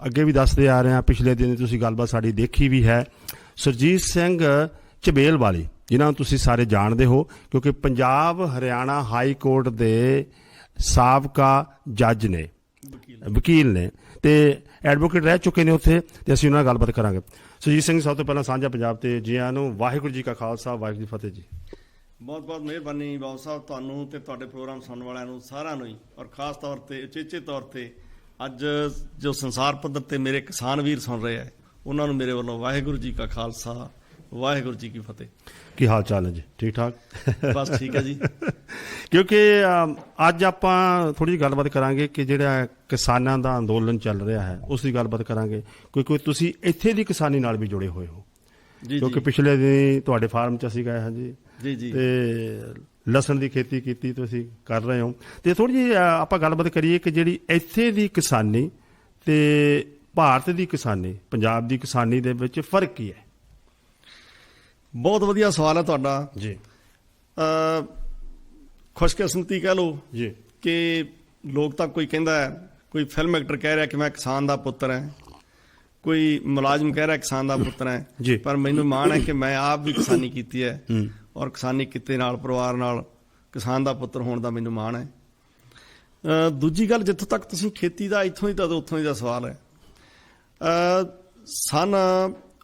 ਅੱਗੇ ਵੀ ਦੱਸਦੇ ਆ ਰਹੇ ਹਾਂ, ਪਿਛਲੇ ਦਿਨ ਤੁਸੀਂ ਗੱਲਬਾਤ ਸਾਡੀ ਦੇਖੀ ਵੀ ਹੈ। ਸੁਰਜੀਤ ਸਿੰਘ ਝਬੇਲ ਵਾਲੀ, ਜਿਨ੍ਹਾਂ ਨੂੰ ਤੁਸੀਂ ਸਾਰੇ ਜਾਣਦੇ ਹੋ, ਕਿਉਂਕਿ ਪੰਜਾਬ ਹਰਿਆਣਾ ਹਾਈ ਕੋਰਟ ਦੇ ਸਾਬਕਾ ਜੱਜ ਨੇ, ਵਕੀਲ ਨੇ, ਤੇ ਐਡਵੋਕੇਟ ਰਹਿ ਚੁੱਕੇ ਨੇ ਉੱਥੇ, ਤੇ ਅਸੀਂ ਉਹਨਾਂ ਨਾਲ ਗੱਲਬਾਤ ਕਰਾਂਗੇ। ਸੁਰਜੀਤ ਸਿੰਘ, ਸਭ ਤੋਂ ਪਹਿਲਾਂ ਸਾਂਝਾ ਪੰਜਾਬ ਤੇ ਜੀ ਆਇਆਂ ਨੂੰ। ਵਾਹਿਗੁਰੂ ਜੀ ਕਾ ਖਾਲਸਾ, ਵਾਹਿਗੁਰੂ ਜੀ ਫਤਿਹ ਜੀ। ਬਹੁਤ ਬਹੁਤ ਮਿਹਰਬਾਨੀ ਬਾਬੂ ਸਾਹਿਬ, ਤੁਹਾਨੂੰ ਤੇ ਤੁਹਾਡੇ ਪ੍ਰੋਗਰਾਮ ਸੁਣਨ ਵਾਲਿਆਂ ਨੂੰ ਸਾਰਿਆਂ ਨੂੰ ਹੀ, ਔਰ ਖਾਸ ਤੌਰ ਤੇ ਉਚੇਚੇ ਤੌਰ ਤੇ ਅੱਜ ਜੋ ਸੰਸਾਰ ਪੱਧਰ ਤੇ ਮੇਰੇ ਕਿਸਾਨ ਵੀਰ ਸੁਣ ਰਹੇ ਹੈ, ਉਹਨਾਂ ਨੂੰ ਮੇਰੇ ਵੱਲੋਂ ਵਾਹਿਗੁਰੂ ਜੀ ਕਾ ਖਾਲਸਾ, ਵਾਹਿਗੁਰੂ ਜੀ ਕੀ ਫਤਿਹ। ਕੀ ਹਾਲ ਚਾਲ ਹੈ ਜੀ? ਠੀਕ ਠਾਕ? ਬਸ ਠੀਕ ਹੈ ਜੀ। ਕਿਉਂਕਿ ਅੱਜ ਆਪਾਂ ਥੋੜ੍ਹੀ ਜਿਹੀ ਗੱਲਬਾਤ ਕਰਾਂਗੇ ਕਿ ਜਿਹੜਾ ਕਿਸਾਨਾਂ ਦਾ ਅੰਦੋਲਨ ਚੱਲ ਰਿਹਾ ਹੈ ਉਸ ਦੀ ਗੱਲਬਾਤ ਕਰਾਂਗੇ, ਕਿਉਂਕਿ ਤੁਸੀਂ ਇੱਥੇ ਦੀ ਕਿਸਾਨੀ ਨਾਲ ਵੀ ਜੁੜੇ ਹੋਏ ਹੋ। ਕਿਉਂਕਿ ਪਿਛਲੇ ਦਿਨ ਤੁਹਾਡੇ ਫਾਰਮ 'ਚ ਅਸੀਂ ਗਏ ਹਾਂ ਜੀ, ਤੇ ਲਸਣ ਦੀ ਖੇਤੀ ਕੀਤੀ ਤੁਸੀਂ ਕਰ ਰਹੇ ਹੋ, ਤੇ ਥੋੜ੍ਹੀ ਜਿਹੀ ਆਪਾਂ ਗੱਲਬਾਤ ਕਰੀਏ ਕਿ ਜਿਹੜੀ ਇੱਥੇ ਦੀ ਕਿਸਾਨੀ ਤੇ ਭਾਰਤ ਦੀ ਕਿਸਾਨੀ, ਪੰਜਾਬ ਦੀ ਕਿਸਾਨੀ ਦੇ ਵਿੱਚ ਫਰਕ ਕੀ ਹੈ? ਬਹੁਤ ਵਧੀਆ ਸਵਾਲ ਹੈ ਤੁਹਾਡਾ ਜੀ। ਖੁਸ਼ਕਿਸਮਤੀ ਕਹਿ ਲਓ ਜੀ ਕਿ ਲੋਕ ਤਾਂ ਕੋਈ ਕਹਿੰਦਾ ਹੈ, ਕੋਈ ਫਿਲਮ ਐਕਟਰ ਕਹਿ ਰਿਹਾ ਕਿ ਮੈਂ ਕਿਸਾਨ ਦਾ ਪੁੱਤਰ ਹਾਂ, ਕੋਈ ਮੁਲਾਜ਼ਮ ਕਹਿ ਰਿਹਾ ਕਿਸਾਨ ਦਾ ਪੁੱਤਰ ਹੈ, ਪਰ ਮੈਨੂੰ ਮਾਣ ਹੈ ਕਿ ਮੈਂ ਆਪ ਵੀ ਕਿਸਾਨੀ ਕੀਤੀ ਹੈ, ਔਰ ਕਿਸਾਨੀ ਕਿੱਤੇ ਨਾਲ, ਪਰਿਵਾਰ ਨਾਲ ਕਿਸਾਨ ਦਾ ਪੁੱਤਰ ਹੋਣ ਦਾ ਮੈਨੂੰ ਮਾਣ ਹੈ। ਦੂਜੀ ਗੱਲ, ਜਿੱਥੋਂ ਤੱਕ ਤੁਸੀਂ ਖੇਤੀ ਦਾ ਇੱਥੋਂ ਹੀ ਤਾਂ ਉੱਥੋਂ ਹੀ ਦਾ ਸਵਾਲ ਹੈ, ਸਨ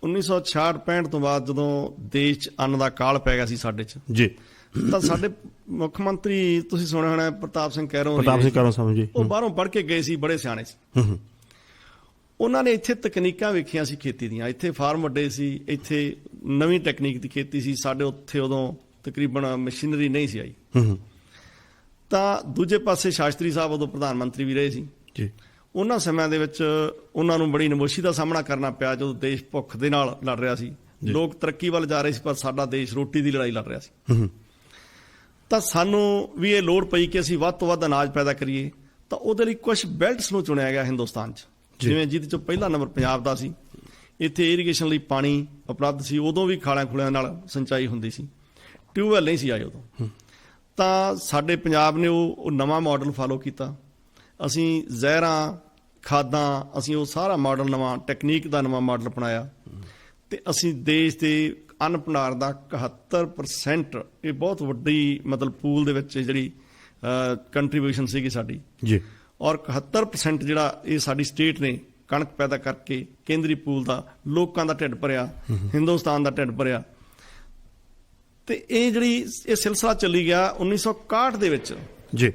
1966-65 ਤੋਂ ਬਾਅਦ ਜਦੋਂ ਦੇਸ਼ 'ਚ ਅੰਨ ਦਾ ਕਾਲ ਪੈ ਗਿਆ ਸੀ ਸਾਡੇ 'ਚ ਜੀ, ਤਾਂ ਸਾਡੇ ਮੁੱਖ ਮੰਤਰੀ ਤੁਸੀਂ ਸੁਣਿਆ ਹੋਣਾ ਪ੍ਰਤਾਪ ਸਿੰਘ ਕੈਰੋਂ ਸਾਹਿਬ ਜੀ, ਉਹ ਬਾਹਰੋਂ ਪੜ੍ਹ ਕੇ ਗਏ ਸੀ, ਬੜੇ ਸਿਆਣੇ ਸੀ। ਉਹਨਾਂ ਨੇ ਇੱਥੇ ਤਕਨੀਕਾਂ ਵੇਖੀਆਂ ਸੀ ਖੇਤੀ ਦੀਆਂ, ਇੱਥੇ ਫਾਰਮ ਵੱਡੇ ਸੀ, ਇੱਥੇ ਨਵੀਂ ਟੈਕਨੀਕ ਦੀ ਖੇਤੀ ਸੀ, ਸਾਡੇ ਉੱਥੇ ਉਦੋਂ ਤਕਰੀਬਨ ਮਸ਼ੀਨਰੀ ਨਹੀਂ ਸੀ ਆਈ। ਤਾਂ ਦੂਜੇ ਪਾਸੇ ਸ਼ਾਸਤਰੀ ਸਾਹਿਬ ਉਦੋਂ ਪ੍ਰਧਾਨ ਮੰਤਰੀ ਵੀ ਰਹੇ ਸੀ ਜੀ। ਉਹਨਾਂ ਸਮਿਆਂ ਦੇ ਵਿੱਚ ਉਹਨਾਂ ਨੂੰ ਬੜੀ ਨਮੋਸ਼ੀ ਦਾ ਸਾਹਮਣਾ ਕਰਨਾ ਪਿਆ ਜਦੋਂ ਦੇਸ਼ ਭੁੱਖ ਦੇ ਨਾਲ ਲੜ ਰਿਹਾ ਸੀ। ਲੋਕ ਤਰੱਕੀ ਵੱਲ ਜਾ ਰਹੇ ਸੀ, ਪਰ ਸਾਡਾ ਦੇਸ਼ ਰੋਟੀ ਦੀ ਲੜਾਈ ਲੜ ਰਿਹਾ ਸੀ। ਤਾਂ ਸਾਨੂੰ ਵੀ ਇਹ ਲੋੜ ਪਈ ਕਿ ਅਸੀਂ ਵੱਧ ਤੋਂ ਵੱਧ ਅਨਾਜ ਪੈਦਾ ਕਰੀਏ, ਤਾਂ ਉਹਦੇ ਲਈ ਕੁਝ ਬੈਲਟਸ ਨੂੰ ਚੁਣਿਆ ਗਿਆ ਹਿੰਦੁਸਤਾਨ 'ਚ, ਜਿਵੇਂ ਜਿਹਦੇ 'ਚੋਂ ਪਹਿਲਾ ਨੰਬਰ ਪੰਜਾਬ ਦਾ ਸੀ। ਇੱਥੇ ਇਰੀਗੇਸ਼ਨ ਲਈ ਪਾਣੀ ਉਪਲਬਧ ਸੀ, ਉਦੋਂ ਵੀ ਖਾਲਿਆਂ ਖੁਲਿਆਂ ਨਾਲ ਸਿੰਚਾਈ ਹੁੰਦੀ ਸੀ, ਟਿਊਬਵੈੱਲ ਨਹੀਂ ਸੀ ਆਏ ਉਦੋਂ। ਤਾਂ ਸਾਡੇ ਪੰਜਾਬ ਨੇ ਉਹ ਨਵਾਂ ਮਾਡਲ ਫਾਲੋ ਕੀਤਾ। ਅਸੀਂ ਜ਼ਹਿਰਾਂ, ਖਾਦਾਂ, ਅਸੀਂ ਉਹ ਸਾਰਾ ਮਾਡਲ, ਨਵਾਂ ਟੈਕਨੀਕ ਦਾ ਨਵਾਂ ਮਾਡਲ ਅਪਣਾਇਆ, ਤੇ ਅਸੀਂ ਦੇਸ਼ ਦੇ ਅੰਨ ਭੰਡਾਰ ਦਾ 71%, ਇਹ ਬਹੁਤ ਵੱਡੀ ਮਤਲਬ ਪੂਲ ਦੇ ਵਿੱਚ ਜਿਹੜੀ ਕੰਟਰੀਬਿਊਸ਼ਨ ਸੀਗੀ ਸਾਡੀ ਜੀ, ਔਰ 71% ਜਿਹੜਾ ਇਹ ਸਾਡੀ ਸਟੇਟ ਨੇ ਕਣਕ ਪੈਦਾ ਕਰਕੇ ਕੇਂਦਰੀ ਪੂਲ ਦਾ ਲੋਕਾਂ ਦਾ ਢਿੱਡ ਭਰਿਆ, ਹਿੰਦੁਸਤਾਨ ਦਾ ਢਿੱਡ ਭਰਿਆ। ਤੇ ਇਹ ਜਿਹੜੀ ਇਹ ਸਿਲਸਿਲਾ ਚੱਲੀ ਗਿਆ 1961 ਦੇ ਵਿੱਚ ਜੀ।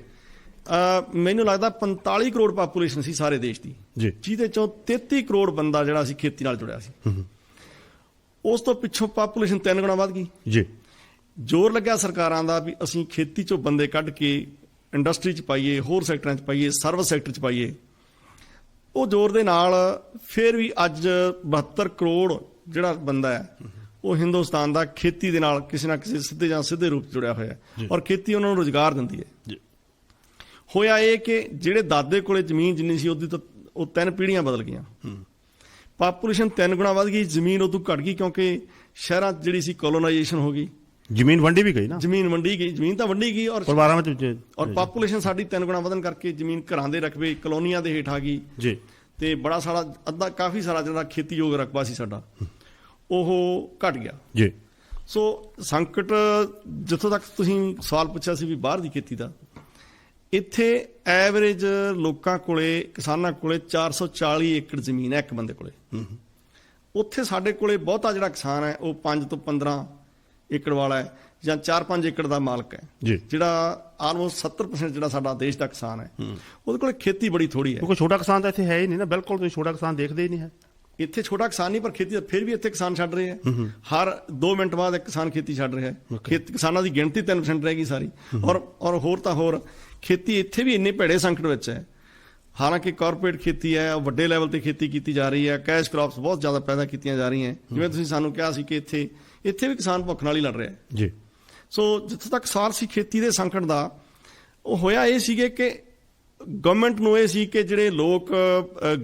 ਮੈਨੂੰ ਲੱਗਦਾ 45 ਕਰੋੜ ਪਾਪੂਲੇਸ਼ਨ ਸੀ ਸਾਰੇ ਦੇਸ਼ ਦੀ, ਜਿਹਦੇ ਚੋਂ 33 ਕਰੋੜ ਬੰਦਾ ਜਿਹੜਾ ਸੀ ਖੇਤੀ ਨਾਲ ਜੁੜਿਆ ਸੀ। ਉਸ ਤੋਂ ਪਿੱਛੋਂ ਪਾਪੂਲੇਸ਼ਨ 3 ਗੁਣਾ ਵੱਧ ਗਈ ਜੀ। ਜ਼ੋਰ ਲੱਗਿਆ ਸਰਕਾਰਾਂ ਦਾ ਵੀ ਅਸੀਂ ਖੇਤੀ ਚੋਂ ਬੰਦੇ ਕੱਢ ਕੇ ਇੰਡਸਟਰੀ 'ਚ ਪਾਈਏ, ਹੋਰ ਸੈਕਟਰਾਂ 'ਚ ਪਾਈਏ, ਸਰਵਿਸ ਸੈਕਟਰ 'ਚ ਪਾਈਏ। ਉਹ ਜ਼ੋਰ ਦੇ ਨਾਲ ਫਿਰ ਵੀ ਅੱਜ 72 ਕਰੋੜ ਜਿਹੜਾ ਬੰਦਾ ਹੈ ਉਹ ਹਿੰਦੁਸਤਾਨ ਦਾ ਖੇਤੀ ਦੇ ਨਾਲ ਕਿਸੇ ਨਾ ਕਿਸੇ ਸਿੱਧੇ ਜਾਂ ਸਿੱਧੇ ਰੂਪ 'ਚ ਜੁੜਿਆ ਹੋਇਆ ਹੈ, ਔਰ ਖੇਤੀ ਉਹਨਾਂ ਨੂੰ ਰੁਜ਼ਗਾਰ ਦਿੰਦੀ ਹੈ। ਹੋਇਆ ਇਹ ਕਿ ਜਿਹੜੇ ਦਾਦੇ ਕੋਲੇ ਜ਼ਮੀਨ ਜਿੰਨੀ ਸੀ ਉਹਦੀ ਤਾਂ ਉਹ 3 ਪੀੜ੍ਹੀਆਂ ਬਦਲ ਗਈਆਂ। ਪਾਪੂਲੇਸ਼ਨ 3 ਗੁਣਾ ਵੱਧ ਗਈ, ਜ਼ਮੀਨ ਉਦੋਂ ਘਟ ਗਈ, ਕਿਉਂਕਿ ਸ਼ਹਿਰਾਂ 'ਚ ਜਿਹੜੀ ਸੀ ਕੋਲੋਨਾਈਜੇਸ਼ਨ ਹੋ ਗਈ, ਜ਼ਮੀਨ ਵੰਡੀ ਵੀ ਗਈ ਨਾ, ਜ਼ਮੀਨ ਵੰਡੀ ਗਈ, ਜ਼ਮੀਨ ਤਾਂ ਵੰਡੀ ਗਈ, ਔਰ ਪਰਿਵਾਰਾਂ ਵਿੱਚ, ਔਰ ਪਾਪੂਲੇਸ਼ਨ ਸਾਡੀ 3 ਗੁਣਾ ਵਧਣ ਕਰਕੇ ਜ਼ਮੀਨ ਘਰਾਂ ਦੇ ਰਕਬੇ ਕਲੋਨੀਆਂ ਦੇ ਹੇਠ ਆ ਗਈ ਜੀ, ਤੇ ਬੜਾ ਸਾਰਾ ਅੱਧਾ ਕਾਫੀ ਸਾਰਾ ਜਿਹੜਾ ਖੇਤੀਯੋਗ ਰਕਬਾ ਸੀ ਸਾਡਾ ਉਹ ਘਟ ਗਿਆ ਜੀ। ਸੋ ਸੰਕਟ, ਜਿੱਥੋਂ ਤੱਕ ਤੁਸੀਂ ਸਵਾਲ ਪੁੱਛਿਆ ਸੀ ਵੀ ਬਾਹਰ ਦੀ ਖੇਤੀ ਦਾ, ਇੱਥੇ ਐਵਰੇਜ ਲੋਕਾਂ ਕੋਲੇ, ਕਿਸਾਨਾਂ ਕੋਲੇ 440 ਏਕੜ ਜ਼ਮੀਨ ਹੈ ਇੱਕ ਬੰਦੇ ਕੋਲੇ। ਉੱਥੇ ਸਾਡੇ ਕੋਲੇ ਬਹੁਤਾ ਜਿਹੜਾ ਕਿਸਾਨ ਹੈ ਉਹ 5 ਤੋਂ 15 ਏਕੜ ਵਾਲਾ ਹੈ, ਜਾਂ 4-5 ਏਕੜ ਦਾ ਮਾਲਕ ਹੈ, ਜਿਹੜਾ ਆਲਮੋਸਟ 70% ਜਿਹੜਾ ਸਾਡਾ ਦੇਸ਼ ਦਾ ਕਿਸਾਨ ਹੈ ਉਹਦੇ ਕੋਲ ਖੇਤੀ ਬੜੀ ਥੋੜੀ ਹੈ। ਕਿਉਂਕਿ ਛੋਟਾ ਕਿਸਾਨ ਤਾਂ ਇੱਥੇ ਹੈ ਹੀ ਨਹੀਂ ਨਾ, ਬਿਲਕੁਲ ਤੁਸੀਂ ਛੋਟਾ ਕਿਸਾਨ ਦੇਖਦੇ ਹੀ ਨਹੀਂ ਹੈ ਇੱਥੇ। ਛੋਟਾ ਕਿਸਾਨ ਨਹੀਂ, ਪਰ ਖੇਤੀ ਫਿਰ ਵੀ ਇੱਥੇ ਕਿਸਾਨ ਛੱਡ ਰਹੇ ਹੈ। ਹਰ 2 ਮਿੰਟ ਬਾਅਦ ਇੱਕ ਕਿਸਾਨ ਖੇਤੀ ਛੱਡ ਰਿਹਾ ਹੈ। ਕਿਸਾਨਾਂ ਦੀ ਗਿਣਤੀ 3% ਰਹਿ ਗਈ ਸਾਰੀ, ਔਰ ਹੋਰ ਤਾਂ ਹੋਰ ਖੇਤੀ ਇੱਥੇ ਵੀ ਇੰਨੇ ਭੈੜੇ ਸੰਕਟ ਵਿੱਚ ਹੈ। ਹਾਲਾਂਕਿ ਕਾਰਪੋਰੇਟ ਖੇਤੀ ਹੈ, ਵੱਡੇ ਲੈਵਲ ਤੇ ਖੇਤੀ ਕੀਤੀ ਜਾ ਰਹੀ ਹੈ, ਕੈਸ਼ ਕ੍ਰੌਪਸ ਬਹੁਤ ਜ਼ਿਆਦਾ ਪੈਦਾ ਕੀਤੀਆਂ ਜਾ ਰਹੀਆਂ। ਜਿਵੇਂ ਤੁਸੀਂ ਸਾਨੂੰ ਕਿਹਾ ਸੀ ਕਿ ਇੱਥੇ ਵੀ ਕਿਸਾਨ ਭੁੱਖ ਨਾਲ ਹੀ ਲੜ ਰਿਹਾ ਜੀ। ਸੋ ਜਿੱਥੋਂ ਤੱਕ ਸਵਾਲ ਸੀ ਖੇਤੀ ਦੇ ਸੰਕਟ ਦਾ, ਉਹ ਹੋਇਆ ਇਹ ਸੀਗੇ ਕਿ ਗਵਰਨਮੈਂਟ ਨੂੰ ਇਹ ਸੀ ਕਿ ਜਿਹੜੇ ਲੋਕ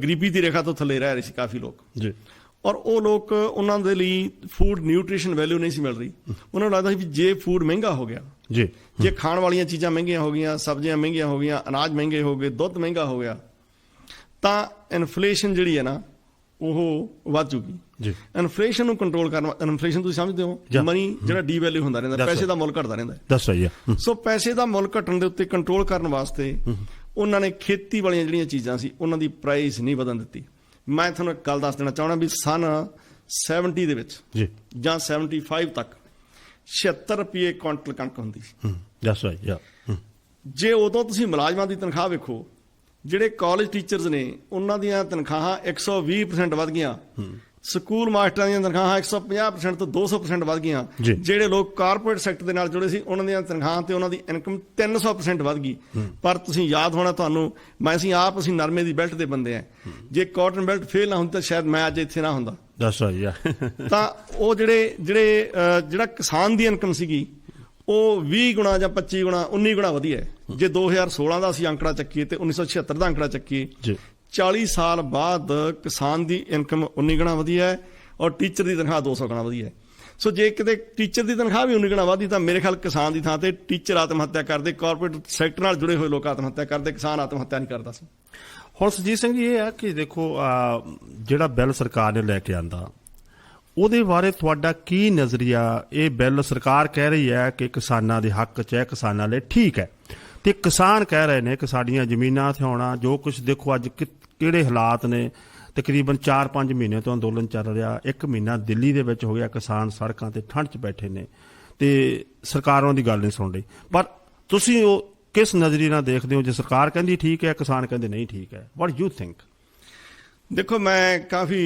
ਗਰੀਬੀ ਦੀ ਰੇਖਾ ਤੋਂ ਥੱਲੇ ਰਹਿ ਰਹੇ ਸੀ ਕਾਫੀ ਲੋਕ ਜੀ, ਔਰ ਉਹ ਲੋਕ, ਉਹਨਾਂ ਦੇ ਲਈ ਫੂਡ ਨਿਊਟ੍ਰੀਸ਼ਨ ਵੈਲਿਊ ਨਹੀਂ ਸੀ ਮਿਲ ਰਹੀ। ਉਹਨਾਂ ਨੂੰ ਲੱਗਦਾ ਸੀ ਵੀ ਜੇ ਫੂਡ ਮਹਿੰਗਾ ਹੋ ਗਿਆ ਜੀ, ਜੇ ਖਾਣ ਵਾਲੀਆਂ ਚੀਜ਼ਾਂ ਮਹਿੰਗੀਆਂ ਹੋ ਗਈਆਂ, ਸਬਜ਼ੀਆਂ ਮਹਿੰਗੀਆਂ ਹੋ ਗਈਆਂ, ਅਨਾਜ ਮਹਿੰਗੇ ਹੋ ਗਏ, ਦੁੱਧ ਮਹਿੰਗਾ ਹੋ ਗਿਆ, ਤਾਂ ਇਨਫਲੇਸ਼ਨ ਜਿਹੜੀ ਹੈ ਨਾ ਉਹ ਵੱਧ ਜੂਗੀ ਜੀ। ਇਨਫਲੇਸ਼ਨ ਨੂੰ ਕੰਟਰੋਲ ਕਰਨ, ਇਨਫਲੇਸ਼ਨ ਤੁਸੀਂ ਸਮਝਦੇ ਹੋ, ਮਨੀ ਜਿਹੜਾ ਡੀਵੈਲਿਊ ਹੁੰਦਾ ਰਹਿੰਦਾ, ਪੈਸੇ ਦਾ ਮੁੱਲ ਘਟਦਾ ਰਹਿੰਦਾ। ਦੱਸ ਰਹੀ ਹੈ। ਸੋ ਪੈਸੇ ਦਾ ਮੁੱਲ ਘਟਣ ਦੇ ਉੱਤੇ ਕੰਟਰੋਲ ਕਰਨ ਵਾਸਤੇ ਉਹਨਾਂ ਨੇ ਖੇਤੀ ਵਾਲੀਆਂ ਜਿਹੜੀਆਂ ਚੀਜ਼ਾਂ ਸੀ ਉਹਨਾਂ ਦੀ ਪ੍ਰਾਈਸ ਨਹੀਂ ਵਧਣ ਦਿੱਤੀ। ਮੈਂ ਤੁਹਾਨੂੰ ਇੱਕ ਗੱਲ ਦੱਸ ਦੇਣਾ ਚਾਹੁੰਦਾ ਵੀ ਸਨ 70 ਦੇ ਵਿੱਚ ਜੀ ਜਾਂ 75 ਤੱਕ 76 ਰੁਪਏ ਕੁਇੰਟਲ ਕਣਕ ਹੁੰਦੀ ਸੀ। ਦੱਸ ਰਹੀ ਹੈ। ਜੇ ਉਦੋਂ ਤੁਸੀਂ ਮੁਲਾਜ਼ਮਾਂ ਦੀ ਤਨਖਾਹ ਵੇਖੋ, ਜਿਹੜੇ ਕਾਲਜ ਟੀਚਰਸ ਨੇ ਉਹਨਾਂ ਦੀਆਂ ਤਨਖਾਹਾਂ 120% ਵੱਧ ਗਈਆਂ, ਸਕੂਲ ਮਾਸਟਰਾਂ ਦੀਆਂ ਤਨਖਾਹਾਂ 150% ਤੋਂ 200% ਵੱਧ ਗਈਆਂ, ਜਿਹੜੇ ਲੋਕ ਕਾਰਪੋਰੇਟ ਸੈਕਟਰ ਦੇ ਨਾਲ ਜੁੜੇ ਸੀ ਉਹਨਾਂ ਦੀਆਂ ਤਨਖਾਹਾਂ ਤੇ ਉਹਨਾਂ ਦੀ ਇਨਕਮ 300% ਵੱਧ ਗਈ। ਪਰ ਤੁਸੀਂ ਯਾਦ ਹੋਣਾ ਤੁਹਾਨੂੰ, ਅਸੀਂ ਨਰਮੇ ਦੀ ਬੈਲਟ ਦੇ ਬੰਦੇ ਆ, ਜੇ ਕਾਟਨ ਬੈਲਟ ਫੇਲ ਨਾ ਹੁੰਦੀ ਤਾਂ ਸ਼ਾਇਦ ਮੈਂ ਅੱਜ ਇੱਥੇ ਨਾ ਹੁੰਦਾ। ਦੱਸ ਰਹੀ ਹੈ। ਤਾਂ ਉਹ ਜਿਹੜਾ ਕਿਸਾਨ ਦੀ ਇਨਕਮ ਸੀਗੀ ਉਹ 20 ਗੁਣਾ ਜਾਂ 25 ਗੁਣਾ 19 ਗੁਣਾ ਵਧੀਆ ਹੈ। ਜੇ 2016 ਦਾ ਅਸੀਂ ਅੰਕੜਾ ਚੱਕੀਏ ਤੇ 1976 ਦਾ ਅੰਕੜਾ ਚੱਕੀਏ, 40 ਸਾਲ ਬਾਅਦ ਕਿਸਾਨ ਦੀ ਇਨਕਮ 19 ਗੁਣਾ ਵਧੀਆ ਹੈ ਔਰ ਟੀਚਰ ਦੀ ਤਨਖਾਹ 200 ਗੁਣਾ ਵਧੀਆ ਹੈ। ਸੋ ਜੇ ਕਿਤੇ ਟੀਚਰ ਦੀ ਤਨਖਾਹ ਵੀ 19 ਗੁਣਾ ਵਧੀ ਤਾਂ ਮੇਰੇ ਖਿਆਲ ਕਿਸਾਨ ਦੀ ਥਾਂ ਤੇ ਟੀਚਰ ਆਤਮ ਹੱਤਿਆ ਕਰਦੇ, ਕਾਰਪੋਰੇਟ ਸੈਕਟਰ ਨਾਲ ਜੁੜੇ ਹੋਏ ਲੋਕ ਆਤਮ ਹੱਤਿਆ ਕਰਦੇ, ਕਿਸਾਨ ਆਤਮ ਹੱਤਿਆ ਨਹੀਂ ਕਰਦਾ ਸੀ। ਹੁਣ ਸੁਰਜੀਤ ਸਿੰਘ ਜੀ, ਇਹ ਹੈ ਕਿ ਦੇਖੋ ਜਿਹੜਾ ਬਿੱਲ ਸਰਕਾਰ ਨੇ ਲੈ ਕੇ ਆਂਦਾ ਉਹਦੇ ਬਾਰੇ ਤੁਹਾਡਾ ਕੀ ਨਜ਼ਰੀਆ? ਇਹ ਬਿੱਲ ਸਰਕਾਰ ਕਹਿ ਰਹੀ ਹੈ ਕਿ ਕਿਸਾਨਾਂ ਦੇ ਹੱਕ 'ਚ ਹੈ, ਕਿਸਾਨਾਂ ਲਈ ਠੀਕ ਹੈ, ਤੇ ਕਿਸਾਨ ਕਹਿ ਰਹੇ ਨੇ ਕਿ ਸਾਡੀਆਂ ਜ਼ਮੀਨਾਂ ਹਥਿਆਉਣਾ ਜੋ ਕੁਝ ਦੇਖੋ ਅੱਜ ਕਿਹੜੇ ਹਾਲਾਤ ਨੇ। ਤਕਰੀਬਨ 4-5 ਮਹੀਨੇ ਤੋਂ ਅੰਦੋਲਨ ਚੱਲ ਰਿਹਾ, 1 ਮਹੀਨਾ ਦਿੱਲੀ ਦੇ ਵਿੱਚ ਹੋ ਗਿਆ, ਕਿਸਾਨ ਸੜਕਾਂ ਤੇ ਠੰਡ 'ਚ ਬੈਠੇ ਨੇ ਤੇ ਸਰਕਾਰ ਉਹਨਾਂ ਦੀ ਗੱਲ ਨਹੀਂ ਸੁਣ ਰਹੀ। ਪਰ ਤੁਸੀਂ ਉਹ ਕਿਸ ਨਜ਼ਰੀਏ ਨਾਲ ਦੇਖਦੇ ਹੋ? ਜੇ ਸਰਕਾਰ ਕਹਿੰਦੀ ਠੀਕ ਹੈ, ਕਿਸਾਨ ਕਹਿੰਦੇ ਨਹੀਂ ਠੀਕ ਹੈ, ਵਾਟ ਯੂ ਥਿੰਕ? ਦੇਖੋ, ਮੈਂ ਕਾਫੀ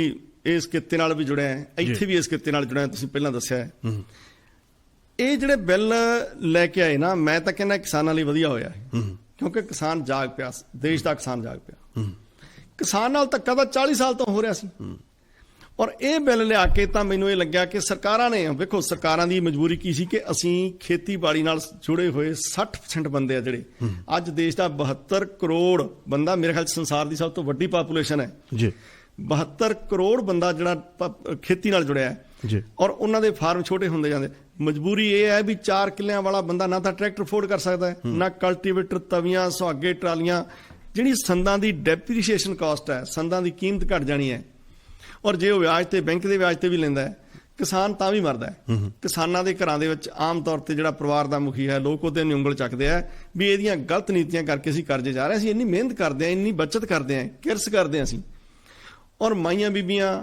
ਇਸ ਕਿੱਤੇ ਨਾਲ ਵੀ ਜੁੜਿਆ, ਇੱਥੇ ਵੀ ਇਸ ਕਿੱਤੇ ਨਾਲ ਜੁੜਿਆ, ਤੁਸੀਂ ਪਹਿਲਾਂ ਦੱਸਿਆ। ਇਹ ਜਿਹੜੇ ਬਿੱਲ ਲੈ ਕੇ ਆਏ ਨਾ, ਮੈਂ ਤਾਂ ਕਹਿੰਦਾ ਕਿਸਾਨਾਂ ਲਈ ਵਧੀਆ ਹੋਇਆ, ਕਿਉਂਕਿ ਕਿਸਾਨ ਜਾਗ ਪਿਆ, ਦੇਸ਼ ਦਾ ਕਿਸਾਨ ਜਾਗ ਪਿਆ। ਕਿਸਾਨ ਨਾਲ ਧੱਕਾ ਤਾਂ 40 ਸਾਲ ਤੋਂ ਹੋ ਰਿਹਾ ਸੀ, ਔਰ ਇਹ ਬਿੱਲ ਲਿਆ ਕੇ ਤਾਂ ਮੈਨੂੰ ਇਹ ਲੱਗਿਆ ਕਿ ਸਰਕਾਰਾਂ ਨੇ, ਵੇਖੋ ਸਰਕਾਰਾਂ ਦੀ ਮਜਬੂਰੀ ਕੀ ਸੀ ਕਿ ਅਸੀਂ ਖੇਤੀਬਾੜੀ ਨਾਲ ਜੁੜੇ ਹੋਏ 60% ਬੰਦੇ ਆ ਜਿਹੜੇ ਅੱਜ ਦੇਸ਼ ਦਾ 72 ਕਰੋੜ ਬੰਦਾ, ਮੇਰੇ ਖਿਆਲ ਸੰਸਾਰ ਦੀ ਸਭ ਤੋਂ ਵੱਡੀ ਪਾਪੂਲੇਸ਼ਨ ਹੈ ਜੀ। 72 ਕਰੋੜ ਬੰਦਾ ਜਿਹੜਾ ਖੇਤੀ ਨਾਲ ਜੁੜਿਆ ਹੈ, ਔਰ ਉਹਨਾਂ ਦੇ ਫਾਰਮ ਛੋਟੇ ਹੁੰਦੇ ਜਾਂਦੇ। ਮਜਬੂਰੀ ਇਹ ਹੈ ਵੀ 4 ਕਿੱਲਿਆਂ ਵਾਲਾ ਬੰਦਾ ਨਾ ਤਾਂ ਟਰੈਕਟਰ ਅਫੋਰਡ ਕਰ ਸਕਦਾ ਹੈ, ਨਾ ਕਲਟੀਵੇਟਰ, ਤਵੀਆਂ, ਸੁਹਾਗੇ, ਟਰਾਲੀਆਂ। ਜਿਹੜੀ ਸੰਦਾਂ ਦੀ ਡੈਪਰੀਸ਼ੀਏਸ਼ਨ ਕਾਸਟ ਹੈ, ਸੰਦਾਂ ਦੀ ਕੀਮਤ ਘਟ ਜਾਣੀ ਹੈ, ਔਰ ਜੇ ਉਹ ਵਿਆਜ ਤੇ, ਬੈਂਕ ਦੇ ਵਿਆਜ ਤੇ ਵੀ ਲੈਂਦਾ ਹੈ, ਕਿਸਾਨ ਤਾਂ ਵੀ ਮਰਦਾ ਹੈ। ਕਿਸਾਨਾਂ ਦੇ ਘਰਾਂ ਦੇ ਵਿੱਚ ਆਮ ਤੌਰ ਤੇ ਜਿਹੜਾ ਪਰਿਵਾਰ ਦਾ ਮੁਖੀ ਹੈ, ਲੋਕ ਉਹਦੇ ਨੂੰ ਉਂਗਲ ਚੱਕਦੇ ਆ ਵੀ ਇਹਦੀਆਂ ਗਲਤ ਨੀਤੀਆਂ ਕਰਕੇ ਅਸੀਂ ਕਰਜ਼ੇ ਜਾ ਰਹੇ, ਅਸੀਂ ਇੰਨੀ ਮਿਹਨਤ ਕਰਦੇ ਹਾਂ, ਇੰਨੀ ਬੱਚਤ ਕਰਦੇ ਹਾਂ, ਕਿਰਸ ਕਰਦੇ ਹਾਂ ਅਸੀਂ, ਔਰ ਮਾਈਆਂ ਬੀਬੀਆਂ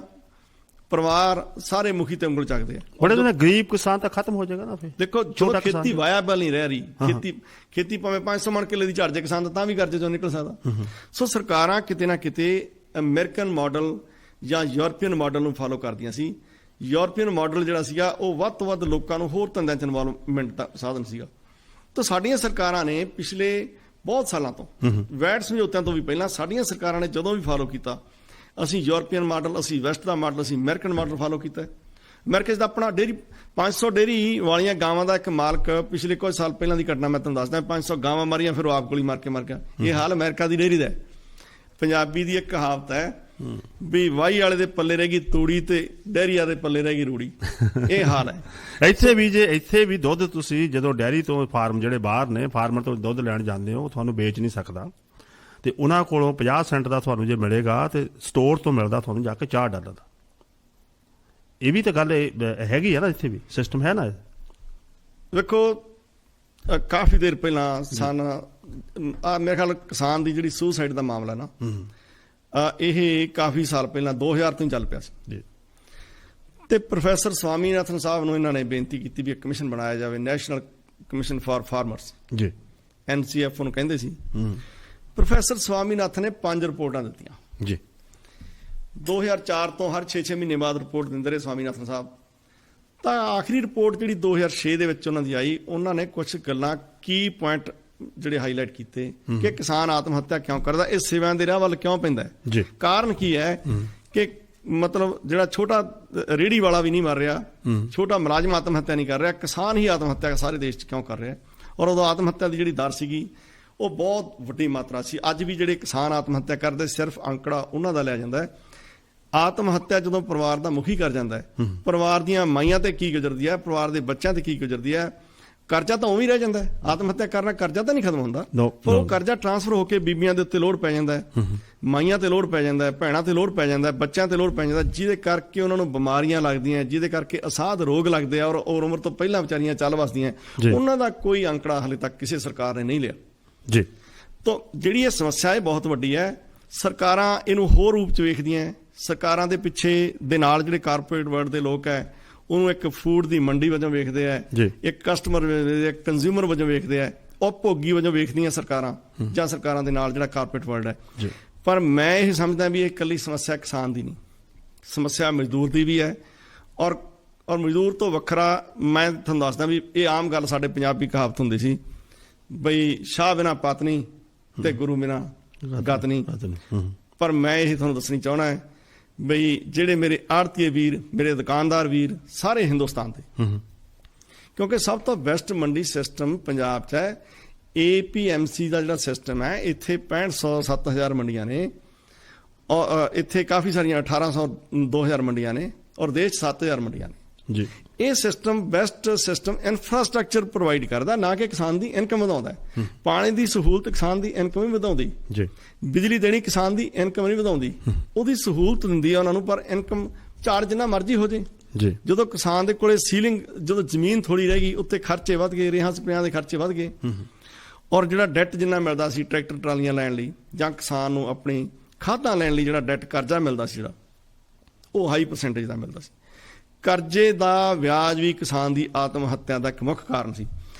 ਪਰਿਵਾਰ ਸਾਰੇ ਮੁਖੀ ਤੇ ਉਂਗਲ ਚੱਕਦੇ ਆ। ਬੜੇ ਗਰੀਬ ਕਿਸਾਨ ਤਾਂ ਖਤਮ ਹੋ ਜਾਏਗਾ ਨਾ ਫਿਰ। ਦੇਖੋ, ਜੋ ਖੇਤੀ ਵਾਇਬਲ ਨਹੀਂ ਰਹਿ ਰਹੀ, ਖੇਤੀ ਭਾਵੇਂ 500 ਮਣ ਕਿੱਲੇ ਦੀ ਝੜ ਜਾਏ, ਕਿਸਾਨ ਤਾਂ ਵੀ ਕਰਜ਼ੇ ਚੋਂ ਨਿਕਲ ਸਕਦਾ। ਸੋ ਸਰਕਾਰਾਂ ਕਿਤੇ ਨਾ ਕਿਤੇ ਅਮਰੀਕਨ ਮਾਡਲ ਜਾਂ ਯੂਰਪੀਅਨ ਮਾਡਲ ਨੂੰ ਫਾਲੋ ਕਰਦੀਆਂ ਸੀ। ਯੂਰਪੀਅਨ ਮਾਡਲ ਜਿਹੜਾ ਸੀਗਾ ਉਹ ਵੱਧ ਤੋਂ ਵੱਧ ਲੋਕਾਂ ਨੂੰ ਹੋਰ ਧੰਦਿਆਂ 'ਚ ਇਨਵੋਲਵਮੈਂਟ ਦਾ ਸਾਧਨ ਸੀਗਾ। ਤਾਂ ਸਾਡੀਆਂ ਸਰਕਾਰਾਂ ਨੇ ਪਿਛਲੇ ਬਹੁਤ ਸਾਲਾਂ ਤੋਂ, ਵੈਟ ਸਮਝੌਤਿਆਂ ਤੋਂ ਵੀ ਪਹਿਲਾਂ ਸਾਡੀਆਂ ਸਰਕਾਰਾਂ ਨੇ ਜਦੋਂ ਵੀ ਫਾਲੋ ਕੀਤਾ, ਅਸੀਂ ਯੂਰਪੀਅਨ ਮਾਡਲ, ਅਸੀਂ ਵੈਸਟ ਦਾ ਮਾਡਲ, ਅਸੀਂ ਅਮਰੀਕਨ ਮਾਡਲ ਫਾਲੋ ਕੀਤਾ। ਅਮਰੀਕਾ ਦਾ ਆਪਣਾ ਡੇਅਰੀ, 500 ਡੇਅਰੀ ਵਾਲੀਆਂ ਗਾਵਾਂ ਦਾ ਇੱਕ ਮਾਲਕ, ਪਿਛਲੇ ਕੁਝ ਸਾਲ ਪਹਿਲਾਂ ਦੀ ਘਟਨਾ ਮੈਂ ਤੁਹਾਨੂੰ ਦੱਸਦਾ, 500 ਗਾਵਾਂ ਮਾਰੀਆਂ, ਫਿਰ ਉਹ ਆਪ ਗੋਲੀ ਮਾਰ ਕੇ ਮਰ ਗਿਆ। ਇਹ ਹਾਲ ਅਮਰੀਕਾ ਦੀ ਡੇਅਰੀ ਦਾ। ਪੰਜਾਬੀ ਦੀ ਇੱਕ ਕਹਾਵਤ ਹੈ ਵੀ ਵਾਹੀ ਵਾਲੇ ਦੇ ਪੱਲੇ ਰਹਿ ਗਈ ਤੂੜੀ ਤੇ ਡੈਰੀ ਵਾਲੇ ਦੇ ਪੱਲੇ ਰਹਿ ਗਈ ਰੂੜੀ। ਇਹ ਹਾਲ ਹੈ ਇੱਥੇ ਵੀ ਦੁੱਧ ਤੁਸੀਂ ਜਦੋਂ ਡੈਰੀ ਤੋਂ, ਫਾਰਮ ਜਿਹੜੇ ਬਾਹਰ ਨੇ, ਫਾਰਮਰ ਤੋਂ ਦੁੱਧ ਲੈਣ ਜਾਂਦੇ ਹੋ, ਤੁਹਾਨੂੰ ਵੇਚ ਨਹੀਂ ਸਕਦਾ, ਤੇ ਉਹਨਾਂ ਕੋਲੋਂ 50 ਸੈਂਟ ਦਾ ਤੁਹਾਨੂੰ ਜੇ ਮਿਲੇਗਾ ਤੇ ਸਟੋਰ ਤੋਂ ਮਿਲਦਾ ਤੁਹਾਨੂੰ ਜਾ ਕੇ $4 ਦਾ। ਇਹ ਵੀ ਤਾਂ ਗੱਲ ਹੈਗੀ ਆ ਨਾ, ਇੱਥੇ ਵੀ ਸਿਸਟਮ ਹੈ ਨਾ। ਵੇਖੋ, ਕਾਫੀ ਦੇਰ ਪਹਿਲਾਂ ਮੇਰੇ ਖਿਆਲ ਕਿਸਾਨ ਦੀ ਜਿਹੜੀ ਸੁਸਾਈਡ ਦਾ ਮਾਮਲਾ ਨਾ, ਇਹ ਕਾਫੀ ਸਾਲ ਪਹਿਲਾਂ 2000 ਤੋਂ ਚੱਲ ਪਿਆ ਸੀ, ਤੇ ਪ੍ਰੋਫੈਸਰ ਸਵਾਮੀਨਾਥਨ ਸਾਹਿਬ ਨੂੰ ਇਹਨਾਂ ਨੇ ਬੇਨਤੀ ਕੀਤੀ ਵੀ ਇੱਕ ਕਮਿਸ਼ਨ ਬਣਾਇਆ ਜਾਵੇ, national commission for farmers, NCF ਉਹਨੂੰ ਕਹਿੰਦੇ ਸੀ। ਪ੍ਰੋਫੈਸਰ ਸਵਾਮੀਨਾਥਨ ਨੇ 5 ਰਿਪੋਰਟਾਂ ਦਿੱਤੀਆਂ ਜੀ। 2004 ਤੋਂ ਹਰ 6-6 ਮਹੀਨੇ ਬਾਅਦ ਰਿਪੋਰਟ ਦਿੰਦੇ ਰਹੇ ਸਵਾਮੀਨਾਥਨ ਸਾਹਿਬ। ਤਾਂ ਆਖਰੀ ਰਿਪੋਰਟ ਜਿਹੜੀ 2006 ਦੇ ਵਿੱਚ ਉਹਨਾਂ ਦੀ ਆਈ, ਉਹਨਾਂ ਨੇ ਕੁਝ ਗੱਲਾਂ, ਕੀ ਪੁਆਇੰਟ ਜਿਹੜੇ ਹਾਈਲਾਈਟ ਕੀਤੇ ਕਿ ਕਿਸਾਨ ਆਤਮ ਹੱਤਿਆ ਕਿਉਂ ਕਰਦਾ, ਇਹ ਸੇਵਾਂ ਦੇ ਰਾਹ ਵੱਲ ਕਿਉਂ ਪੈਂਦਾ ਹੈ, ਕਾਰਨ ਕੀ ਹੈ ਕਿ ਮਤਲਬ ਜਿਹੜਾ ਛੋਟਾ ਰੇਹੜੀ ਵਾਲਾ ਵੀ ਨਹੀਂ ਮਰ ਰਿਹਾ, ਛੋਟਾ ਮੁਲਾਜ਼ਮ ਆਤਮ ਹੱਤਿਆ ਨਹੀਂ ਕਰ ਰਿਹਾ, ਕਿਸਾਨ ਹੀ ਆਤਮ ਹੱਤਿਆ ਸਾਰੇ ਦੇਸ਼ 'ਚ ਕਿਉਂ ਕਰ ਰਿਹਾ। ਔਰ ਉਦੋਂ ਆਤਮ ਹੱਤਿਆ ਦੀ ਜਿਹੜੀ ਦਰ ਸੀਗੀ ਉਹ ਬਹੁਤ ਵੱਡੀ ਮਾਤਰਾ ਸੀ। ਅੱਜ ਵੀ ਜਿਹੜੇ ਕਿਸਾਨ ਆਤਮ ਹੱਤਿਆ ਕਰਦੇ, ਸਿਰਫ ਅੰਕੜਾ ਉਹਨਾਂ ਦਾ ਲਿਆ ਜਾਂਦਾ ਹੈ। ਆਤਮ ਹੱਤਿਆ ਜਦੋਂ ਪਰਿਵਾਰ ਦਾ ਮੁਖੀ ਕਰ ਜਾਂਦਾ ਹੈ, ਪਰਿਵਾਰ ਦੀਆਂ ਮਾਈਆਂ ਤੇ ਕੀ ਗੁਜ਼ਰਦੀ ਹੈ, ਪਰਿਵਾਰ ਦੇ ਬੱਚਿਆਂ ਤੇ ਕੀ ਗੁਜ਼ਰਦੀ ਹੈ, ਕਰਜ਼ਾ ਤਾਂ ਉਵੇਂ ਹੀ ਰਹਿ ਜਾਂਦਾ ਹੈ। ਆਤਮ ਹੱਤਿਆ ਕਰਨਾ ਕਰਜ਼ਾ ਤਾਂ ਨਹੀਂ ਖਤਮ ਹੁੰਦਾ। ਫਿਰ ਉਹ ਕਰਜ਼ਾ ਟ੍ਰਾਂਸਫਰ ਹੋ ਕੇ ਬੀਬੀਆਂ ਦੇ ਉੱਤੇ ਲੋਡ ਪੈ ਜਾਂਦਾ ਹੈ, ਮਾਈਆਂ ਤੇ ਲੋਡ ਪੈ ਜਾਂਦਾ ਹੈ, ਭੈਣਾਂ ਤੇ ਲੋਡ ਪੈ ਜਾਂਦਾ ਹੈ, ਬੱਚਿਆਂ ਤੇ ਲੋਡ ਪੈ ਜਾਂਦਾ, ਜਿਹਦੇ ਕਰਕੇ ਉਹਨਾਂ ਨੂੰ ਬਿਮਾਰੀਆਂ ਲੱਗਦੀਆਂ, ਜਿਹਦੇ ਕਰਕੇ ਅਸਾਧ ਰੋਗ ਲੱਗਦੇ ਆ ਔਰ ਉਮਰ ਤੋਂ ਪਹਿਲਾਂ ਵਿਚਾਰੀਆਂ ਚੱਲ ਵਸਦੀਆਂ। ਉਹਨਾਂ ਦਾ ਕੋਈ ਅੰਕੜਾ ਹਾਲੇ ਤੱਕ ਕਿਸੇ ਸਰਕਾਰ ਨੇ ਨਹੀਂ ਲਿਆ ਜੀ। ਤਾਂ ਜਿਹੜੀ ਇਹ ਸਮੱਸਿਆ ਹੈ ਬਹੁਤ ਵੱਡੀ ਹੈ। ਸਰਕਾਰਾਂ ਇਹਨੂੰ ਹੋਰ ਰੂਪ 'ਚ ਵੇਖਦੀਆਂ। ਸਰਕਾਰਾਂ ਦੇ ਪਿੱਛੇ ਦੇ ਨਾਲ ਜਿਹੜੇ ਕਾਰਪੋਰੇਟ ਵਰਲਡ ਦੇ ਲੋਕ ਹੈ ਉਹਨੂੰ ਇੱਕ ਫੂਡ ਦੀ ਮੰਡੀ ਵਜੋਂ ਵੇਖਦੇ ਆ, ਇੱਕ ਕਸਟਮਰ ਇੱਕ ਕੰਜ਼ਿਊਮਰ ਵਜੋਂ ਵੇਖਦੇ ਆ, ਉਪਭੋਗੀ ਵਜੋਂ ਵੇਖਦੀਆਂ ਸਰਕਾਰਾਂ ਜਾਂ ਸਰਕਾਰਾਂ ਦੇ ਨਾਲ ਜਿਹੜਾ ਕਾਰਪੋਰੇਟ ਵਰਲਡ ਹੈ। ਪਰ ਮੈਂ ਇਹ ਸਮਝਦਾ ਵੀ ਇਹ ਇਕੱਲੀ ਸਮੱਸਿਆ ਕਿਸਾਨ ਦੀ ਨਹੀਂ, ਸਮੱਸਿਆ ਮਜ਼ਦੂਰ ਦੀ ਵੀ ਹੈ। ਔਰ ਮਜ਼ਦੂਰ ਤੋਂ ਵੱਖਰਾ ਮੈਂ ਤੁਹਾਨੂੰ ਦੱਸਦਾ ਵੀ ਇਹ ਆਮ ਗੱਲ ਸਾਡੇ ਪੰਜਾਬੀ ਕਹਾਵਤ ਹੁੰਦੀ ਸੀ ਬਈ ਸ਼ਾਹ ਬਿਨਾ ਪਤਨੀ ਤੇ ਗੁਰੂ ਬਿਨਾ ਗਤ ਨਹੀਂ। ਪਰ ਮੈਂ ਇਹ ਤੁਹਾਨੂੰ ਦੱਸਣੀ ਚਾਹਣਾ ਹੈ ਬਈ ਜਿਹੜੇ ਮੇਰੇ ਆੜਤੀਏ ਵੀਰ, ਮੇਰੇ ਦੁਕਾਨਦਾਰ ਵੀਰ ਸਾਰੇ ਹਿੰਦੁਸਤਾਨ ਦੇ, ਕਿਉਂਕਿ ਸਭ ਤੋਂ ਬੈਸਟ ਮੰਡੀ ਸਿਸਟਮ ਪੰਜਾਬ 'ਚ ਹੈ। APMC ਦਾ ਜਿਹੜਾ ਸਿਸਟਮ ਹੈ, ਇੱਥੇ 6500 7000 ਮੰਡੀਆਂ ਨੇ ਔਰ ਇੱਥੇ ਕਾਫੀ ਸਾਰੀਆਂ 1800 2000 ਮੰਡੀਆਂ ਨੇ ਔਰ ਦੇਸ਼ 7000 ਮੰਡੀਆਂ ਨੇ ਜੀ। ਇਹ system best system infrastructure provide ਕਰਦਾ, ਨਾ ਕਿ ਕਿਸਾਨ ਦੀ ਇਨਕਮ ਵਧਾਉਂਦਾ। ਪਾਣੀ ਦੀ ਸਹੂਲਤ ਕਿਸਾਨ ਦੀ ਇਨਕਮ ਵੀ ਵਧਾਉਂਦੀ ਜੀ, ਬਿਜਲੀ ਦੇਣੀ ਕਿਸਾਨ ਦੀ ਇਨਕਮ ਨਹੀਂ ਵਧਾਉਂਦੀ, ਉਹਦੀ ਸਹੂਲਤ ਦਿੰਦੀ ਆ ਉਹਨਾਂ ਨੂੰ, ਪਰ ਇਨਕਮ ਝਾੜ ਜਿੰਨਾ ਮਰਜ਼ੀ ਹੋ ਜੇ ਜੀ। ਜਦੋਂ ਕਿਸਾਨ ਦੇ ਕੋਲੇ ਸੀਲਿੰਗ, ਜਦੋਂ ਜ਼ਮੀਨ ਥੋੜੀ ਰਹਿ ਗਈ ਉੱਤੇ ਖਰਚੇ ਵੱਧ ਗਏ, ਰੇਹਾਂ ਸਪਰੇਆਂ ਦੇ ਖਰਚੇ ਵੱਧ ਗਏ ਔਰ ਜਿਹੜਾ ਡੈਟ ਜਿੰਨਾ ਮਿਲਦਾ ਸੀ ਟਰੈਕਟਰ ਟਰਾਲੀਆਂ ਲੈਣ ਲਈ ਜਾਂ ਕਿਸਾਨ ਨੂੰ ਆਪਣੀ ਖਾਦਾਂ ਲੈਣ ਲਈ ਜਿਹੜਾ ਡੈਟ ਕਰਜ਼ਾ ਮਿਲਦਾ ਸੀ ਜਿਹੜਾ ਉਹ ਹਾਈ ਪਰਸੈਂਟੇਜ ਦਾ ਮਿਲਦਾ ਸੀ। ਕਰਜ਼ੇ ਦਾ ਵਿਆਜ ਵੀ ਕਿਸਾਨ ਦੀ ਆਤਮ ਹੱਤਿਆ ਦਾ ਇੱਕ ਮੁੱਖ ਕਾਰਨ ਸੀ।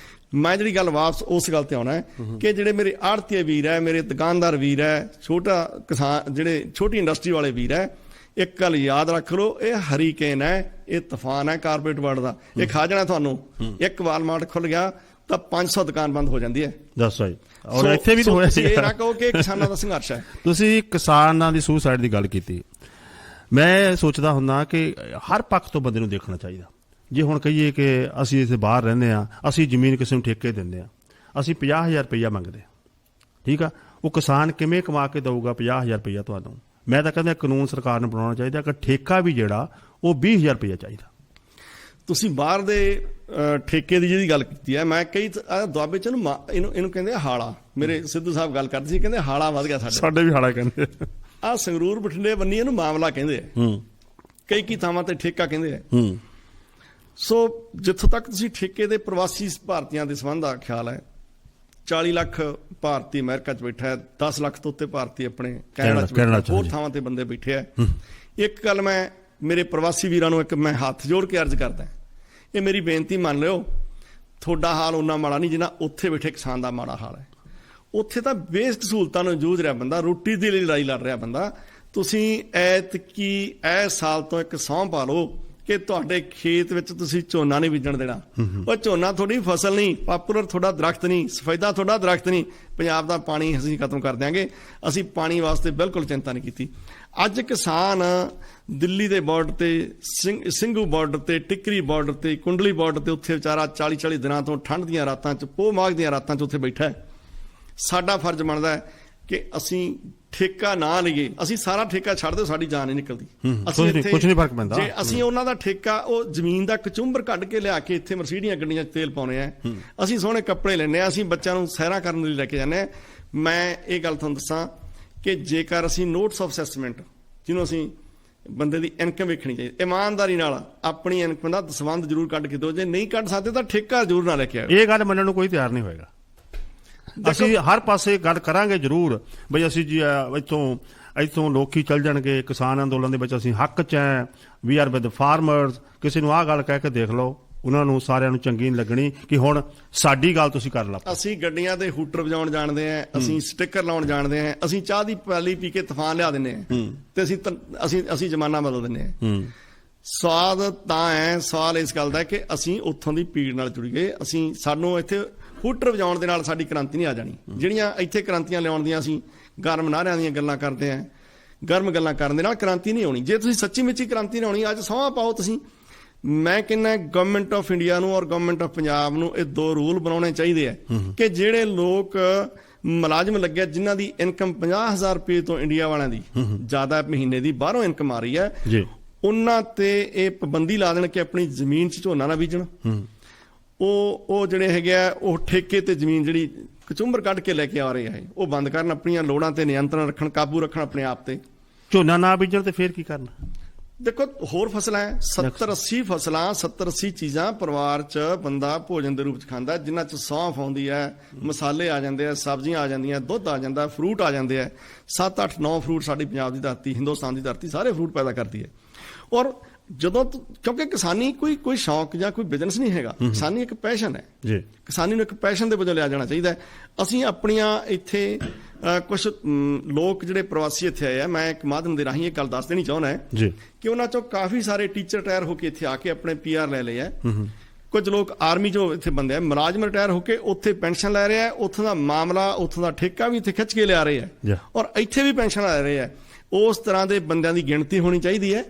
ਮੈਂ ਜਿਹੜੀ ਗੱਲ ਵਾਪਸ ਉਸ ਗੱਲ ਤੇ ਆਉਣਾ ਹੈ ਕਿ ਜਿਹੜੇ ਮੇਰੇ ਆੜਤੀਏ ਵੀਰ ਹੈ, ਮੇਰੇ ਦੁਕਾਨਦਾਰ ਵੀਰ ਹੈ, ਛੋਟਾ ਕਿਸਾਨ ਜਿਹੜੇ ਛੋਟੀ ਇੰਡਸਟਰੀ ਵਾਲੇ ਵੀਰ ਹੈ, ਇੱਕ ਗੱਲ ਯਾਦ ਰੱਖ ਲਓ, ਇਹ ਹਰੀਕੇਨ ਹੈ, ਇਹ ਤੂਫਾਨ ਹੈ ਕਾਰਪੋਰੇਟ ਵਰਲਡ ਦਾ। ਇਹ ਖਾ ਜਾਣਾ ਤੁਹਾਨੂੰ। ਇੱਕ ਵਾਲਮਾਰਟ ਖੁੱਲ ਗਿਆ ਤਾਂ 500 ਦੁਕਾਨ ਬੰਦ ਹੋ ਜਾਂਦੀ ਹੈ। ਦੱਸੋ ਜੀ। ਔਰ ਇੱਥੇ ਵੀ ਹੋਇਆ ਸੀ। ਇਹ ਨਾ ਕਹੋ ਕਿ ਕਿਸਾਨਾਂ ਦਾ ਸੰਘਰਸ਼ ਹੈ। ਤੁਸੀਂ ਕਿਸਾਨਾਂ ਦੀ ਸੁਸਾਈਡ ਦੀ ਗੱਲ ਕੀਤੀ। ਮੈਂ ਸੋਚਦਾ ਹੁੰਦਾ ਕਿ ਹਰ ਪੱਖ ਤੋਂ ਬੰਦੇ ਨੂੰ ਦੇਖਣਾ ਚਾਹੀਦਾ। ਜੇ ਹੁਣ ਕਹੀਏ ਕਿ ਅਸੀਂ ਇੱਥੇ ਬਾਹਰ ਰਹਿੰਦੇ ਹਾਂ, ਅਸੀਂ ਜ਼ਮੀਨ ਕਿਸੇ ਨੂੰ ਠੇਕੇ ਦਿੰਦੇ ਹਾਂ, ਅਸੀਂ 50,000 ਰੁਪਈਆ ਮੰਗਦੇ ਹਾਂ, ਠੀਕ ਆ, ਉਹ ਕਿਸਾਨ ਕਿਵੇਂ ਕਮਾ ਕੇ ਦਊਗਾ 50,000 ਰੁਪਈਆ ਤੁਹਾਨੂੰ? ਮੈਂ ਤਾਂ ਕਹਿੰਦਾ ਕਾਨੂੰਨ ਸਰਕਾਰ ਨੂੰ ਬਣਾਉਣਾ ਚਾਹੀਦਾ ਕਿ ਠੇਕਾ ਵੀ ਜਿਹੜਾ ਉਹ 20,000 ਰੁਪਈਆ ਚਾਹੀਦਾ। ਤੁਸੀਂ ਬਾਹਰ ਦੇ ਠੇਕੇ ਦੀ ਜਿਹਦੀ ਗੱਲ ਕੀਤੀ ਹੈ, ਮੈਂ ਕਈ ਦੁਆਬੇ ਚ ਇਹਨੂੰ ਕਹਿੰਦੇ ਹਾਲਾ। ਮੇਰੇ ਸਿੱਧੂ ਸਾਹਿਬ ਗੱਲ ਕਰਦੇ ਸੀ, ਕਹਿੰਦੇ ਹਾਲਾ ਵੱਧ ਗਿਆ ਸਾਡੇ ਵੀ ਹਾਲਾ ਕਹਿੰਦੇ ਆ। ਸੰਗਰੂਰ ਬਠਿੰਡੇ ਬੰਨੀ ਇਹਨੂੰ ਮਾਮਲਾ ਕਹਿੰਦੇ ਆ, ਕਈ ਥਾਵਾਂ ਤੇ ਠੇਕਾ ਕਹਿੰਦੇ ਆ। ਸੋ ਜਿੱਥੋਂ ਤੱਕ ਤੁਸੀਂ ਠੇਕੇ ਦੇ ਪ੍ਰਵਾਸੀ ਭਾਰਤੀਆਂ ਦੇ ਸੰਬੰਧ ਦਾ ਖਿਆਲ ਹੈ, 40 ਲੱਖ ਭਾਰਤੀ ਅਮਰੀਕਾ 'ਚ ਬੈਠਾ ਹੈ, 10 ਲੱਖ ਤੋਂ ਉੱਤੇ ਭਾਰਤੀ ਆਪਣੇ ਕੈਨੇਡਾ 'ਚ ਬੈਠਾ, ਹੋਰ ਥਾਵਾਂ ਤੇ ਬੰਦੇ ਬੈਠੇ ਆ। ਇੱਕ ਗੱਲ ਮੈਂ ਮੇਰੇ ਪ੍ਰਵਾਸੀ ਵੀਰਾਂ ਨੂੰ ਮੈਂ ਹੱਥ ਜੋੜ ਕੇ ਅਰਜ਼ ਕਰਦਾ, ਇਹ ਮੇਰੀ ਬੇਨਤੀ ਮੰਨ ਲਿਓ, ਤੁਹਾਡਾ ਹਾਲ ਓਨਾ ਮਾੜਾ ਨਹੀਂ ਜਿੰਨਾ ਉੱਥੇ ਬੈਠੇ ਕਿਸਾਨ ਦਾ ਮਾੜਾ ਹਾਲ ਹੈ। ਉੱਥੇ ਤਾਂ ਬੇਸਿਕ ਸਹੂਲਤਾਂ ਨੂੰ ਜੂਝ ਰਿਹਾ ਬੰਦਾ, ਰੋਟੀ ਦੀ ਲੜਾਈ ਲੜ ਰਿਹਾ ਬੰਦਾ। ਤੁਸੀਂ ਇਸ ਸਾਲ ਤੋਂ ਇੱਕ ਸਹੁੰ ਪਾ ਲਓ ਕਿ ਤੁਹਾਡੇ ਖੇਤ ਵਿੱਚ ਤੁਸੀਂ ਝੋਨਾ ਨਹੀਂ ਬੀਜਣ ਦੇਣਾ। ਉਹ ਝੋਨਾ ਤੁਹਾਡੀ ਫਸਲ ਨਹੀਂ, ਪਾਪੂਲਰ ਤੁਹਾਡਾ ਦਰਖਤ ਨਹੀਂ, ਸਫੈਦਾ ਤੁਹਾਡਾ ਦਰਖਤ ਨਹੀਂ। ਪੰਜਾਬ ਦਾ ਪਾਣੀ ਅਸੀਂ ਖਤਮ ਕਰ ਦਿਆਂਗੇ। ਅਸੀਂ ਪਾਣੀ ਵਾਸਤੇ ਬਿਲਕੁਲ ਚਿੰਤਾ ਨਹੀਂ ਕੀਤੀ। ਅੱਜ ਕਿਸਾਨ ਦਿੱਲੀ ਦੇ ਬਾਰਡਰ ਤੇ, ਸਿੰਘੂ ਬਾਰਡਰ ਤੇ, ਟਿੱਕਰੀ ਬਾਰਡਰ ਤੇ, ਕੁੰਡਲੀ ਬਾਰਡਰ ਤੇ ਉੱਥੇ ਵਿਚਾਰਾ 40-40 ਦਿਨਾਂ ਤੋਂ ਠੰਡ ਦੀਆਂ ਰਾਤਾਂ 'ਚ, ਪੋਹ ਮਾਘ ਦੀਆਂ ਰਾਤਾਂ 'ਚ ਉੱਥੇ ਬੈਠਾ ਹੈ। ਸਾਡਾ ਫਰਜ਼ ਬਣਦਾ ਹੈ ਕਿ ਅਸੀਂ ਠੇਕਾ ਨਾ ਲਈਏ। ਅਸੀਂ ਸਾਰਾ ਠੇਕਾ ਛੱਡ ਦਿਓ, ਸਾਡੀ ਜਾਨ ਨਹੀਂ ਨਿਕਲਦੀ। ਅਸੀਂ ਇੱਥੇ ਕੁਝ ਨਹੀਂ ਫਰਕ ਪੈਂਦਾ। ਜੇ ਅਸੀਂ ਉਹਨਾਂ ਦਾ ਠੇਕਾ, ਉਹ ਜ਼ਮੀਨ ਦਾ ਕਚੁੰਬਰ ਕੱਢ ਕੇ ਲਿਆ ਕੇ ਇੱਥੇ ਮਰਸੀਡੀਆਂ ਗੱਡੀਆਂ 'ਚ ਤੇਲ ਪਾਉਣੇ ਆ, ਅਸੀਂ ਸੋਹਣੇ ਕੱਪੜੇ ਲੈਂਦੇ ਆ, ਅਸੀਂ ਬੱਚਿਆਂ ਨੂੰ ਸੈਰਾਂ ਕਰਨ ਲਈ ਲੈ ਕੇ ਜਾਂਦੇ ਆ। ਮੈਂ ਇਹ ਗੱਲ ਤੁਹਾਨੂੰ ਦੱਸਾਂ ਕਿ ਜੇਕਰ ਅਸੀਂ ਨੋਟਸ ਆਫ ਅਸੈਸਮੈਂਟ, ਜਿਹਨੂੰ ਅਸੀਂ ਬੰਦੇ ਦੀ ਇਨਕਮ ਵੇਖਣੀ ਚਾਹੀਦੀ, ਇਮਾਨਦਾਰੀ ਨਾਲ ਆਪਣੀ ਇਨਕਮ ਦਾ ਦਸਵੰਧ ਜ਼ਰੂਰ ਕੱਢ ਕੇ ਦਿਓ। ਜੇ ਨਹੀਂ ਕੱਢ ਸਕਦੇ ਤਾਂ ਠੇਕਾ ਜ਼ਰੂਰ ਨਾ ਲੈ ਕੇ ਆਓ। ਇਹ ਗੱਲ ਮੰਨਣ ਨੂੰ ਕੋਈ ਤਿਆਰ ਨਹੀਂ ਹੋਏਗਾ। ਅਸੀਂ ਹਰ ਪਾਸੇ ਗੱਲ ਕਰਾਂਗੇ ਜ਼ਰੂਰ ਬਈ ਅਸੀਂ ਜੀ ਇੱਥੋਂ ਲੋਕੀ ਚੱਲ ਜਾਣਗੇ ਕਿਸਾਨ ਅੰਦੋਲਨ ਦੇ ਵਿੱਚ, ਅਸੀਂ ਹੱਕ 'ਚ ਹੈ, ਵੀ ਆਰ ਵਿਦ ਫਾਰਮਰਸ। ਕਿਸੇ ਨੂੰ ਆਹ ਗੱਲ ਕਹਿ ਕੇ ਦੇਖ ਲਓ, ਉਹਨਾਂ ਨੂੰ ਸਾਰਿਆਂ ਨੂੰ ਚੰਗੀ ਨਹੀਂ ਲੱਗਣੀ ਕਿ ਹੁਣ ਸਾਡੀ ਗੱਲ ਤੁਸੀਂ ਕਰ ਲਓ। ਅਸੀਂ ਗੱਡੀਆਂ ਤੇ ਹੂਟਰ ਵਜਾਉਣ ਜਾਣਦੇ ਆ, ਅਸੀਂ ਸਟicker ਲਾਉਣ ਜਾਣਦੇ ਆ, ਅਸੀਂ ਚਾਹ ਦੀ ਪਿਆਲੀ ਪੀ ਕੇ ਤੂਫਾਨ ਲਿਆ ਦਿੰਦੇ ਆ ਤੇ ਅਸੀਂ ਜ਼ਮਾਨਾ ਬਦਲ ਦਿੰਦੇ ਆ। ਸਵਾਦ ਤਾਂ ਹੈ, ਸਵਾਲ ਇਸ ਗੱਲ ਦਾ ਕਿ ਅਸੀਂ ਉੱਥੋਂ ਦੀ ਪੀੜ ਨਾਲ ਜੁੜ ਗਏ। ਸਾਨੂੰ ਇੱਥੇ ਹੂਟਰ ਵਜਾਉਣ ਦੇ ਨਾਲ ਸਾਡੀ ਕ੍ਰਾਂਤੀ ਨਹੀਂ ਆ ਜਾਣੀ। ਜਿਹੜੀਆਂ ਇੱਥੇ ਕ੍ਰਾਂਤੀਆਂ ਲਿਆਉਣ ਦੀਆਂ ਅਸੀਂ ਗਰਮ ਨਾਰਿਆਂ ਦੀਆਂ ਗੱਲਾਂ ਕਰਦੇ ਆ, ਗਰਮ ਗੱਲਾਂ ਕਰਨ ਦੇ ਨਾਲ ਕ੍ਰਾਂਤੀ ਨਹੀਂ ਆਉਣੀ। ਜੇ ਤੁਸੀਂ ਸੱਚੀ ਮੁੱਚੀ ਕ੍ਰਾਂਤੀ ਨਹੀਂ ਆਉਣੀ, ਅੱਜ ਸਹੁੰ ਪਾਓ ਤੁਸੀਂ। ਮੈਂ ਕਹਿੰਦਾ ਗਵਰਨਮੈਂਟ ਆਫ ਇੰਡੀਆ ਨੂੰ ਔਰ ਗਵਰਨਮੈਂਟ ਆਫ ਪੰਜਾਬ ਨੂੰ ਇਹ 2 ਰੂਲ ਬਣਾਉਣੇ ਚਾਹੀਦੇ ਆ ਕਿ ਜਿਹੜੇ ਲੋਕ ਮੁਲਾਜ਼ਮ ਲੱਗਿਆ ਜਿਨ੍ਹਾਂ ਦੀ ਇਨਕਮ 50,000 ਰੁਪਏ ਤੋਂ ਇੰਡੀਆ ਵਾਲਿਆਂ ਦੀ ਜ਼ਿਆਦਾ ਮਹੀਨੇ ਦੀ ਬਾਹਰੋਂ ਇਨਕਮ ਆ ਰਹੀ ਹੈ, ਉਹਨਾਂ ਤੇ ਇਹ ਪਾਬੰਦੀ ਲਾ ਦੇਣ ਕਿ ਆਪਣੀ ਜ਼ਮੀਨ 'ਚ ਝੋਨਾ ਨਾ ਬੀਜਣ। ਉਹ ਜਿਹੜੇ ਹੈਗੇ ਆ ਉਹ ਠੇਕੇ ਤੇ ਜ਼ਮੀਨ ਜਿਹੜੀ ਕਚੁੰਬਰ ਕੱਢ ਕੇ ਲੈ ਕੇ ਆ ਰਹੇ ਆ, ਉਹ ਬੰਦ ਕਰਨ, ਆਪਣੀਆਂ ਲੋੜਾਂ ਤੇ ਨਿਯੰਤਰਣ ਰੱਖਣ, ਕਾਬੂ ਰੱਖਣ ਆਪਣੇ ਆਪ ਤੇ। ਝੋਨਾ ਨਾ ਬੀਜਣ ਤੇ ਫੇਰ ਕੀ ਕਰਨਾ? ਦੇਖੋ ਹੋਰ ਫਸਲਾਂ 70-80 ਫਸਲਾਂ, 70-80 ਚੀਜ਼ਾਂ ਪਰਿਵਾਰ 'ਚ ਬੰਦਾ ਭੋਜਨ ਦੇ ਰੂਪ 'ਚ ਖਾਂਦਾ, ਜਿਨ੍ਹਾਂ 'ਚ ਸੌਂਫ ਆਉਂਦੀ ਹੈ, ਮਸਾਲੇ ਆ ਜਾਂਦੇ ਆ, ਸਬਜ਼ੀਆਂ ਆ ਜਾਂਦੀਆਂ, ਦੁੱਧ ਆ ਜਾਂਦਾ, ਫਰੂਟ ਆ ਜਾਂਦੇ ਆ। 7-8-9 ਫਰੂਟ ਸਾਡੀ ਪੰਜਾਬ ਦੀ ਧਰਤੀ, ਹਿੰਦੁਸਤਾਨ ਦੀ ਧਰਤੀ ਸਾਰੇ ਫਰੂਟ ਪੈਦਾ ਕਰਦੀ ਹੈ। ਔਰ ਜਦੋਂ ਕਿਉਂਕਿ ਕਿਸਾਨੀ ਕੋਈ ਸ਼ੌਕ ਜਾਂ ਕੋਈ ਬਿਜ਼ਨਸ ਨਹੀਂ ਹੈਗਾ, ਕਿਸਾਨੀ ਇੱਕ ਪੈਸ਼ਨ ਹੈ ਜੀ। ਕਿਸਾਨੀ ਨੂੰ ਇੱਕ ਪੈਸ਼ਨ ਦੇ ਵਜੋਂ ਲਿਆ ਜਾਣਾ ਚਾਹੀਦਾ ਹੈ। ਅਸੀਂ ਆਪਣੀਆਂ ਇੱਥੇ ਕੁਝ ਲੋਕ ਜਿਹੜੇ ਪ੍ਰਵਾਸੀ ਇੱਥੇ ਆਏ ਆ, ਮੈਂ ਇੱਕ ਮਾਧਿਅਮ ਦੇ ਰਾਹੀਂ ਇਹ ਗੱਲ ਦੱਸ ਦੇਣੀ ਚਾਹੁੰਦਾ ਜੀ ਕਿ ਉਹਨਾਂ ਚੋਂ ਕਾਫੀ ਸਾਰੇ ਟੀਚਰ ਰਿਟਾਇਰ ਹੋ ਕੇ ਇੱਥੇ ਆ ਕੇ ਆਪਣੇ PR ਲੈ ਲਏ ਆ। ਕੁਝ ਲੋਕ ਆਰਮੀ ਚੋਂ ਇੱਥੇ ਬੰਦੇ ਆ, ਮੁਲਾਜ਼ਮ ਰਿਟਾਇਰ ਹੋ ਕੇ ਉੱਥੇ ਪੈਨਸ਼ਨ ਲੈ ਰਹੇ ਆ, ਉੱਥੋਂ ਦਾ ਮਾਮਲਾ, ਉੱਥੋਂ ਦਾ ਠੇਕਾ ਵੀ ਇੱਥੇ ਖਿੱਚ ਕੇ ਲਿਆ ਰਹੇ ਆ ਔਰ ਇੱਥੇ ਵੀ ਪੈਨਸ਼ਨ ਲੈ ਰਹੇ ਆ। ਉਸ ਤਰ੍ਹਾਂ ਦੇ ਬੰਦਿਆਂ ਦੀ ਗਿਣਤੀ ਹੋਣੀ ਚਾਹੀਦੀ ਹੈ।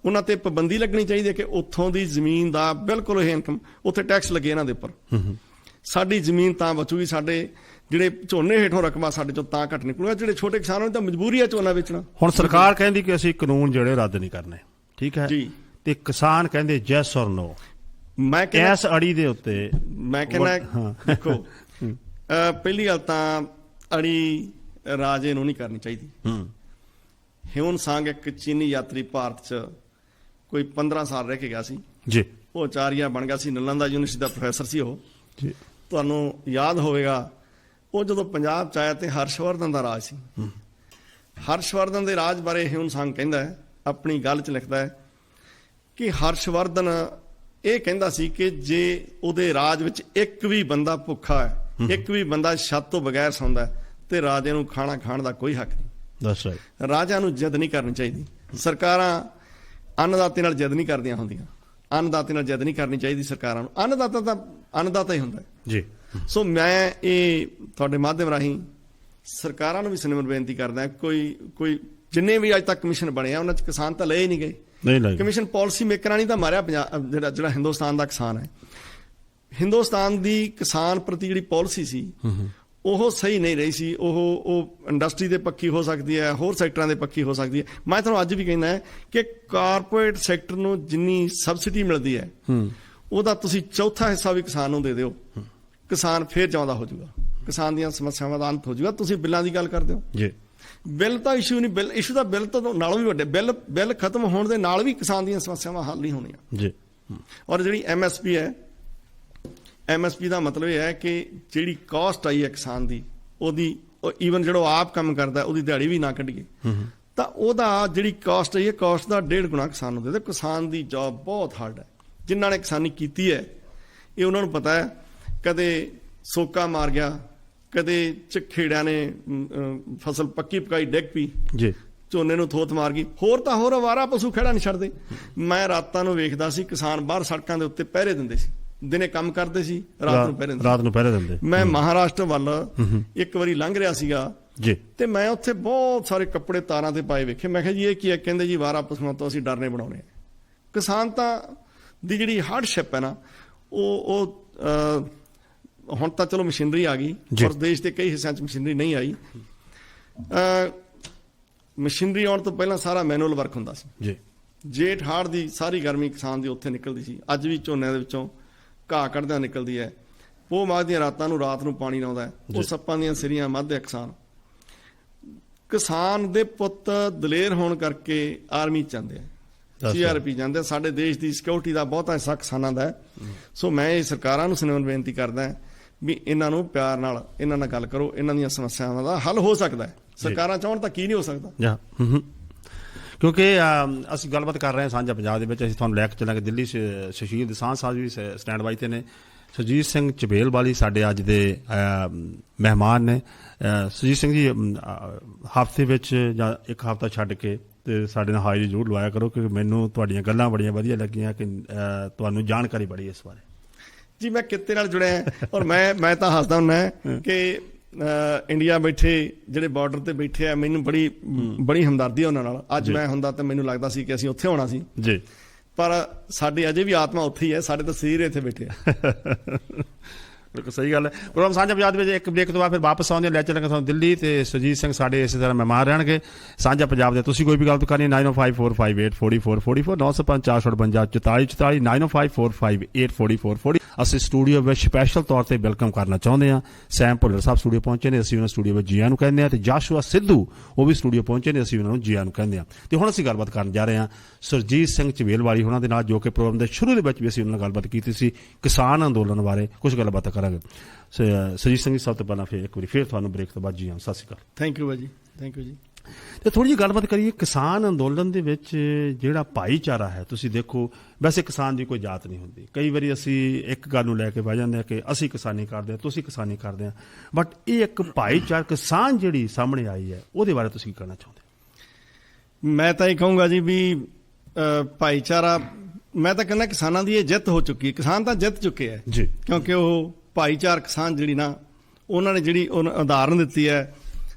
ਉਹਨਾਂ ਤੇ ਪਾਬੰਦੀ ਲੱਗਣੀ ਚਾਹੀਦੀ ਹੈ ਕਿ ਉੱਥੋਂ ਦੀ ਜ਼ਮੀਨ ਦਾ ਬਿਲਕੁਲ ਇਹ ਇਨਕਮ, ਉੱਥੇ ਟੈਕਸ ਲੱਗੇ ਇਹਨਾਂ ਦੇ ਉੱਪਰ। ਸਾਡੀ ਜ਼ਮੀਨ ਤਾਂ ਬਚੂਗੀ, ਸਾਡੇ ਜਿਹੜੇ ਝੋਨੇ ਹੇਠੋਂ ਰਕਬਾ ਸਾਡੇ ਚੋਂ ਤਾਂ ਘੱਟ ਨਿਕਲੂਗਾ। ਜਿਹੜੇ ਛੋਟੇ ਕਿਸਾਨਾਂ ਨੂੰ ਤਾਂ ਮਜਬੂਰੀ ਹੈ ਝੋਨਾ ਵੇਚਣਾ। ਹੁਣ ਸਰਕਾਰ ਕਹਿੰਦੀ ਕਿ ਅਸੀਂ ਕਾਨੂੰਨ ਜਿਹੜੇ ਰੱਦ ਨਹੀਂ ਕਰਨੇ, ਠੀਕ ਹੈ ਜੀ, ਤੇ ਕਿਸਾਨ ਕਹਿੰਦੇ ਯੈਸ ਔਰ ਨੋ। ਮੈਂ ਕਹਿੰਦਾ ਇਸ ਅੜੀ ਦੇ ਉੱਤੇ ਮੈਂ ਕਹਿੰਦਾ ਦੇਖੋ, ਪਹਿਲੀ ਗੱਲ ਤਾਂ ਅੜੀ ਰਾਜੇ ਨੂੰ ਨਹੀਂ ਕਰਨੀ ਚਾਹੀਦੀ। ਹਿਊਨ ਸਾਂਗ ਇੱਕ ਚੀਨੀ ਯਾਤਰੀ ਭਾਰਤ 'ਚ ਕੋਈ 15 ਸਾਲ ਰਹਿ ਕੇ ਗਿਆ ਸੀ ਜੀ। ਉਹ ਆਚਾਰੀਆ ਬਣ ਗਿਆ ਸੀ, ਨਾਲੰਦਾ ਯੂਨੀਵਰਸਿਟੀ ਦਾ ਪ੍ਰੋਫੈਸਰ ਸੀ ਉਹ ਜੀ। ਤੁਹਾਨੂੰ ਯਾਦ ਹੋਵੇਗਾ ਉਹ ਜਦੋਂ ਪੰਜਾਬ 'ਚ ਆਇਆ ਤੇ ਹਰਸ਼ਵਰਧਨ ਦਾ ਰਾਜ ਸੀ। ਹਰਸ਼ਵਰਧਨ ਦੇ ਰਾਜ ਬਾਰੇ ਹਿਊਨ ਸਾਂਗ ਕਹਿੰਦਾ ਹੈ, ਆਪਣੀ ਗੱਲ 'ਚ ਲਿਖਦਾ ਹੈ ਕਿ ਹਰਸ਼ਵਰਧਨ ਇਹ ਕਹਿੰਦਾ ਸੀ ਕਿ ਜੇ ਉਹਦੇ ਰਾਜ ਵਿੱਚ ਇੱਕ ਵੀ ਬੰਦਾ ਭੁੱਖਾ ਹੈ, ਇੱਕ ਵੀ ਬੰਦਾ ਛੱਤ ਤੋਂ ਬਗੈਰ ਸੌਂਦਾ ਤੇ ਰਾਜੇ ਨੂੰ ਖਾਣਾ ਖਾਣ ਦਾ ਕੋਈ ਹੱਕ ਨਹੀਂ। ਦੱਸ ਰਾਈਟ। ਰਾਜਿਆਂ ਨੂੰ ਜਿੱਦ ਨਹੀਂ ਕਰਨੀ ਚਾਹੀਦੀ। ਸਰਕਾਰਾਂ ਅੰਨਦਾਤੇ ਨਾਲ ਜਿੱਦ ਨਹੀਂ ਕਰਦੀਆਂ ਹੁੰਦੀਆਂ, ਅੰਨਦਾਤੇ ਨਾਲ ਜਿੱਦ ਨਹੀਂ ਕਰਨੀ ਚਾਹੀਦੀ ਸਰਕਾਰਾਂ ਨੂੰ। ਅੰਨਦਾਤਾ ਤਾਂ ਅੰਨਦਾਤਾ ਹੀ ਹੁੰਦਾ ਜੀ। ਸੋ ਮੈਂ ਇਹ ਤੁਹਾਡੇ ਮਾਧਿਅਮ ਰਾਹੀਂ ਸਰਕਾਰਾਂ ਨੂੰ ਵੀ ਸਿਨੇਮਨ ਬੇਨਤੀ ਕਰਦਾ, ਕੋਈ ਜਿੰਨੇ ਵੀ ਅੱਜ ਤੱਕ ਕਮਿਸ਼ਨ ਬਣੇ ਆ ਉਹਨਾਂ 'ਚ ਕਿਸਾਨ ਤਾਂ ਲਏ ਹੀ ਨਹੀਂ ਗਏ। ਕਮਿਸ਼ਨ ਪਾਲਿਸੀ ਮੇਕਰਾਂ ਨਹੀਂ ਤਾਂ ਮਾਰਿਆ ਪੰਜਾਬ, ਜਿਹੜਾ ਹਿੰਦੁਸਤਾਨ ਦਾ ਕਿਸਾਨ ਹੈ। ਹਿੰਦੁਸਤਾਨ ਦੀ ਕਿਸਾਨ ਪ੍ਰਤੀ ਜਿਹੜੀ ਪਾਲਿਸੀ ਸੀ ਉਹ ਸਹੀ ਨਹੀਂ ਰਹੀ ਸੀ। ਉਹ ਇੰਡਸਟਰੀ ਦੇ ਪੱਖੀ ਹੋ ਸਕਦੀ ਹੈ, ਹੋਰ ਸੈਕਟਰਾਂ ਦੇ ਪੱਖੀ ਹੋ ਸਕਦੀ ਹੈ। ਮੈਂ ਤੁਹਾਨੂੰ ਅੱਜ ਵੀ ਕਹਿੰਦਾ ਕਿ ਕਾਰਪੋਰੇਟ ਸੈਕਟਰ ਨੂੰ ਜਿੰਨੀ ਸਬਸਿਡੀ ਮਿਲਦੀ ਹੈ ਉਹਦਾ ਤੁਸੀਂ ਚੌਥਾ ਹਿੱਸਾ ਵੀ ਕਿਸਾਨ ਨੂੰ ਦੇ ਦਿਓ, ਕਿਸਾਨ ਫੇਰ ਜਿਉਂਦਾ ਹੋ ਜਾਊਗਾ, ਕਿਸਾਨ ਦੀਆਂ ਸਮੱਸਿਆਵਾਂ ਦਾ ਅੰਤ ਹੋ ਜਾਊਗਾ। ਤੁਸੀਂ ਬਿੱਲਾਂ ਦੀ ਗੱਲ ਕਰਦੇ ਹੋ ਜੀ, ਬਿੱਲ ਤਾਂ ਇਸ਼ੂ ਨਹੀਂ, ਬਿੱਲ ਇਸ਼ੂ ਦਾ ਬਿੱਲ ਤਾਂ ਨਾਲੋਂ ਵੀ ਵੱਡੇ, ਬਿੱਲ ਖਤਮ ਹੋਣ ਦੇ ਨਾਲ ਵੀ ਕਿਸਾਨ ਦੀਆਂ ਸਮੱਸਿਆਵਾਂ ਹੱਲ ਨਹੀਂ ਹੋਣੀਆਂ ਜੀ। ਔਰ ਜਿਹੜੀ MSP ਹੈ, MSP ਦਾ ਮਤਲਬ ਇਹ ਹੈ ਕਿ ਜਿਹੜੀ ਕਾਸਟ ਆਈ ਹੈ ਕਿਸਾਨ ਦੀ, ਉਹਦੀ ਈਵਨ ਜਿਹੜਾ ਆਪ ਕੰਮ ਕਰਦਾ ਉਹਦੀ ਦਿਹਾੜੀ ਵੀ ਨਾ ਕੱਢੀਏ ਤਾਂ ਉਹਦਾ ਜਿਹੜੀ ਕਾਸਟ ਆਈ ਹੈ, ਕਾਸਟ ਦਾ 1.5 ਗੁਣਾ ਕਿਸਾਨ ਨੂੰ ਦੇ ਦਿਓ। ਕਿਸਾਨ ਦੀ ਜੌਬ ਬਹੁਤ ਹਾਰਡ ਹੈ। ਜਿਨ੍ਹਾਂ ਨੇ ਕਿਸਾਨੀ ਕੀਤੀ ਹੈ ਇਹ ਉਹਨਾਂ ਨੂੰ ਪਤਾ ਹੈ। ਕਦੇ ਸੋਕਾ ਮਾਰ ਗਿਆ, ਕਦੇ ਝਖੇੜਿਆਂ ਨੇ ਫਸਲ ਪੱਕੀ ਪਕਾਈ ਡਿੱਗ ਪਈ ਜੀ, ਝੋਨੇ ਨੂੰ ਥੋਤ ਮਾਰ ਗਈ, ਹੋਰ ਤਾਂ ਹੋਰ ਅਵਾਰਾ ਪਸ਼ੂ ਖੜਾ ਨਹੀਂ ਛੱਡਦੇ। ਮੈਂ ਰਾਤਾਂ ਨੂੰ ਵੇਖਦਾ ਸੀ ਕਿਸਾਨ ਬਾਹਰ ਸੜਕਾਂ ਦੇ ਉੱਤੇ ਪਹਿਰੇ ਦਿੰਦੇ ਸੀ, ਦਿਨੇ ਕੰਮ ਕਰਦੇ ਸੀ, ਰਾਤ ਨੂੰ ਪਹਿਰੇ ਦਿੰਦੇ। ਮੈਂ ਮਹਾਰਾਸ਼ਟਰ ਵੱਲ ਇੱਕ ਵਾਰੀ ਲੰਘ ਰਿਹਾ ਸੀਗਾ ਜੀ ਤੇ ਮੈਂ ਉੱਥੇ ਬਹੁਤ ਸਾਰੇ ਕੱਪੜੇ ਤਾਰਾਂ ਤੇ ਪਾਏ ਵੇਖੇ। ਮੈਂ ਕਿਹਾ ਜੀ ਇਹ ਕੀ ਹੈ? ਕਹਿੰਦੇ ਜੀ ਅਵਾਰਾ ਪਸ਼ੂਆਂ ਤੋਂ ਅਸੀਂ ਡਰਨੇ ਬਣਾਉਣੇ ਆ। ਕਿਸਾਨ ਤਾਂ ਦੀ ਜਿਹੜੀ ਹਾਰਡਸ਼ਿਪ ਹੈ ਨਾ, ਉਹ ਹੁਣ ਤਾਂ ਚਲੋ ਮਸ਼ੀਨਰੀ ਆ ਗਈ, ਪਰ ਦੇਸ਼ ਦੇ ਕਈ ਹਿੱਸਿਆਂ 'ਚ ਮਸ਼ੀਨਰੀ ਨਹੀਂ ਆਈ। ਮਸ਼ੀਨਰੀ ਆਉਣ ਤੋਂ ਪਹਿਲਾਂ ਸਾਰਾ ਮੈਨੂਅਲ ਵਰਕ ਹੁੰਦਾ ਸੀ ਜੀ। ਜੇਠ ਹਾੜ ਦੀ ਸਾਰੀ ਗਰਮੀ ਕਿਸਾਨ ਦੀ ਉੱਥੇ ਨਿਕਲਦੀ ਸੀ। ਅੱਜ ਵੀ ਝੋਨਿਆਂ ਦੇ ਵਿੱਚੋਂ ਘਾਹ ਕੱਢਦਿਆਂ ਨਿਕਲਦੀ ਹੈ। ਪੋਹ ਮਾਘ ਦੀਆਂ ਰਾਤਾਂ ਨੂੰ ਰਾਤ ਨੂੰ ਪਾਣੀ ਲਾਉਂਦਾ, ਉਹ ਸੱਪਾਂ ਦੀਆਂ ਸਿਰੀਆਂ ਮੱਧਦੇ ਕਿਸਾਨ ਦੇ ਪੁੱਤ ਦਲੇਰ ਹੋਣ ਕਰਕੇ ਆਰਮੀ ਚ ਜਾਂਦੇ ਆ, CRP ਜਾਂਦੇ ਆ। ਸਾਡੇ ਦੇਸ਼ ਦੀ ਸਿਕਿਉਰਿਟੀ ਦਾ ਬਹੁਤਾ ਹਿੱਸਾ ਕਿਸਾਨਾਂ ਦਾ ਹੈ। ਸੋ ਮੈਂ ਇਹ ਸਰਕਾਰਾਂ ਨੂੰ ਸਿਨੇਮਨ ਬੇਨਤੀ ਕਰਦਾ ਵੀ ਇਹਨਾਂ ਨੂੰ ਪਿਆਰ ਨਾਲ ਇਹਨਾਂ ਨਾਲ ਗੱਲ ਕਰੋ, ਇਹਨਾਂ ਦੀਆਂ ਸਮੱਸਿਆਵਾਂ ਦਾ ਹੱਲ ਹੋ ਸਕਦਾ ਹੈ। ਸਰਕਾਰਾਂ ਚਾਹਣ ਤਾਂ ਕੀ ਨਹੀਂ ਹੋ ਸਕਦਾ। ਕਿਉਂਕਿ ਅਸੀਂ ਗੱਲਬਾਤ ਕਰ ਰਹੇ ਹਾਂ ਸਾਂਝਾ ਪੰਜਾਬ ਦੇ ਵਿੱਚ। ਅਸੀਂ ਤੁਹਾਨੂੰ ਲੈ ਕੇ ਚੱਲਾਂਗੇ ਦਿੱਲੀ। ਸੁਸ਼ੀਲ ਦਸਾਂਝ ਸਾਹਿਬ ਵੀ ਸਟੈਂਡ ਬਾਈ ਤੇ ਨੇ। ਸੁਰਜੀਤ ਸਿੰਘ ਝਬੇਲ ਵਾਲੀ ਸਾਡੇ ਅੱਜ ਦੇ ਮਹਿਮਾਨ ਨੇ। ਸੁਰਜੀਤ ਸਿੰਘ ਜੀ, ਹਫ਼ਤੇ ਵਿੱਚ ਜਾਂ ਇੱਕ ਹਫ਼ਤਾ ਛੱਡ ਕੇ ਤੇ ਸਾਡੇ ਨਾਲ ਹਾਜ਼ਰੀ ਜ਼ਰੂਰ ਲਵਾਇਆ ਕਰੋ, ਕਿਉਂਕਿ ਮੈਨੂੰ ਤੁਹਾਡੀਆਂ ਗੱਲਾਂ ਬੜੀਆਂ ਵਧੀਆ ਲੱਗੀਆਂ ਕਿ ਤੁਹਾਨੂੰ ਜਾਣਕਾਰੀ ਬੜੀ ਇਸ ਬਾਰੇ। ਜੀ ਮੈਂ ਕਿੱਤੇ ਨਾਲ ਜੁੜਿਆ ਔਰ ਮੈਂ ਤਾਂ ਹੱਸਦਾ ਹੁੰਦਾ ਕਿ ਇੰਡੀਆ ਬੈਠੇ ਜਿਹੜੇ ਬਾਰਡਰ ਤੇ ਬੈਠੇ ਆ, ਮੈਨੂੰ ਬੜੀ ਹਮਦਰਦੀ ਉਹਨਾਂ ਨਾਲ। ਅੱਜ ਮੈਂ ਹੁੰਦਾ ਤਾਂ ਮੈਨੂੰ ਲੱਗਦਾ ਸੀ ਕਿ ਅਸੀਂ ਉੱਥੇ ਹੋਣਾ ਸੀ ਜੀ, ਪਰ ਸਾਡੀ ਅਜੇ ਵੀ ਆਤਮਾ ਉੱਥੇ ਹੀ ਹੈ, ਸਾਡੇ ਤਾਂ ਸਰੀਰ ਇੱਥੇ ਬੈਠੇ ਆ। ਬਿਲਕੁਲ ਸਹੀ ਗੱਲ ਹੈ। ਪ੍ਰੋਗਰਾਮ ਸਾਂਝਾ ਪੰਜਾਬ ਦੇ ਵਿੱਚ ਇੱਕ ਬ੍ਰੇਕ ਤੋਂ ਬਾਅਦ ਫਿਰ ਵਾਪਸ ਆਉਂਦੇ ਲੈ ਚੱਲਾਂਗੇ ਸਾਨੂੰ ਦਿੱਲੀ, ਤੇ ਸੁਰਜੀਤ ਸਿੰਘ ਸਾਡੇ ਇਸੇ ਤਰ੍ਹਾਂ ਮਹਿਮਾਨ ਰਹਿਣਗੇ ਸਾਂਝਾ ਪੰਜਾਬ ਦੇ। ਤੁਸੀਂ ਕੋਈ ਵੀ ਗੱਲ ਕਰਨੀ 9054584444 905454444 9054584444 ਅਸੀਂ ਸਟੂਡੀਓ ਵਿੱਚ ਸਪੈਸ਼ਲ ਤੌਰ ਤੇ ਵੈਲਕਮ ਕਰਨਾ ਚਾਹੁੰਦੇ ਹਾਂ। ਸੈਮ ਭੁੱਲਰ ਸਾਹਿਬ ਸਟੂਡੀਓ ਪਹੁੰਚੇ ਨੇ, ਅਸੀਂ ਉਹਨਾਂ ਸਟੂਡੀਓ ਵਿੱਚ ਜੀਆਂ ਨੂੰ ਕਹਿੰਦੇ ਹਾਂ, ਤੇ ਜਾਸ਼ੂਆ ਸਿੱਧੂ ਉਹ ਵੀ ਸਟੂਡੀਓ ਪਹੁੰਚੇ ਨੇ, ਅਸੀਂ ਉਹਨਾਂ ਨੂੰ ਜੀਆਂ ਨੂੰ ਕਹਿੰਦੇ ਹਾਂ। ਤੇ ਹੁਣ ਅਸੀਂ ਗੱਲਬਾਤ ਕਰਨ ਜਾ ਰਹੇ ਹਾਂ ਸੁਰਜੀਤ ਸਿੰਘ ਝਵੇਲਵਾਲੀ ਉਹਨਾਂ ਦੇ ਨਾਲ, ਜੋ ਕਿ ਪ੍ਰੋਗਰਾਮ ਦੇ ਸ਼ੁਰੂ ਦੇ ਵਿੱਚ ਵੀ ਅਸੀਂ ਉਹਨਾਂ ਨਾਲ ਗੱਲਬਾਤ ਕੀਤੀ ਸੀ ਕਿਸਾਨ ਅੰਦੋਲਨ ਬਾਰੇ ਕੁਝ ਗੱਲਬਾਤ ਕਰਾਂਗੇ। ਸੁਰਜੀਤ ਸਿੰਘ ਜੀ ਸਭ ਤੋਂ ਪਹਿਲਾਂ ਫਿਰ ਇੱਕ ਵਾਰੀ ਫਿਰ ਤੁਹਾਨੂੰ ਬ੍ਰੇਕ ਤੋਂ ਬਾਅਦ ਜੀ ਹਾਂ, ਸਤਿ ਸ਼੍ਰੀ ਅਕਾਲ। ਥੈਂਕ ਯੂ ਜੀ, ਥੈਂਕ ਯੂ ਜੀ। ਤੇ ਥੋੜੀ ਜਿਹੀ ਗੱਲਬਾਤ ਕਰੀਏ ਕਿਸਾਨ ਅੰਦੋਲਨ ਦੇ ਵਿੱਚ ਜਿਹੜਾ ਭਾਈਚਾਰਾ ਹੈ। ਤੁਸੀਂ ਦੇਖੋ ਵੈਸੇ ਕਿਸਾਨ ਦੀ ਕੋਈ ਜਾਤ ਨਹੀਂ ਹੁੰਦੀ, ਕਈ ਵਾਰੀ ਅਸੀਂ ਇੱਕ ਗੱਲ ਨੂੰ ਲੈ ਕੇ ਬਹਿ ਜਾਂਦੇ ਹਾਂ ਕਿ ਅਸੀਂ ਕਿਸਾਨੀ ਕਰਦੇ ਹਾਂ, ਤੁਸੀਂ ਕਿਸਾਨੀ ਕਰਦੇ ਹਾਂ, ਬਟ ਇਹ ਇੱਕ ਭਾਈਚਾਰਾ ਕਿਸਾਨ ਜਿਹੜੀ ਸਾਹਮਣੇ ਆਈ ਹੈ ਉਹਦੇ ਬਾਰੇ ਤੁਸੀਂ ਕੀ ਕਹਿਣਾ ਚਾਹੁੰਦੇ? ਮੈਂ ਤਾਂ ਇਹ ਕਹੂੰਗਾ ਜੀ ਵੀ ਭਾਈਚਾਰਾ, ਮੈਂ ਤਾਂ ਕਹਿੰਦਾ ਕਿਸਾਨਾਂ ਦੀ ਇਹ ਜਿੱਤ ਹੋ ਚੁੱਕੀ ਹੈ, ਕਿਸਾਨ ਤਾਂ ਜਿੱਤ ਚੁੱਕੇ ਹੈ ਜੀ, ਕਿਉਂਕਿ ਉਹ ਭਾਈਚਾਰ ਕਿਸਾਨ ਜਿਹੜੀ ਨਾ ਉਹਨਾਂ ਨੇ ਜਿਹੜੀ ਉਦਾਹਰਨ ਦਿੱਤੀ ਹੈ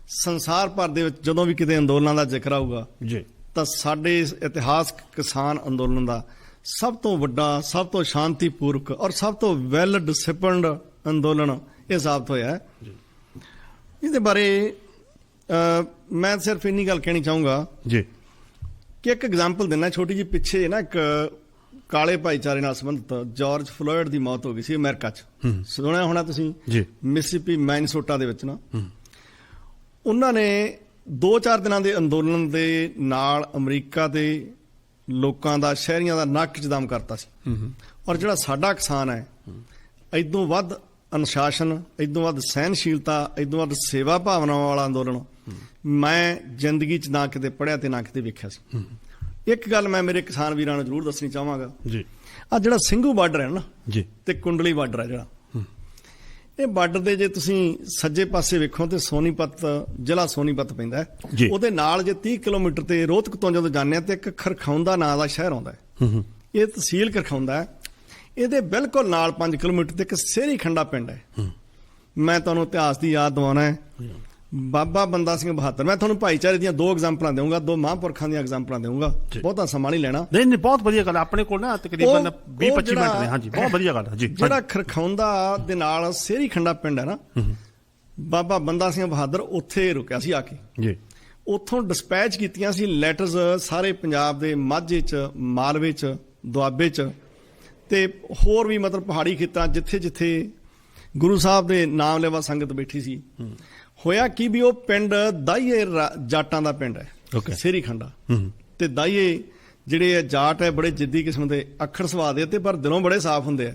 ਸੰਸਾਰ ਭਰ ਦੇ ਵਿੱਚ। ਜਦੋਂ ਵੀ ਕਿਤੇ ਅੰਦੋਲਨਾਂ ਦਾ ਜ਼ਿਕਰ ਆਊਗਾ ਜੀ ਤਾਂ ਸਾਡੇ ਇਤਿਹਾਸ ਕਿਸਾਨ ਅੰਦੋਲਨ ਦਾ ਸਭ ਤੋਂ ਵੱਡਾ, ਸਭ ਤੋਂ ਸ਼ਾਂਤੀਪੂਰਵਕ ਔਰ ਸਭ ਤੋਂ ਵੈਲ ਡਿਸਪਲਿਨਡ ਅੰਦੋਲਨ ਇਹ ਸਾਬਤ ਹੋਇਆ ਹੈ। ਇਹਦੇ ਬਾਰੇ ਮੈਂ ਸਿਰਫ ਇੰਨੀ ਗੱਲ ਕਹਿਣੀ ਚਾਹੂੰਗਾ ਜੀ ਕਿ ਇੱਕ ਐਗਜ਼ਾਮਪਲ ਦਿੰਦਾ ਛੋਟੀ ਜਿਹੀ। ਪਿੱਛੇ ਨਾ ਇੱਕ ਕਾਲੇ ਭਾਈਚਾਰੇ ਨਾਲ ਸੰਬੰਧਿਤ ਜਾਰਜ ਫਲੋਇਡ ਦੀ ਮੌਤ ਹੋ ਗਈ ਸੀ ਅਮਰੀਕਾ 'ਚ, ਸੁਣਿਆ ਹੋਣਾ ਤੁਸੀਂ, ਮਿਸਿਸਿਪੀ ਮੈਨੀਸੋਟਾ ਦੇ ਵਿੱਚ ਨਾ। ਉਹਨਾਂ ਨੇ 2-4 ਦਿਨਾਂ ਦੇ ਅੰਦੋਲਨ ਦੇ ਨਾਲ ਅਮਰੀਕਾ ਦੇ ਲੋਕਾਂ ਦਾ, ਸ਼ਹਿਰੀਆਂ ਦਾ ਨੱਕ 'ਚ ਦਮ ਕਰਤਾ ਸੀ। ਔਰ ਜਿਹੜਾ ਸਾਡਾ ਕਿਸਾਨ ਹੈ, ਇਦੋਂ ਵੱਧ ਅਨੁਸ਼ਾਸਨ, ਇਦੋਂ ਵੱਧ ਸਹਿਨਸ਼ੀਲਤਾ, ਇਦੋਂ ਵੱਧ ਸੇਵਾ ਭਾਵਨਾਵਾਂ ਵਾਲਾ ਅੰਦੋਲਨ ਮੈਂ ਜ਼ਿੰਦਗੀ 'ਚ ਨਾ ਕਿਤੇ ਪੜ੍ਹਿਆ ਤੇ ਨਾ ਕਿਤੇ ਵੇਖਿਆ ਸੀ। ਇੱਕ ਗੱਲ ਮੈਂ ਮੇਰੇ ਕਿਸਾਨ ਵੀਰਾਂ ਨੂੰ ਜ਼ਰੂਰ ਦੱਸਣੀ ਚਾਹਾਂਗਾ ਜੀ, ਆ ਜਿਹੜਾ ਸਿੰਘੂ ਬਾਰਡਰ ਹੈ ਨਾ ਜੀ ਤੇ ਕੁੰਡਲੀ ਬਾਰਡਰ ਹੈ ਜਿਹੜਾ, ਇਹ ਬਾਰਡਰ ਦੇ ਜੇ ਤੁਸੀਂ ਸੱਜੇ ਪਾਸੇ ਵੇਖੋ ਤੇ ਸੋਨੀਪਤ, ਜ਼ਿਲ੍ਹਾ ਸੋਨੀਪਤ ਪੈਂਦਾ ਹੈ। ਉਹਦੇ ਨਾਲ ਜੇ 30 ਕਿਲੋਮੀਟਰ ਤੇ ਰੋਹਤਕ ਤੋਂ ਜਦੋਂ ਜਾਂਦੇ ਆ ਤੇ ਇੱਕ ਖਰਖਾਉਂਦਾ ਨਾਂ ਦਾ ਸ਼ਹਿਰ ਆਉਂਦਾ ਹੈ। ਇਹ ਤਹਿਸੀਲ ਖਰਖਾਉਂਦਾ ਹੈ। ਇਹਦੇ ਬਿਲਕੁਲ ਨਾਲ 5 ਕਿਲੋਮੀਟਰ ਤੇ ਇੱਕ ਸੇਰੀ ਖੰਡਾ ਪਿੰਡ ਹੈ। ਮੈਂ ਤੁਹਾਨੂੰ ਇਤਿਹਾਸ ਦੀ ਯਾਦ ਦਿਵਾਉਣਾ ਹੈ। ਬਾਬਾ ਬੰਦਾ ਸਿੰਘ ਬਹਾਦਰ, ਮੈਂ ਤੁਹਾਨੂੰ ਭਾਈਚਾਰੇ ਦੀਆਂ 2 ਐਗਜ਼ਾਮਪਲਾਂ ਦੇਵਾਂਗਾ, 2 ਮਹਾਂਪੁਰਖਾਂ ਦੀਆਂ ਐਗਜ਼ਾਮਪਲਾਂ ਦੇਵਾਂਗਾ, ਬਹੁਤਾ ਸਮਾਂ ਨਹੀਂ ਲੈਣਾ। ਨਹੀਂ, ਬਹੁਤ ਵਧੀਆ ਗੱਲ, ਆਪਣੇ ਕੋਲ ਨਾ ਤਕਰੀਬਨ 20-25 ਮਿੰਟ ਨੇ। ਹਾਂਜੀ, ਬਹੁਤ ਵਧੀਆ ਗੱਲ ਹੈ ਜੀ। ਜਿਹੜਾ ਖਰਖਾਉਂਦਾ ਦੇ ਨਾਲ ਸੇਰੀ ਖੰਡਾ ਪਿੰਡ ਹੈ ਨਾ, ਬਾਬਾ ਬੰਦਾ ਸਿੰਘ ਬਹਾਦਰ ਉੱਥੇ ਰੁਕਿਆ ਸੀ ਆ ਕੇ ਜੀ। ਉੱਥੋਂ ਡਿਸਪੈਚ ਕੀਤੀਆਂ ਸੀ ਲੈਟਰਸ ਸਾਰੇ ਪੰਜਾਬ ਦੇ, ਮਾਝੇ 'ਚ, ਮਾਲਵੇ 'ਚ, ਦੁਆਬੇ 'ਚ ਤੇ ਹੋਰ ਵੀ ਮਤਲਬ ਪਹਾੜੀ ਖੇਤਰਾਂ ਜਿੱਥੇ ਜਿੱਥੇ ਗੁਰੂ ਸਾਹਿਬ ਦੇ ਨਾਮ ਲੈਵਾ ਸੰਗਤ ਬੈਠੀ ਸੀ। ਹੋਇਆ ਕੀ ਵੀ ਉਹ ਪਿੰਡ ਦਾਈਏ ਜਾਟਾਂ ਦਾ ਪਿੰਡ ਹੈ, ਸੇਰੀ ਖੰਡਾ। ਤੇ ਦਾਈਏ ਜਿਹੜੇ ਜਾਟ ਹੈ ਬੜੇ ਜਿੱਦੀ ਕਿਸਮ ਦੇ, ਅੱਖਰ ਸੁਭਾਅ ਦੇ ਤੇ ਪਰ ਦਿਲੋਂ ਬੜੇ ਸਾਫ਼ ਹੁੰਦੇ ਆ।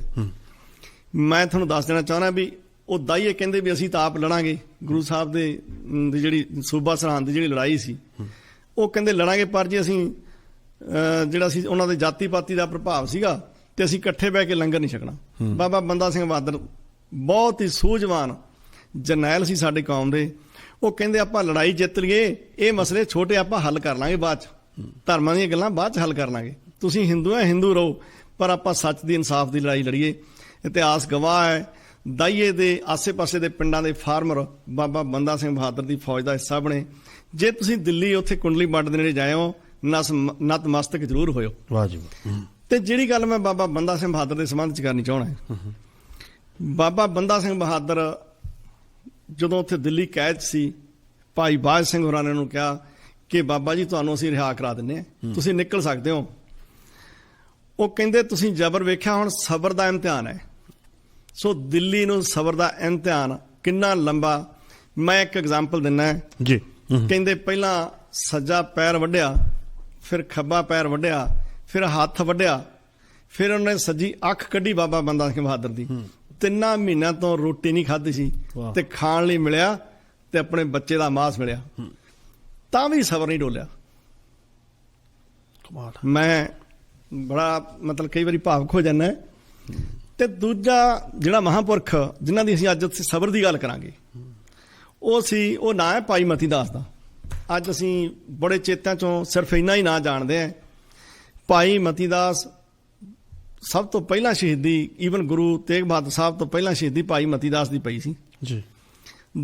ਮੈਂ ਤੁਹਾਨੂੰ ਦੱਸ ਦੇਣਾ ਚਾਹੁੰਦਾ ਵੀ ਉਹ ਦਾਈਏ ਕਹਿੰਦੇ ਵੀ ਅਸੀਂ ਤਾਂ ਆਪ ਲੜਾਂਗੇ। ਗੁਰੂ ਸਾਹਿਬ ਦੀ ਜਿਹੜੀ ਸੂਬਾ ਸਰਹੰਦ ਦੀ ਜਿਹੜੀ ਲੜਾਈ ਸੀ, ਉਹ ਕਹਿੰਦੇ ਲੜਾਂਗੇ, ਪਰ ਜੇ ਅਸੀਂ ਜਿਹੜਾ ਸੀ ਉਹਨਾਂ ਦੇ ਜਾਤੀ ਪਾਤੀ ਦਾ ਪ੍ਰਭਾਵ ਸੀਗਾ ਤੇ ਅਸੀਂ ਇਕੱਠੇ ਬਹਿ ਕੇ ਲੰਗਰ ਨਹੀਂ ਛਕਣਾ। ਬਾਬਾ ਬੰਦਾ ਸਿੰਘ ਬਹਾਦਰ ਬਹੁਤ ਹੀ ਸੂਝਵਾਨ ਜਰਨੈਲ ਸੀ ਸਾਡੀ ਕੌਮ ਦੇ। ਉਹ ਕਹਿੰਦੇ ਆਪਾਂ ਲੜਾਈ ਜਿੱਤ ਲਈਏ, ਇਹ ਮਸਲੇ ਛੋਟੇ ਆਪਾਂ ਹੱਲ ਕਰ ਲਾਂਗੇ ਬਾਅਦ 'ਚ, ਧਰਮਾਂ ਦੀਆਂ ਗੱਲਾਂ ਬਾਅਦ 'ਚ ਹੱਲ ਕਰ ਲਾਂਗੇ। ਤੁਸੀਂ ਹਿੰਦੂ ਹੈ, ਹਿੰਦੂ ਰਹੋ, ਪਰ ਆਪਾਂ ਸੱਚ ਦੀ, ਇਨਸਾਫ ਦੀ ਲੜਾਈ ਲੜੀਏ। ਇਤਿਹਾਸ ਗਵਾਹ ਹੈ, ਦਾਈਏ ਦੇ ਆਸੇ-ਪਾਸੇ ਦੇ ਪਿੰਡਾਂ ਦੇ ਫਾਰਮਰ ਬਾਬਾ ਬੰਦਾ ਸਿੰਘ ਬਹਾਦਰ ਦੀ ਫੌਜ ਦਾ ਹਿੱਸਾ ਬਣੇ। ਜੇ ਤੁਸੀਂ ਦਿੱਲੀ ਉੱਥੇ ਕੁੰਡਲੀ ਬਾਰਡਰ ਦੇ ਨੇੜੇ ਜਾਏ ਹੋ, ਨਤਮਸਤਕ ਜ਼ਰੂਰ ਹੋਇਓ। ਵਾਹ ਜੀ। ਤੇ ਜਿਹੜੀ ਗੱਲ ਮੈਂ ਬਾਬਾ ਬੰਦਾ ਸਿੰਘ ਬਹਾਦਰ ਦੇ ਸੰਬੰਧ 'ਚ ਕਰਨੀ ਚਾਹੁੰਦਾ, ਬਾਬਾ ਬੰਦਾ ਸਿੰਘ ਬਹਾਦਰ ਜਦੋਂ ਉੱਥੇ ਦਿੱਲੀ ਕੈਦ ਸੀ, ਭਾਈ ਬਾਜ ਸਿੰਘ ਹੋਰਾਂ ਨੇ ਉਹਨੂੰ ਕਿਹਾ ਕਿ ਬਾਬਾ ਜੀ ਤੁਹਾਨੂੰ ਅਸੀਂ ਰਿਹਾ ਕਰਾ ਦਿੰਦੇ ਹਾਂ, ਤੁਸੀਂ ਨਿਕਲ ਸਕਦੇ ਹੋ। ਉਹ ਕਹਿੰਦੇ ਤੁਸੀਂ ਜ਼ਬਰ ਵੇਖਿਆ, ਹੁਣ ਸਬਰ ਦਾ ਇਮਤਿਹਾਨ ਹੈ। ਸੋ ਦਿੱਲੀ ਨੂੰ ਸਬਰ ਦਾ ਇਮਤਿਹਾਨ ਕਿੰਨਾ ਲੰਬਾ, ਮੈਂ ਇੱਕ ਐਗਜ਼ਾਮਪਲ ਦਿੰਦਾ ਜੀ। ਕਹਿੰਦੇ ਪਹਿਲਾਂ ਸੱਜਾ ਪੈਰ ਵੱਢਿਆ, ਫਿਰ ਖੱਬਾ ਪੈਰ ਵੱਢਿਆ, ਫਿਰ ਹੱਥ ਵੱਢਿਆ, ਫਿਰ ਉਹਨੇ ਸੱਜੀ ਅੱਖ ਕੱਢੀ ਬਾਬਾ ਬੰਦਾ ਸਿੰਘ ਬਹਾਦਰ ਦੀ। 3 ਮਹੀਨਿਆਂ ਤੋਂ ਰੋਟੀ ਨਹੀਂ ਖਾਧੀ ਸੀ ਤੇ ਖਾਣ ਲਈ ਮਿਲਿਆ ਤੇ ਆਪਣੇ ਬੱਚੇ ਦਾ ਮਾਸ ਮਿਲਿਆ, ਤਾਂ ਵੀ ਸਬਰ ਨਹੀਂ ਡੋਲਿਆ। ਮੈਂ ਬੜਾ ਮਤਲਬ ਕਈ ਵਾਰੀ ਭਾਵੁਕ ਹੋ ਜਾਂਦਾ। ਤੇ ਦੂਜਾ ਜਿਹੜਾ ਮਹਾਂਪੁਰਖ ਜਿਨ੍ਹਾਂ ਦੀ ਅਸੀਂ ਅੱਜ ਸਬਰ ਦੀ ਗੱਲ ਕਰਾਂਗੇ, ਉਹ ਨਾਂ ਹੈ ਭਾਈ ਮਤੀ ਦਾਸ ਦਾ। ਅੱਜ ਅਸੀਂ ਬੜੇ ਚੇਤਿਆਂ ਚੋਂ ਸਿਰਫ ਇੰਨਾ ਹੀ ਨਾਂ ਜਾਣਦੇ ਹਾਂ। ਭਾਈ ਮਤੀ ਦਾਸ ਸਭ ਤੋਂ ਪਹਿਲਾਂ ਸ਼ਹੀਦੀ, ਈਵਨ ਗੁਰੂ ਤੇਗ ਬਹਾਦਰ ਸਾਹਿਬ ਤੋਂ ਪਹਿਲਾਂ ਸ਼ਹੀਦੀ ਭਾਈ ਮਤੀ ਦਾਸ ਦੀ ਪਈ ਸੀ ਜੀ।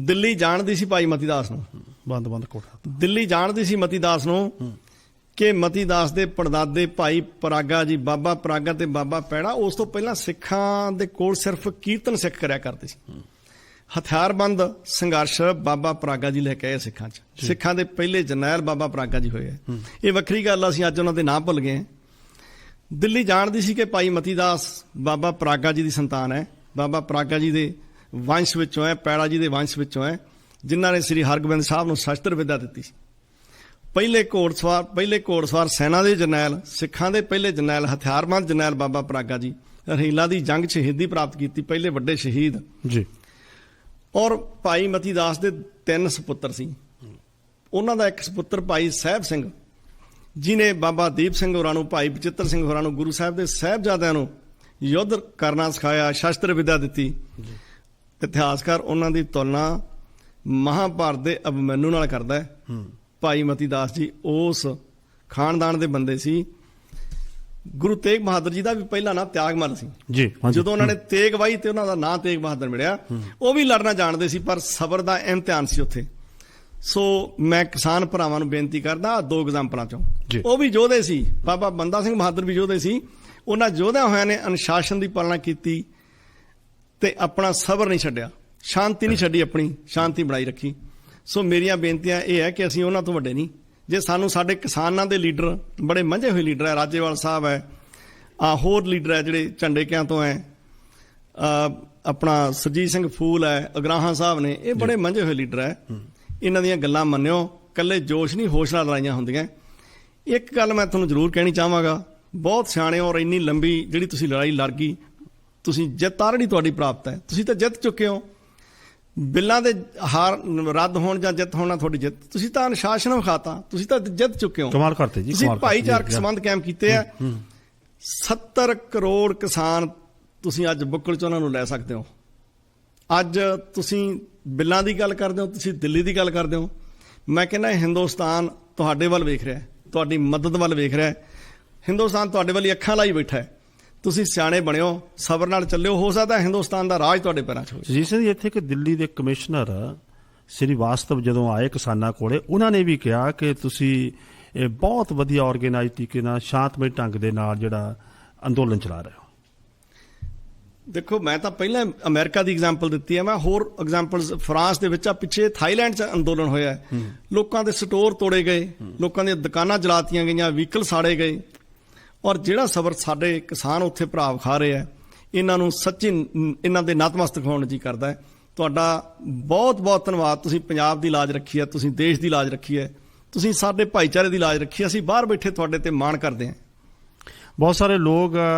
ਦਿੱਲੀ ਜਾਣਦੀ ਸੀ ਭਾਈ ਮਤੀ ਦਾਸ ਨੂੰ, ਬੰਦ ਕੋਠਾ ਦਿੱਲੀ ਜਾਣਦੀ ਸੀ ਮਤੀ ਦਾਸ ਨੂੰ ਕਿ ਮਤੀ ਦਾਸ ਦੇ ਪੜਦਾਦੇ ਭਾਈ ਪਰਾਗਾ ਜੀ, ਬਾਬਾ ਪਰਾਗਾ ਤੇ ਬਾਬਾ ਪੈੜਾ, ਉਸ ਤੋਂ ਪਹਿਲਾਂ ਸਿੱਖਾਂ ਦੇ ਕੋਲ ਸਿਰਫ ਕੀਰਤਨ ਸਿੱਖ ਕਰਿਆ ਕਰਦੇ ਸੀ। ਹਥਿਆਰਬੰਦ ਸੰਘਰਸ਼ ਬਾਬਾ ਪਰਾਗਾ ਜੀ ਲੈ ਕੇ ਆਏ ਸਿੱਖਾਂ 'ਚ। ਸਿੱਖਾਂ ਦੇ ਪਹਿਲੇ ਜਰਨੈਲ ਬਾਬਾ ਪਰਾਗਾ ਜੀ ਹੋਏ ਆ। ਇਹ ਵੱਖਰੀ ਗੱਲ, ਅਸੀਂ ਅੱਜ ਉਹਨਾਂ ਦੇ ਨਾਂ ਭੁੱਲ ਗਏ ਹਾਂ। ਦਿੱਲੀ ਜਾਣਦੀ ਸੀ ਕਿ ਭਾਈ ਮਤੀ ਦਾਸ ਬਾਬਾ ਪਰਾਗਾ ਜੀ ਦੀ ਸੰਤਾਨ ਹੈ, ਬਾਬਾ ਪਰਾਗਾ ਜੀ ਦੇ ਵੰਸ਼ ਵਿੱਚੋਂ ਹੈ, ਪੈੜਾ ਜੀ ਦੇ ਵੰਸ਼ ਵਿੱਚੋਂ ਹੈ, ਜਿਨ੍ਹਾਂ ਨੇ ਸ੍ਰੀ ਹਰਗੋਬਿੰਦ ਸਾਹਿਬ ਨੂੰ ਸ਼ਸਤਰ ਵਿੱਦਿਆ ਦਿੱਤੀ ਸੀ। ਪਹਿਲੇ ਘੋੜਸਵਾਰ ਸੈਨਾ ਦੇ ਜਰਨੈਲ, ਸਿੱਖਾਂ ਦੇ ਪਹਿਲੇ ਜਰਨੈਲ, ਹਥਿਆਰਬੰਦ ਜਰਨੈਲ ਬਾਬਾ ਪਰਾਗਾ ਜੀ, ਰਹੀਲਾ ਦੀ ਜੰਗ 'ਚ ਸ਼ਹੀਦੀ ਪ੍ਰਾਪਤ ਕੀਤੀ, ਪਹਿਲੇ ਵੱਡੇ ਸ਼ਹੀਦ ਜੀ। ਔਰ ਭਾਈ ਮਤੀ ਦਾਸ ਦੇ 3 ਸਪੁੱਤਰ ਸੀ। ਉਹਨਾਂ ਦਾ ਇੱਕ ਸਪੁੱਤਰ ਭਾਈ ਸਾਹਿਬ ਸਿੰਘ, ਜਿਨੇ ਬਾਬਾ ਦੀਪ ਸਿੰਘ ਹੋਰਾਂ ਨੂੰ, ਭਾਈ ਬਚਿੱਤਰ ਸਿੰਘ ਹੋਰਾਂ ਨੂੰ, ਗੁਰੂ ਸਾਹਿਬ ਦੇ ਸਾਹਿਬਜ਼ਾਦਿਆਂ ਨੂੰ ਯੁੱਧ ਕਰਨਾ ਸਿਖਾਇਆ, ਸ਼ਸਤਰ ਵਿੱਦਿਆ ਦਿੱਤੀ। ਇਤਿਹਾਸਕਾਰ ਉਹਨਾਂ ਦੀ ਤੁਲਨਾ ਮਹਾਭਾਰਤ ਦੇ ਅਭਿਮਨੂ ਨਾਲ ਕਰਦਾ ਹੈ। ਭਾਈ ਮਤੀ ਦਾਸ ਜੀ ਉਸ ਖਾਨਦਾਨ ਦੇ ਬੰਦੇ ਸੀ। ਗੁਰੂ ਤੇਗ ਬਹਾਦਰ ਜੀ ਦਾ ਵੀ ਪਹਿਲਾ ਨਾਂ ਤਿਆਗਮੱਲ ਸੀ ਜੀ। ਜਦੋਂ ਉਹਨਾਂ ਨੇ ਤੇਗ ਵਾਹੀ ਤੇ ਉਹਨਾਂ ਦਾ ਨਾਂ ਤੇਗ ਬਹਾਦਰ ਮਿਲਿਆ। ਉਹ ਵੀ ਲੜਨਾ ਜਾਣਦੇ ਸੀ, ਪਰ ਸਬਰ ਦਾ ਇਮਤਿਹਾਨ ਸੀ ਉੱਥੇ। ਸੋ ਮੈਂ ਕਿਸਾਨ ਭਰਾਵਾਂ ਨੂੰ ਬੇਨਤੀ ਕਰਦਾ, 2 ਐਗਜ਼ਾਮਪਲਾਂ ਚੋਂ ਉਹ ਵੀ ਯੋਧੇ ਸੀ। ਬਾਬਾ ਬੰਦਾ ਸਿੰਘ ਬਹਾਦਰ ਵੀ ਯੋਧੇ ਸੀ। ਉਹਨਾਂ ਯੋਧਿਆਂ ਹੋਇਆਂ ਨੇ ਅਨੁਸ਼ਾਸਨ ਦੀ ਪਾਲਣਾ ਕੀਤੀ ਤੇ ਆਪਣਾ ਸਬਰ ਨਹੀਂ ਛੱਡਿਆ, ਸ਼ਾਂਤੀ ਨਹੀਂ ਛੱਡੀ, ਆਪਣੀ ਸ਼ਾਂਤੀ ਬਣਾਈ ਰੱਖੀ। ਸੋ ਮੇਰੀਆਂ ਬੇਨਤੀਆਂ ਇਹ ਹੈ ਕਿ ਅਸੀਂ ਉਹਨਾਂ ਤੋਂ ਵੱਡੇ ਨਹੀਂ। ਜੇ ਸਾਨੂੰ ਸਾਡੇ ਕਿਸਾਨਾਂ ਦੇ ਲੀਡਰ, ਬੜੇ ਮੰਝੇ ਹੋਏ ਲੀਡਰ ਹੈ, ਰਾਜੇਵਾਲ ਸਾਹਿਬ ਹੈ, ਹੋਰ ਲੀਡਰ ਹੈ ਜਿਹੜੇ ਝੰਡੇਕਿਆਂ ਤੋਂ ਹੈ, ਆਪਣਾ ਸਰਜੀਤ ਸਿੰਘ ਫੂਲ ਹੈ, ਅਗਰਾਹਾਂ ਸਾਹਿਬ ਨੇ, ਇਹ ਬੜੇ ਮੰਝੇ ਹੋਏ ਲੀਡਰ ਹੈ। ਇਹਨਾਂ ਦੀਆਂ ਗੱਲਾਂ ਮੰਨਿਓ, ਕੱਲੇ ਜੋਸ਼ ਨਹੀਂ, ਹੋਸ਼ ਨਾਲ ਲੜਾਈਆਂ ਹੁੰਦੀਆਂ। ਇੱਕ ਗੱਲ ਮੈਂ ਤੁਹਾਨੂੰ ਜ਼ਰੂਰ ਕਹਿਣੀ ਚਾਹਾਂਗਾ, ਬਹੁਤ ਸਿਆਣੇ ਔਰ ਇੰਨੀ ਲੰਬੀ ਜਿਹੜੀ ਤੁਸੀਂ ਲੜਾਈ ਲੜ ਗਈ, ਤੁਸੀਂ ਜਿੱਤ ਆਲਰੇਡੀ ਤੁਹਾਡੀ ਪ੍ਰਾਪਤ ਹੈ, ਤੁਸੀਂ ਤਾਂ ਜਿੱਤ ਚੁੱਕੇ ਹੋ। ਬਿੱਲਾਂ ਦੇ ਹਾਰ ਰੱਦ ਹੋਣ ਜਾਂ ਜਿੱਤ ਹੋਣਾ ਤੁਹਾਡੀ ਜਿੱਤ, ਤੁਸੀਂ ਤਾਂ ਅਨੁਸ਼ਾਸਨ ਵਿਖਾਤਾ, ਤੁਸੀਂ ਤਾਂ ਜਿੱਤ ਚੁੱਕੇ ਹੋ। ਕਮਾਲ ਕਰਤੇ ਜੀ, ਤੁਸੀਂ ਭਾਈਚਾਰਕ ਸੰਬੰਧ ਕਾਇਮ ਕੀਤੇ ਆ। 70 ਕਰੋੜ ਕਿਸਾਨ ਤੁਸੀਂ ਅੱਜ ਬੁੱਕਲ 'ਚ ਉਹਨਾਂ ਨੂੰ ਲੈ ਸਕਦੇ ਹੋ। ਅੱਜ ਤੁਸੀਂ ਬਿੱਲਾਂ ਦੀ ਗੱਲ ਕਰਦੇ ਹੋ, ਤੁਸੀਂ ਦਿੱਲੀ ਦੀ ਗੱਲ ਕਰਦੇ ਹੋ। ਮੈਂ ਕਹਿੰਦਾ ਹਿੰਦੁਸਤਾਨ ਤੁਹਾਡੇ ਵੱਲ ਵੇਖ ਰਿਹਾ, ਤੁਹਾਡੀ ਮਦਦ ਵੱਲ ਵੇਖ ਰਿਹਾ। ਹਿੰਦੁਸਤਾਨ ਤੁਹਾਡੇ ਵੱਲ ਅੱਖਾਂ ਲਾਈ ਬੈਠਾ ਹੈ। ਤੁਸੀਂ ਸਿਆਣੇ ਬਣਿਓ, ਸਬਰ ਨਾਲ ਚੱਲਿਓ, ਹੋ ਸਕਦਾ ਹਿੰਦੁਸਤਾਨ ਦਾ ਰਾਜ ਤੁਹਾਡੇ ਪੈਰਾਂ 'ਚ ਹੋਵੇ। ਜੀ ਸਿੰਘ, ਇੱਥੇ ਕਿ ਦਿੱਲੀ ਦੇ ਕਮਿਸ਼ਨਰ ਸ੍ਰੀਵਾਸਤਵ ਜਦੋਂ ਆਏ ਕਿਸਾਨਾਂ ਕੋਲੇ, ਉਹਨਾਂ ਨੇ ਵੀ ਕਿਹਾ ਕਿ ਤੁਸੀਂ ਇਹ ਬਹੁਤ ਵਧੀਆ ਆਰਗੇਨਾਈਜ਼ ਤਰੀਕੇ ਨਾਲ, ਸ਼ਾਂਤਮਈ ਢੰਗ ਦੇ ਨਾਲ ਜਿਹੜਾ ਅੰਦੋਲਨ ਚਲਾ ਰਹੇ ਹੋ। ਦੇਖੋ, ਮੈਂ ਤਾਂ ਪਹਿਲਾਂ ਅਮਰੀਕਾ ਦੀ ਐਗਜ਼ਾਮਪਲ ਦਿੱਤੀ ਹੈ, ਮੈਂ ਹੋਰ ਐਗਜ਼ਾਮਪਲਸ ਫਰਾਂਸ ਦੇ ਵਿੱਚ ਆ, ਪਿੱਛੇ ਥਾਈਲੈਂਡ 'ਚ ਅੰਦੋਲਨ ਹੋਇਆ, ਲੋਕਾਂ ਦੇ ਸਟੋਰ ਤੋੜੇ ਗਏ, ਲੋਕਾਂ ਦੀਆਂ ਦੁਕਾਨਾਂ ਜਲਾਤੀਆਂ ਗਈਆਂ, ਵਹੀਕਲ ਸਾੜੇ ਗਏ। ਔਰ ਜਿਹੜਾ ਸਬਰ ਸਾਡੇ ਕਿਸਾਨ ਉੱਥੇ ਭਰਾ ਖਾ ਰਹੇ ਆ, ਇਹਨਾਂ ਨੂੰ ਸੱਚੀ ਇਹਨਾਂ ਦੇ ਨਤਮਸਤਕ ਹੋਣ ਜੀ ਕਰਦਾ ਹੈ। ਤੁਹਾਡਾ ਬਹੁਤ ਬਹੁਤ ਧੰਨਵਾਦ। ਤੁਸੀਂ ਪੰਜਾਬ ਦੀ ਲਾਜ ਰੱਖੀ ਹੈ, ਤੁਸੀਂ ਦੇਸ਼ ਦੀ ਲਾਜ ਰੱਖੀ ਹੈ, ਤੁਸੀਂ ਸਾਡੇ ਭਾਈਚਾਰੇ ਦੀ ਲਾਜ ਰੱਖੀ ਹੈ। ਅਸੀਂ ਬਾਹਰ ਬੈਠੇ ਤੁਹਾਡੇ ਤੇ ਮਾਣ ਕਰਦੇ ਹਾਂ। ਬਹੁਤ ਸਾਰੇ ਲੋਕ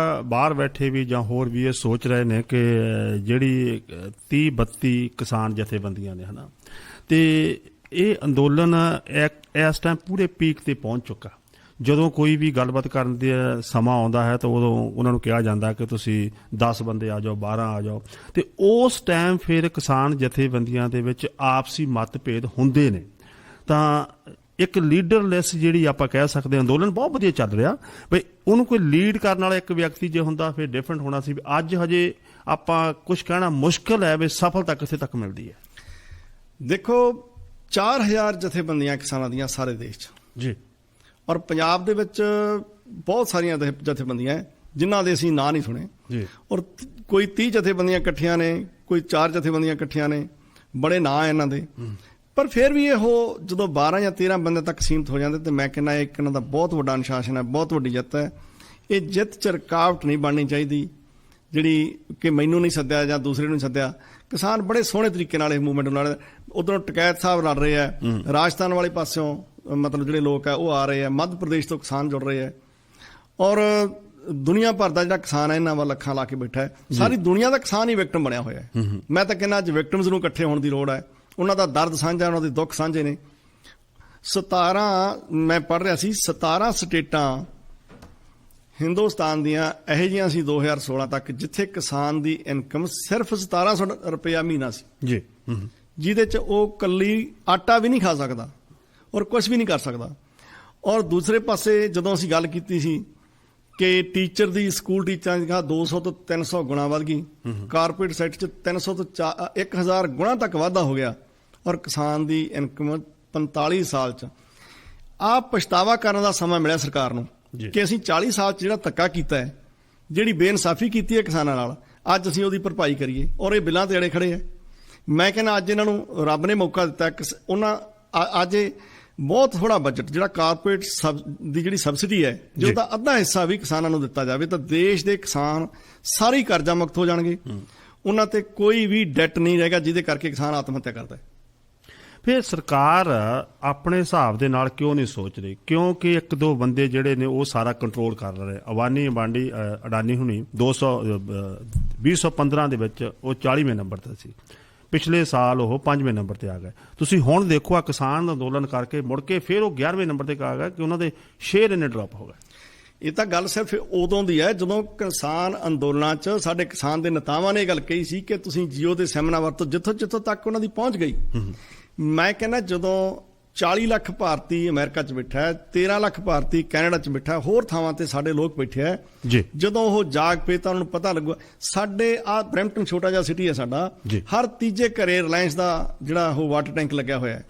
ਬਾਹਰ ਬੈਠੇ ਵੀ ਜਾਂ ਹੋਰ ਵੀ ਇਹ ਸੋਚ ਰਹੇ ਨੇ ਕਿ ਜਿਹੜੀ 30-32 ਕਿਸਾਨ ਜਥੇਬੰਦੀਆਂ ਨੇ, ਹਨਾ, ਤੇ ਇਹ ਅੰਦੋਲਨ ਇਸ ਟਾਈਮ ਪੂਰੇ ਪੀਕ ਤੇ ਪਹੁੰਚ ਚੁੱਕਾ। ਜਦੋਂ ਕੋਈ ਵੀ ਗੱਲਬਾਤ ਕਰਨ ਦਾ ਸਮਾਂ ਆਉਂਦਾ ਹੈ ਤਾਂ ਉਦੋਂ ਉਹਨਾਂ ਨੂੰ ਕਿਹਾ ਜਾਂਦਾ ਕਿ ਤੁਸੀਂ 10 ਬੰਦੇ ਆ ਜਾਓ, 12 ਆ ਜਾਓ, ਤੇ ਉਸ ਟਾਈਮ ਫਿਰ ਕਿਸਾਨ ਜਥੇਬੰਦੀਆਂ ਦੇ ਵਿੱਚ ਆਪਸੀ ਮਤਭੇਦ ਹੁੰਦੇ ਨੇ। ਤਾਂ ਇੱਕ ਲੀਡਰਲੈਸ ਜਿਹੜੀ ਆਪਾਂ ਕਹਿ ਸਕਦੇ ਹਾਂ, ਅੰਦੋਲਨ ਬਹੁਤ ਵਧੀਆ ਚੱਲ ਰਿਹਾ, ਬਈ ਉਹਨੂੰ ਕੋਈ ਲੀਡ ਕਰਨ ਵਾਲਾ ਇੱਕ ਵਿਅਕਤੀ ਜੇ ਹੁੰਦਾ ਫਿਰ ਡਿਫਰੈਂਟ ਹੋਣਾ ਸੀ। ਅੱਜ ਹਜੇ ਆਪਾਂ ਕੁਝ ਕਹਿਣਾ ਮੁਸ਼ਕਿਲ ਹੈ ਵੀ ਸਫਲਤਾ ਕਿੱਥੇ ਤੱਕ ਮਿਲਦੀ ਹੈ। ਦੇਖੋ, 4000 ਜਥੇਬੰਦੀਆਂ ਕਿਸਾਨਾਂ ਦੀਆਂ ਸਾਰੇ ਦੇਸ਼ 'ਚ ਜੀ, ਔਰ ਪੰਜਾਬ ਦੇ ਵਿੱਚ ਬਹੁਤ ਸਾਰੀਆਂ ਜਥੇਬੰਦੀਆਂ ਜਿਨ੍ਹਾਂ ਦੇ ਅਸੀਂ ਨਾਂ ਨਹੀਂ ਸੁਣੇ ਜੀ। ਔਰ ਕੋਈ 30 ਜਥੇਬੰਦੀਆਂ ਇਕੱਠੀਆਂ ਨੇ, ਕੋਈ 4 ਜਥੇਬੰਦੀਆਂ ਇਕੱਠੀਆਂ ਨੇ, ਬੜੇ ਨਾਂ ਇਹਨਾਂ ਦੇ। ਪਰ ਫਿਰ ਵੀ ਇਹ ਜਦੋਂ 12 ਜਾਂ 13 ਬੰਦੇ ਤੱਕ ਸੀਮਤ ਹੋ ਜਾਂਦੇ, ਤੇ ਮੈਂ ਕਹਿੰਦਾ ਇੱਕ ਇਹਨਾਂ ਦਾ ਬਹੁਤ ਵੱਡਾ ਅਨੁਸ਼ਾਸਨ ਹੈ, ਬਹੁਤ ਵੱਡੀ ਜਿੱਤ ਹੈ। ਇਹ ਜਿੱਤ 'ਚ ਰੁਕਾਵਟ ਨਹੀਂ ਬਣਨੀ ਚਾਹੀਦੀ, ਜਿਹੜੀ ਕਿ ਮੈਨੂੰ ਨਹੀਂ ਸੱਦਿਆ ਜਾਂ ਦੂਸਰੇ ਨੂੰ ਸੱਦਿਆ। ਕਿਸਾਨ ਬੜੇ ਸੋਹਣੇ ਤਰੀਕੇ ਨਾਲ ਇਹ ਮੂਵਮੈਂਟ ਲੜ ਰਹੇ। ਉਧਰੋਂ ਟਕੈਤ ਸਾਹਿਬ ਲੜ ਰਹੇ ਆ, ਰਾਜਸਥਾਨ ਵਾਲੇ ਪਾਸਿਓਂ ਮਤਲਬ ਜਿਹੜੇ ਲੋਕ ਆ ਉਹ ਆ ਰਹੇ ਆ, ਮੱਧ ਪ੍ਰਦੇਸ਼ ਤੋਂ ਕਿਸਾਨ ਜੁੜ ਰਹੇ ਆ, ਔਰ ਦੁਨੀਆ ਭਰ ਦਾ ਜਿਹੜਾ ਕਿਸਾਨ ਹੈ ਇਹਨਾਂ ਵੱਲ ਅੱਖਾਂ ਲਾ ਕੇ ਬੈਠਾ ਹੈ। ਸਾਰੀ ਦੁਨੀਆ ਦਾ ਕਿਸਾਨ ਹੀ ਵਿਕਟਮ ਬਣਿਆ ਹੋਇਆ ਹੈ। ਮੈਂ ਤਾਂ ਕਹਿੰਦਾ ਅੱਜ ਵਿਕਟਮਸ ਨੂੰ ਇਕੱਠੇ ਹੋਣ ਦੀ ਲੋੜ ਹੈ। ਉਹਨਾਂ ਦਾ ਦਰਦ ਸਾਂਝਾ, ਉਹਨਾਂ ਦੇ ਦੁੱਖ ਸਾਂਝੇ ਨੇ। 17 ਮੈਂ ਪੜ੍ਹ ਰਿਹਾ ਸੀ, 17 ਸਟੇਟਾਂ ਹਿੰਦੁਸਤਾਨ ਦੀਆਂ ਇਹੋ ਜਿਹੀਆਂ ਸੀ 2016 ਤੱਕ ਜਿੱਥੇ ਕਿਸਾਨ ਦੀ ਇਨਕਮ ਸਿਰਫ 1700 ਰੁਪਇਆ ਮਹੀਨਾ ਸੀ ਜੀ, ਜਿਹਦੇ 'ਚ ਉਹ ਕੱਲੀ ਆਟਾ ਵੀ ਨਹੀਂ ਖਾ ਸਕਦਾ ਔਰ ਕੁਝ ਵੀ ਨਹੀਂ ਕਰ ਸਕਦਾ। ਔਰ ਦੂਸਰੇ ਪਾਸੇ ਜਦੋਂ ਅਸੀਂ ਗੱਲ ਕੀਤੀ ਸੀ ਕਿ ਟੀਚਰ ਦੀ, ਸਕੂਲ ਟੀਚਰਾਂ ਦੀ 200 ਤੋਂ 300 ਗੁਣਾ ਵੱਧ ਗਈ, ਕਾਰਪੋਰੇਟ ਸੈਕਟਰ 'ਚ 300 ਤੋਂ 1000 ਗੁਣਾ ਤੱਕ ਵਾਧਾ ਹੋ ਗਿਆ, ਔਰ ਕਿਸਾਨ ਦੀ ਇਨਕਮ 45 ਸਾਲ 'ਚ ਆ ਪਛਤਾਵਾ ਕਰਨ ਦਾ ਸਮਾਂ ਮਿਲਿਆ ਸਰਕਾਰ ਨੂੰ ਕਿ ਅਸੀਂ 40 ਸਾਲ 'ਚ ਜਿਹੜਾ ਧੱਕਾ ਕੀਤਾ ਹੈ, ਜਿਹੜੀ ਬੇਇਨਸਾਫੀ ਕੀਤੀ ਹੈ ਕਿਸਾਨਾਂ ਨਾਲ, ਅੱਜ ਅਸੀਂ ਉਹਦੀ ਭਰਪਾਈ ਕਰੀਏ। ਔਰ ਇਹ ਬਿੱਲਾਂ ਤੇ ਅੜੇ ਖੜੇ ਹੈ। ਮੈਂ ਕਹਿੰਦਾ ਅੱਜ ਇਹਨਾਂ ਨੂੰ ਰੱਬ ਨੇ ਮੌਕਾ ਦਿੱਤਾ। ਉਹਨਾਂ ਅੱਜ ਇਹ ਬਹੁਤ ਥੋੜਾ ਬਜਟ ਜਿਹੜਾ ਕਾਰਪੋਰੇਟ ਦੀ ਜਿਹੜੀ ਸਬਸਿਡੀ ਹੈ, ਜੇ ਉਹਦਾ ਅੱਧਾ ਹਿੱਸਾ ਵੀ ਕਿਸਾਨਾਂ ਨੂੰ ਦਿੱਤਾ ਜਾਵੇ ਤਾਂ ਦੇਸ਼ ਦੇ ਕਿਸਾਨ ਸਾਰੇ ਹੀ ਕਰਜ਼ਾ ਮੁਕਤ ਹੋ ਜਾਣਗੇ। ਉਹਨਾਂ ਤੇ ਕੋਈ ਵੀ ਡੈਟ ਨਹੀਂ ਰਹੇਗਾ ਜਿਹਦੇ ਕਰਕੇ ਕਿਸਾਨ ਆਤਮ ਹੱਤਿਆ ਕਰਦਾ ਹੈ। ਫਿਰ ਸਰਕਾਰ ਆਪਣੇ ਹਿਸਾਬ ਦੇ ਨਾਲ ਕਿਉਂ ਨਹੀਂ ਸੋਚ ਰਹੀ? ਕਿਉਂਕਿ ਇੱਕ ਦੋ ਬੰਦੇ ਜਿਹੜੇ ਨੇ ਉਹ ਸਾਰਾ ਕੰਟਰੋਲ ਕਰ ਰਹੇ। ਅਡਾਨੀ ਹੁਣੀ 2015 ਦੇ ਵਿੱਚ ਉਹ 40ਵੇਂ ਨੰਬਰ ਤੇ ਸੀ, ਪਿਛਲੇ ਸਾਲ ਉਹ 5ਵੇਂ ਨੰਬਰ ਤੇ ਆ ਗਏ। ਤੁਸੀਂ ਹੁਣ ਦੇਖੋ ਆ ਕਿਸਾਨ ਅੰਦੋਲਨ ਕਰਕੇ ਮੁੜ ਕੇ ਫਿਰ ਉਹ 11ਵੇਂ ਨੰਬਰ ਤੇ ਆ ਗਏ ਕਿ ਉਹਨਾਂ ਦੇ ਸ਼ੇਅਰ ਇੰਨੇ ਡ੍ਰੌਪ ਹੋ ਗਏ। ਇਹ ਤਾਂ ਗੱਲ ਸਿਰਫ ਉਦੋਂ ਦੀ ਹੈ ਜਦੋਂ ਕਿਸਾਨ ਅੰਦੋਲਨਾਂ 'ਚ ਸਾਡੇ ਕਿਸਾਨ ਦੇ ਨੇਤਾਵਾਂ ਨੇ ਇਹ ਗੱਲ ਕਹੀ ਸੀ ਕਿ ਤੁਸੀਂ ਜੀਓ ਦੇ ਸਿਮ ਨਾ ਵਰਤੋ, ਜਿੱਥੋਂ ਤੱਕ ਉਹਨਾਂ ਦੀ ਪਹੁੰਚ ਗਈ। ਮੈਂ ਕਹਿੰਦਾ ਜਦੋਂ 40 ਲੱਖ ਭਾਰਤੀ ਅਮਰੀਕਾ 'ਚ ਬੈਠਾ ਹੈ, 13 ਲੱਖ ਭਾਰਤੀ ਕੈਨੇਡਾ 'ਚ ਬੈਠਾ, ਹੋਰ ਥਾਵਾਂ ਤੇ ਸਾਡੇ ਲੋਕ ਬੈਠੇ ਹੈ, ਜਦੋਂ ਉਹ ਜਾਗ ਪਏ ਤਾਂ ਉਹਨਾਂ ਨੂੰ ਪਤਾ ਲੱਗੂਗਾ। ਸਾਡੇ ਆ ਬਰੈਂਪਟਨ ਛੋਟਾ ਜਿਹਾ ਸਿਟੀ ਹੈ ਸਾਡਾ, ਹਰ ਤੀਜੇ ਘਰੇ ਰਿਲਾਇੰਸ ਦਾ ਜਿਹੜਾ ਉਹ ਵਾਟਰ ਟੈਂਕ ਲੱਗਿਆ ਹੋਇਆ ਹੈ।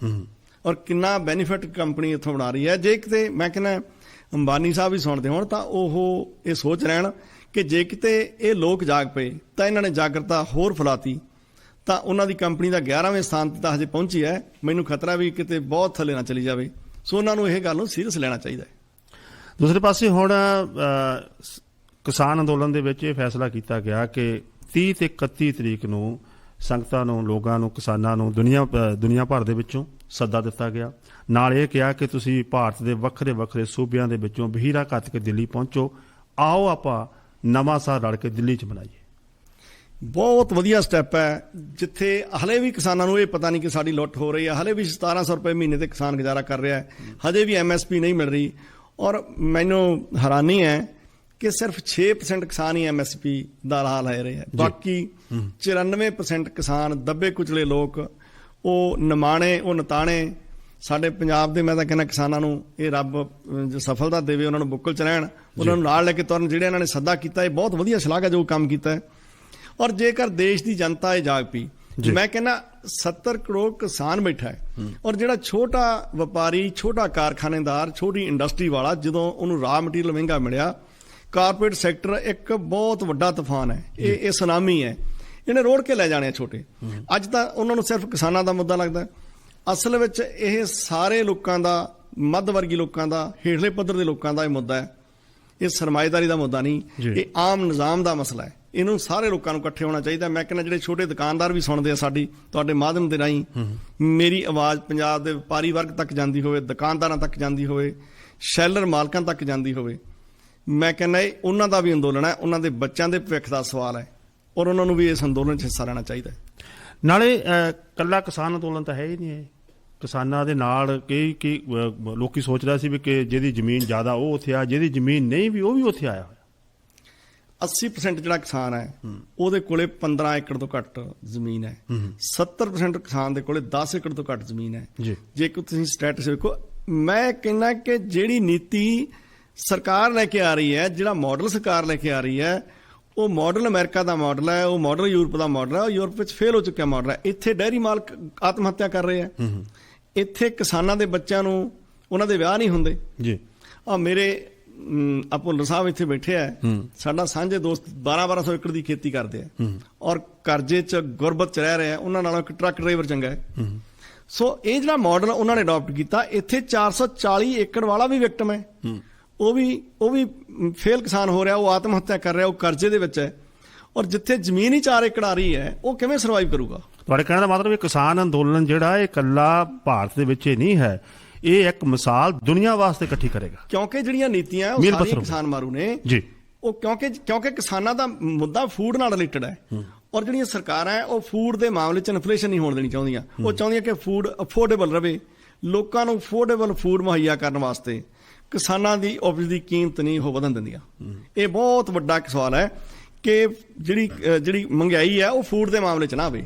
ਔਰ ਕਿੰਨਾ ਬੈਨੀਫਿਟ ਕੰਪਨੀ ਇੱਥੋਂ ਬਣਾ ਰਹੀ ਹੈ। ਜੇ ਕਿਤੇ ਮੈਂ ਕਹਿੰਦਾ ਅੰਬਾਨੀ ਸਾਹਿਬ ਵੀ ਸੁਣਦੇ ਹੋਣ ਤਾਂ ਉਹ ਇਹ ਸੋਚ ਰਹਿਣ ਕਿ ਜੇ ਕਿਤੇ ਇਹ ਲੋਕ ਜਾਗ ਪਏ ਤਾਂ ਇਹਨਾਂ ਨੇ ਜਾਗਰਤਾ ਹੋਰ ਫੈਲਾਤੀ ਤਾਂ ਉਹਨਾਂ ਦੀ ਕੰਪਨੀ ਦਾ 11ਵੇਂ ਸਥਾਨ ਤੇ ਤਾਂ ਹਜੇ ਪਹੁੰਚੀ ਹੈ। ਮੈਨੂੰ ਖਤਰਾ ਵੀ ਕਿਤੇ ਬਹੁਤ ਥੱਲੇ ਨਾ ਚਲੀ ਜਾਵੇ। ਸੋ ਉਹਨਾਂ ਨੂੰ ਇਹ ਗੱਲ ਨੂੰ ਸੀਰੀਅਸ ਲੈਣਾ ਚਾਹੀਦਾ ਹੈ। ਦੂਸਰੇ ਪਾਸੇ ਹੁਣ ਕਿਸਾਨ ਅੰਦੋਲਨ ਦੇ ਵਿੱਚ ਇਹ ਫੈਸਲਾ ਕੀਤਾ ਗਿਆ ਕਿ 30 ਤੇ 31 ਤਰੀਕ ਨੂੰ ਸੰਗਤਾਂ ਨੂੰ, ਲੋਕਾਂ ਨੂੰ, ਕਿਸਾਨਾਂ ਨੂੰ ਦੁਨੀਆ ਭਰ ਦੇ ਵਿੱਚੋਂ ਸੱਦਾ ਦਿੱਤਾ ਗਿਆ। ਨਾਲ ਇਹ ਕਿਹਾ ਕਿ ਤੁਸੀਂ ਭਾਰਤ ਦੇ ਵੱਖਰੇ ਵੱਖਰੇ ਸੂਬਿਆਂ ਦੇ ਵਿੱਚੋਂ ਬਹੀਰਾ ਕੱਤ ਕੇ ਦਿੱਲੀ ਪਹੁੰਚੋ, ਆਓ ਆਪਾਂ ਨਵਾਂ ਸਾਲ ਰਲ ਕੇ ਦਿੱਲੀ 'ਚ ਮਨਾਈਏ। ਬਹੁਤ ਵਧੀਆ ਸਟੈਪ ਹੈ। ਜਿੱਥੇ ਹਲੇ ਵੀ ਕਿਸਾਨਾਂ ਨੂੰ ਇਹ ਪਤਾ ਨਹੀਂ ਕਿ ਸਾਡੀ ਲੁੱਟ ਹੋ ਰਹੀ ਹੈ, ਹਲੇ ਵੀ 1700 ਰੁਪਏ ਮਹੀਨੇ ਤੇ ਕਿਸਾਨ ਗੁਜ਼ਾਰਾ ਕਰ ਰਿਹਾ ਹੈ, ਹਜੇ ਵੀ MSP ਨਹੀਂ ਮਿਲ ਰਹੀ। ਔਰ ਮੈਨੂੰ ਹੈਰਾਨੀ ਹੈ ਕਿ ਸਿਰਫ 6% ਕਿਸਾਨ ਹੀ MSP ਦਾ ਹਾਲ ਲੈ ਰਹੇ ਹੈ। ਬਾਕੀ 94% ਕਿਸਾਨ ਦੱਬੇ ਕੁਚਲੇ ਲੋਕ, ਉਹ ਨਿਮਾਣੇ, ਉਹ ਨਤਾਣੇ। ਸਾਡੇ ਪੰਜਾਬ ਦੇ ਮੈਂ ਤਾਂ ਕਹਿੰਦਾ ਕਿਸਾਨਾਂ ਨੂੰ ਇਹ ਰੱਬ ਸਫਲਤਾ ਦੇਵੇ, ਉਹਨਾਂ ਨੂੰ ਬੁੱਕਲ 'ਚ ਰਹਿਣ, ਉਹਨਾਂ ਨੂੰ ਨਾਲ ਲੈ ਕੇ ਤੁਰਨ। ਜਿਹੜੇ ਇਹਨਾਂ ਨੇ ਸੱਦਾ ਕੀਤਾ, ਇਹ ਬਹੁਤ ਵਧੀਆ ਸ਼ਲਾਘਾ ਜੋ ਕੰਮ ਕੀਤਾ ਹੈ। ਔਰ ਜੇਕਰ ਦੇਸ਼ ਦੀ ਜਨਤਾ ਇਹ ਜਾਗ ਪਈ, ਮੈਂ ਕਹਿੰਦਾ 70 ਕਰੋੜ ਕਿਸਾਨ ਬੈਠਾ ਹੈ। ਔਰ ਜਿਹੜਾ ਛੋਟਾ ਵਪਾਰੀ, ਛੋਟਾ ਕਾਰਖਾਨੇਦਾਰ, ਛੋਟੀ ਇੰਡਸਟਰੀ ਵਾਲਾ, ਜਦੋਂ ਉਹਨੂੰ ਰਾਅ ਮਟੀਰੀਅਲ ਮਹਿੰਗਾ ਮਿਲਿਆ, ਕਾਰਪੋਰੇਟ ਸੈਕਟਰ ਇੱਕ ਬਹੁਤ ਵੱਡਾ ਤੂਫਾਨ ਹੈ, ਇਹ ਸੁਨਾਮੀ ਹੈ, ਇਹਨੇ ਰੋੜ ਕੇ ਲੈ ਜਾਣੇ ਆ ਛੋਟੇ। ਅੱਜ ਤਾਂ ਉਹਨਾਂ ਨੂੰ ਸਿਰਫ ਕਿਸਾਨਾਂ ਦਾ ਮੁੱਦਾ ਲੱਗਦਾ। ਅਸਲ ਵਿੱਚ ਇਹ ਸਾਰੇ ਲੋਕਾਂ ਦਾ, ਮੱਧ ਵਰਗੀ ਲੋਕਾਂ ਦਾ, ਹੇਠਲੇ ਪੱਧਰ ਦੇ ਲੋਕਾਂ ਦਾ ਇਹ ਮੁੱਦਾ ਹੈ। ਇਹ ਸਰਮਾਏਦਾਰੀ ਦਾ ਮੁੱਦਾ ਨਹੀਂ, ਇਹ ਆਮ ਨਿਜ਼ਾਮ ਦਾ ਮਸਲਾ ਹੈ। ਇਹਨੂੰ ਸਾਰੇ ਲੋਕਾਂ ਨੂੰ ਇਕੱਠੇ ਹੋਣਾ ਚਾਹੀਦਾ। ਮੈਂ ਕਹਿੰਦਾ ਜਿਹੜੇ ਛੋਟੇ ਦੁਕਾਨਦਾਰ ਵੀ ਸੁਣਦੇ ਆ ਸਾਡੀ, ਤੁਹਾਡੇ ਮਾਧਿਅਮ ਦੇ ਰਾਹੀਂ ਮੇਰੀ ਆਵਾਜ਼ ਪੰਜਾਬ ਦੇ ਵਪਾਰੀ ਵਰਗ ਤੱਕ ਜਾਂਦੀ ਹੋਵੇ, ਦੁਕਾਨਦਾਰਾਂ ਤੱਕ ਜਾਂਦੀ ਹੋਵੇ, ਸ਼ੈਲਰ ਮਾਲਕਾਂ ਤੱਕ ਜਾਂਦੀ ਹੋਵੇ, ਮੈਂ ਕਹਿੰਦਾ ਇਹ ਉਹਨਾਂ ਦਾ ਵੀ ਅੰਦੋਲਨ ਹੈ, ਉਹਨਾਂ ਦੇ ਬੱਚਿਆਂ ਦੇ ਭਵਿੱਖ ਦਾ ਸਵਾਲ ਹੈ। ਔਰ ਉਹਨਾਂ ਨੂੰ ਵੀ ਇਸ ਅੰਦੋਲਨ 'ਚ ਹਿੱਸਾ ਲੈਣਾ ਚਾਹੀਦਾ। ਨਾਲੇ ਇਕੱਲਾ ਕਿਸਾਨ ਅੰਦੋਲਨ ਤਾਂ ਹੈ ਹੀ ਨਹੀਂ। ਇਹ ਕਿਸਾਨਾਂ ਦੇ ਨਾਲ ਕਈ ਲੋਕੀ ਸੋਚ ਰਿਹਾ ਸੀ ਵੀ ਕਿ ਜਿਹਦੀ ਜ਼ਮੀਨ ਜ਼ਿਆਦਾ ਉਹ ਉੱਥੇ ਆ, ਜਿਹਦੀ ਜ਼ਮੀਨ ਨਹੀਂ ਵੀ ਉਹ ਵੀ ਉੱਥੇ ਆਇਆ ਹੋਇਆ। 80% ਜਿਹੜਾ ਕਿਸਾਨ ਹੈ ਉਹਦੇ ਕੋਲੇ 15 ਏਕੜ ਤੋਂ ਘੱਟ ਜ਼ਮੀਨ ਹੈ। 70% ਕਿਸਾਨ ਦੇ ਕੋਲੇ 10 ਏਕੜ ਤੋਂ ਘੱਟ ਜ਼ਮੀਨ ਹੈ। ਜੇ ਤੁਸੀਂ ਸਟੈਟਸ ਵੇਖੋ, ਮੈਂ ਕਹਿੰਦਾ ਕਿ ਜਿਹੜੀ ਨੀਤੀ ਸਰਕਾਰ ਲੈ ਕੇ ਆ ਰਹੀ ਹੈ, ਜਿਹੜਾ ਮਾਡਲ ਸਰਕਾਰ ਲੈ ਕੇ ਆ ਰਹੀ ਹੈ, ਉਹ ਮਾਡਲ ਅਮਰੀਕਾ ਦਾ ਮਾਡਲ ਹੈ, ਉਹ ਮਾਡਲ ਯੂਰਪ ਦਾ ਮਾਡਲ ਹੈ। ਉਹ ਯੂਰਪ ਵਿੱਚ ਫੇਲ ਹੋ ਚੁੱਕਿਆ ਮਾਡਲ ਹੈ। ਇੱਥੇ ਡੈਰੀ ਮਾਲਕ ਆਤਮ ਹੱਤਿਆ ਕਰ ਰਹੇ ਆ। ਇੱਥੇ ਕਿਸਾਨਾਂ ਦੇ ਬੱਚਿਆਂ ਨੂੰ ਉਹਨਾਂ ਦੇ ਵਿਆਹ ਨਹੀਂ ਹੁੰਦੇ। ਮੇਰੇ ਭੁੱਲਰ ਸਾਹਿਬ ਇੱਥੇ ਬੈਠੇ ਆ, ਸਾਡਾ ਸਾਂਝੇ ਦੋਸਤ 1200 ਏਕੜ ਦੀ ਖੇਤੀ ਕਰਦੇ ਆ ਔਰ ਕਰਜ਼ੇ 'ਚ ਗੁਰਬਤ 'ਚ ਰਹਿ ਰਹੇ ਆ। ਉਹਨਾਂ ਨਾਲੋਂ ਇੱਕ ਟਰੱਕ ਡਰਾਈਵਰ ਚੰਗਾ ਹੈ। ਸੋ ਇਹ ਜਿਹੜਾ ਮਾਡਲ ਉਹਨਾਂ ਨੇ ਅਡਾਪਟ ਕੀਤਾ, ਇੱਥੇ 440 ਏਕੜ ਵਾਲਾ ਵੀ ਵਿਕਟਮ ਹੈ। ਉਹ ਵੀ ਫੇਲ ਕਿਸਾਨ ਹੋ ਰਿਹਾ, ਉਹ ਆਤਮ ਹੱਤਿਆ ਕਰ ਰਿਹਾ, ਉਹ ਕਰਜ਼ੇ ਦੇ ਵਿੱਚ ਹੈ। ਔਰ ਜਿੱਥੇ ਜ਼ਮੀਨ ਹੀ 4 ਏਕੜ ਆ ਰਹੀ ਹੈ, ਉਹ ਕਿਵੇਂ ਸਰਵਾਈਵ ਕਰੂਗਾ? ਤੁਹਾਡੇ ਕਹਿਣ ਦਾ ਮਤਲਬ ਇਹ ਕਿਸਾਨ ਅੰਦੋਲਨ ਜਿਹੜਾ ਇਹ ਇਕੱਲਾ ਭਾਰਤ ਦੇ ਵਿੱਚ ਹੀ ਨਹੀਂ ਹੈ, ਇਹ ਇੱਕ ਮਿਸਾਲ ਦੁਨੀਆ ਵਾਸਤੇ ਇਕੱਠੀ ਕਰੇਗਾ। ਕਿਉਂਕਿ ਜਿਹੜੀਆਂ ਨੀਤੀਆਂ ਉਹ ਸਾਰੀਆਂ ਕਿਸਾਨ ਮਾਰੂ ਨੇ ਜੀ। ਉਹ ਕਿਉਂਕਿ ਕਿਸਾਨਾਂ ਦਾ ਮੁੱਦਾ ਫੂਡ ਨਾਲ ਰਿਲੇਟਡ ਹੈ। ਔਰ ਜਿਹੜੀਆਂ ਸਰਕਾਰਾਂ ਹੈ ਉਹ ਫੂਡ ਦੇ ਮਾਮਲੇ 'ਚ ਇਨਫਲੇਸ਼ਨ ਨਹੀਂ ਹੋਣ ਦੇਣੀ ਚਾਹੁੰਦੀਆਂ। ਉਹ ਚਾਹੁੰਦੀਆਂ ਕਿ ਫੂਡ ਅਫੋਰਡੇਬਲ ਰਵੇ। ਲੋਕਾਂ ਨੂੰ ਅਫੋਰਡੇਬਲ ਫੂਡ ਮੁਹੱਈਆ ਕਰਨ ਵਾਸਤੇ ਕਿਸਾਨਾਂ ਦੀ ਉਪਜ ਦੀ ਕੀਮਤ ਨਹੀਂ ਉਹ ਵਧਣ ਦਿੰਦੀਆਂ। ਇਹ ਬਹੁਤ ਵੱਡਾ ਇੱਕ ਸਵਾਲ ਹੈ ਕਿ ਜਿਹੜੀ ਮਹਿੰਗਾਈ ਹੈ ਉਹ ਫੂਡ ਦੇ ਮਾਮਲੇ 'ਚ ਨਾ ਆਵੇ।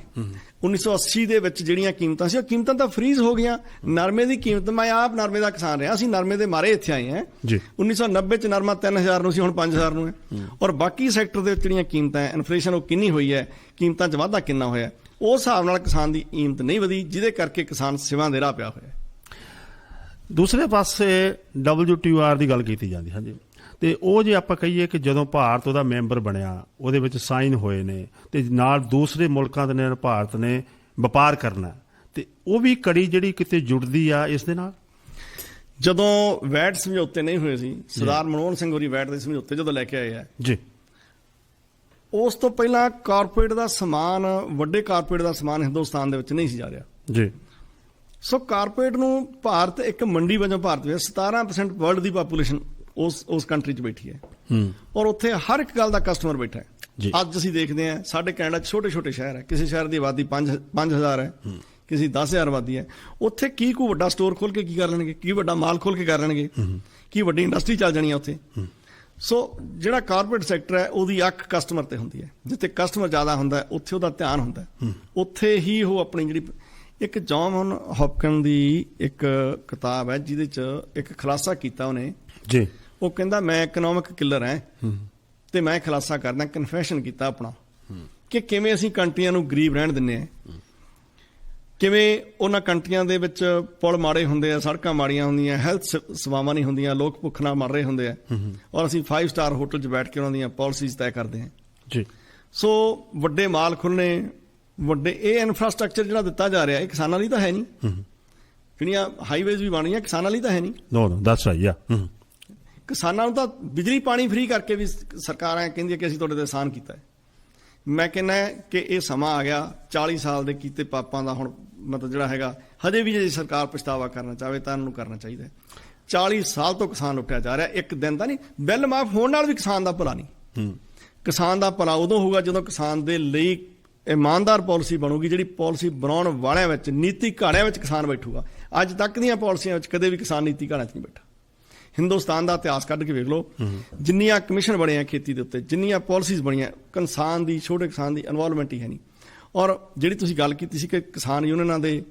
1980 ਦੇ ਵਿੱਚ ਜਿਹੜੀਆਂ ਕੀਮਤਾਂ ਸੀ, ਉਹ ਕੀਮਤਾਂ ਤਾਂ ਫਰੀਜ਼ ਹੋ ਗਈਆਂ। ਨਰਮੇ ਦੀ ਕੀਮਤ, ਮੈਂ ਆਪ ਨਰਮੇ ਦਾ ਕਿਸਾਨ ਰਿਹਾ, ਅਸੀਂ ਨਰਮੇ ਦੇ ਮਾਰੇ ਇੱਥੇ ਆਏ ਹਾਂ। 1990 'ਚ ਨਰਮਾ 3000 ਨੂੰ ਸੀ, ਹੁਣ 5000 ਨੂੰ ਹੈ। ਔਰ ਬਾਕੀ ਸੈਕਟਰ ਦੇ ਵਿੱਚ ਜਿਹੜੀਆਂ ਕੀਮਤਾਂ ਹੈ, ਇਨਫਲੇਸ਼ਨ ਉਹ ਕਿੰਨੀ ਹੋਈ ਹੈ, ਕੀਮਤਾਂ 'ਚ ਵਾਧਾ ਕਿੰਨਾ ਹੋਇਆ, ਉਸ ਹਿਸਾਬ ਨਾਲ ਕਿਸਾਨ ਦੀ ਕੀਮਤ ਨਹੀਂ ਵਧੀ, ਜਿਹਦੇ ਕਰਕੇ ਕਿਸਾਨ ਸਿਵਾਂ ਦੇ ਰਾਹ ਪਿਆ ਹੋਇਆ। ਦੂਸਰੇ ਪਾਸੇ WTO ਦੀ ਗੱਲ ਕੀਤੀ ਜਾਂਦੀ ਹਾਂਜੀ, ਤੇ ਉਹ ਜੇ ਆਪਾਂ ਕਹੀਏ ਕਿ ਜਦੋਂ ਭਾਰਤ ਉਹਦਾ ਮੈਂਬਰ ਬਣਿਆ ਉਹਦੇ ਵਿੱਚ ਸਾਈਨ ਹੋਏ ਨੇ ਤੇ ਨਾਲ ਦੂਸਰੇ ਮੁਲਕਾਂ ਦੇ ਨਾਲ ਭਾਰਤ ਨੇ ਵਪਾਰ ਕਰਨਾ, ਤੇ ਉਹ ਵੀ ਕੜੀ ਜਿਹੜੀ ਕਿਤੇ ਜੁੜਦੀ ਆ ਇਸ ਦੇ ਨਾਲ। ਜਦੋਂ ਵੈਟ ਸਮਝੌਤੇ ਨਹੀਂ ਹੋਏ ਸੀ, ਸਰਦਾਰ ਮਨਮੋਹਨ ਸਿੰਘ ਹੋਰੀ ਵੈਟ ਦੇ ਸਮਝੌਤੇ ਜਦੋਂ ਲੈ ਕੇ ਆਏ ਆ ਜੀ, ਉਸ ਤੋਂ ਪਹਿਲਾਂ ਕਾਰਪੋਰੇਟ ਦਾ ਸਮਾਨ, ਵੱਡੇ ਕਾਰਪੋਰੇਟ ਦਾ ਸਮਾਨ ਹਿੰਦੁਸਤਾਨ ਦੇ ਵਿੱਚ ਨਹੀਂ ਸੀ ਜਾ ਰਿਹਾ ਜੀ। ਸੋ ਕਾਰਪੋਰੇਟ ਨੂੰ ਭਾਰਤ ਇੱਕ ਮੰਡੀ ਵਜੋਂ, ਭਾਰਤ ਵਿੱਚ 17% ਵਰਲਡ ਦੀ ਪਾਪੂਲੇਸ਼ਨ ਉਸ ਕੰਟਰੀ 'ਚ ਬੈਠੀ ਹੈ ਔਰ ਉੱਥੇ ਹਰ ਇੱਕ ਗੱਲ ਦਾ ਕਸਟਮਰ ਬੈਠਾ ਹੈ। ਅੱਜ ਅਸੀਂ ਦੇਖਦੇ ਹਾਂ ਸਾਡੇ ਕੈਨੇਡਾ 'ਚ ਛੋਟੇ ਛੋਟੇ ਸ਼ਹਿਰ ਹੈ, ਕਿਸੇ ਸ਼ਹਿਰ ਦੀ ਆਬਾਦੀ 5,000 ਹੈ, ਕਿਸੇ 10,000 ਆਬਾਦੀ ਹੈ। ਉੱਥੇ ਕੀ ਕੋਈ ਵੱਡਾ ਸਟੋਰ ਖੋਲ ਕੇ ਕੀ ਕਰ ਲੈਣਗੇ, ਕੀ ਵੱਡਾ ਮਾਲ ਖੋਲ ਕੇ ਕਰ ਲੈਣਗੇ, ਕੀ ਵੱਡੀ ਇੰਡਸਟਰੀ ਚੱਲ ਜਾਣੀ ਹੈ ਉੱਥੇ। ਸੋ ਜਿਹੜਾ ਕਾਰਪੋਰੇਟ ਸੈਕਟਰ ਹੈ ਉਹਦੀ ਅੱਖ ਕਸਟਮਰ ਤੇ ਹੁੰਦੀ ਹੈ, ਜਿੱਥੇ ਕਸਟਮਰ ਜ਼ਿਆਦਾ ਹੁੰਦਾ ਹੈ ਉੱਥੇ ਉਹਦਾ ਧਿਆਨ ਹੁੰਦਾ ਹੈ, ਉੱਥੇ ਹੀ ਉਹ ਆਪਣੀ ਜਿਹੜੀ ਇੱਕ ਜੌਨ ਹੌਪਕਿਨ ਦੀ ਇੱਕ ਕਿਤਾਬ ਹੈ ਜਿਹਦੇ 'ਚ ਇੱਕ ਖੁਲਾਸਾ ਕੀਤਾ ਉਹਨੇ ਜੀ। ਉਹ ਕਹਿੰਦਾ ਮੈਂ ਇਕਨੋਮਿਕ ਕਿਲਰ ਹਾਂ ਤੇ ਮੈਂ ਖੁਲਾਸਾ ਕਰਦਾ, ਕਨਫੈਸ਼ਨ ਕੀਤਾ ਆਪਣਾ ਕਿ ਕਿਵੇਂ ਅਸੀਂ ਕੰਟਰੀਆਂ ਨੂੰ ਗਰੀਬ ਰਹਿਣ ਦਿੰਦੇ ਹਾਂ, ਕਿਵੇਂ ਉਹਨਾਂ ਕੰਟਰੀਆਂ ਦੇ ਵਿੱਚ ਪੁਲ ਮਾੜੇ ਹੁੰਦੇ ਆ, ਸੜਕਾਂ ਮਾੜੀਆਂ ਹੁੰਦੀਆਂ, ਹੈਲਥ ਸੇਵਾਵਾਂ ਨਹੀਂ ਹੁੰਦੀਆਂ, ਲੋਕ ਭੁੱਖ ਨਾਲ ਮਰ ਰਹੇ ਹੁੰਦੇ ਆ ਔਰ ਅਸੀਂ 5 ਸਟਾਰ ਹੋਟਲ 'ਚ ਬੈਠ ਕੇ ਉਹਨਾਂ ਦੀਆਂ ਪਾਲਿਸੀਜ਼ ਤੈਅ ਕਰਦੇ ਹਾਂ ਜੀ। ਸੋ ਵੱਡੇ ਮਾਲ ਖੁੱਲ੍ਹਣੇ, ਵੱਡੇ ਇਹ ਇਨਫਰਾਸਟ੍ਰਕਚਰ ਜਿਹੜਾ ਦਿੱਤਾ ਜਾ ਰਿਹਾ ਇਹ ਕਿਸਾਨਾਂ ਲਈ ਤਾਂ ਹੈ ਨਹੀਂ, ਜਿਹੜੀਆਂ ਹਾਈਵੇਜ਼ ਵੀ ਬਣੀਆਂ ਕਿਸਾਨਾਂ ਲਈ ਤਾਂ ਹੈ ਨਹੀਂ। ਨੋ ਦੈਟਸ ਰਾਈਟ, ਯਾ। ਕਿਸਾਨਾਂ ਨੂੰ ਤਾਂ ਬਿਜਲੀ ਪਾਣੀ ਫ੍ਰੀ ਕਰਕੇ ਵੀ ਸਰਕਾਰਾਂ ਕਹਿੰਦੀਆਂ ਕਿ ਅਸੀਂ ਤੁਹਾਡੇ ਤੇ ਅਹਿਸਾਨ ਕੀਤਾ ਹੈ। ਮੈਂ ਕਹਿੰਦਾ ਕਿ ਇਹ ਸਮਾਂ ਆ ਗਿਆ 40 ਸਾਲ ਦੇ ਕੀਤੇ ਪਾਪਾਂ ਦਾ ਹੁਣ ਮਤਲਬ ਜਿਹੜਾ ਹੈਗਾ, ਹਜੇ ਵੀ ਜੇ ਸਰਕਾਰ ਪਛਤਾਵਾ ਕਰਨਾ ਚਾਹਵੇ ਤਾਂ ਇਹਨਾਂ ਨੂੰ ਕਰਨਾ ਚਾਹੀਦਾ ਹੈ। 40 ਸਾਲ ਤੋਂ ਕਿਸਾਨ ਲੁੱਟਿਆ ਜਾ ਰਿਹਾ, ਇੱਕ ਦਿਨ ਦਾ ਨਹੀਂ। ਬਿੱਲ ਮਾਫ ਹੋਣ ਨਾਲ ਵੀ ਕਿਸਾਨ ਦਾ ਭਲਾ ਨਹੀਂ। ਕਿਸਾਨ ਦਾ ਭਲਾ ਉਦੋਂ ਹੋਊਗਾ ਜਦੋਂ ਕਿਸਾਨ ਦੇ ਲਈ ਇਮਾਨਦਾਰ ਪਾਲਿਸੀ ਬਣੂਗੀ, ਜਿਹੜੀ ਪਾਲਿਸੀ ਬਣਾਉਣ ਵਾਲਿਆਂ ਵਿੱਚ, ਨੀਤੀ ਘਾੜਿਆਂ ਵਿੱਚ ਕਿਸਾਨ ਬੈਠੂਗਾ। ਅੱਜ ਤੱਕ ਦੀਆਂ ਪਾਲਿਸੀਆਂ ਵਿੱਚ ਕਦੇ ਵੀ ਕਿਸਾਨ ਨੀਤੀ ਘਾੜਿਆਂ 'ਚ ਨਹੀਂ ਬੈਠਾ। ਹਿੰਦੁਸਤਾਨ ਦਾ ਇਤਿਹਾਸ ਕੱਢ ਕੇ ਵੇਖ ਲਓ, ਜਿੰਨੀਆਂ ਕਮਿਸ਼ਨ ਬਣੇ ਆ ਖੇਤੀ ਦੇ ਉੱਤੇ, ਜਿੰਨੀਆਂ ਪਾਲਿਸੀਜ਼ ਬਣੀਆਂ, ਕਿਸਾਨ ਦੀ, ਛੋਟੇ ਕਿਸਾਨ ਦੀ ਇਨਵੋਲਵਮੈਂਟ ਹੀ ਹੈ ਨਹੀਂ। ਔਰ ਜਿਹੜੀ ਤੁਸੀਂ ਗੱਲ ਕੀਤੀ ਸੀ ਕਿ ਕਿਸਾਨ ਯੂਨੀਅਨਾਂ ਦੇ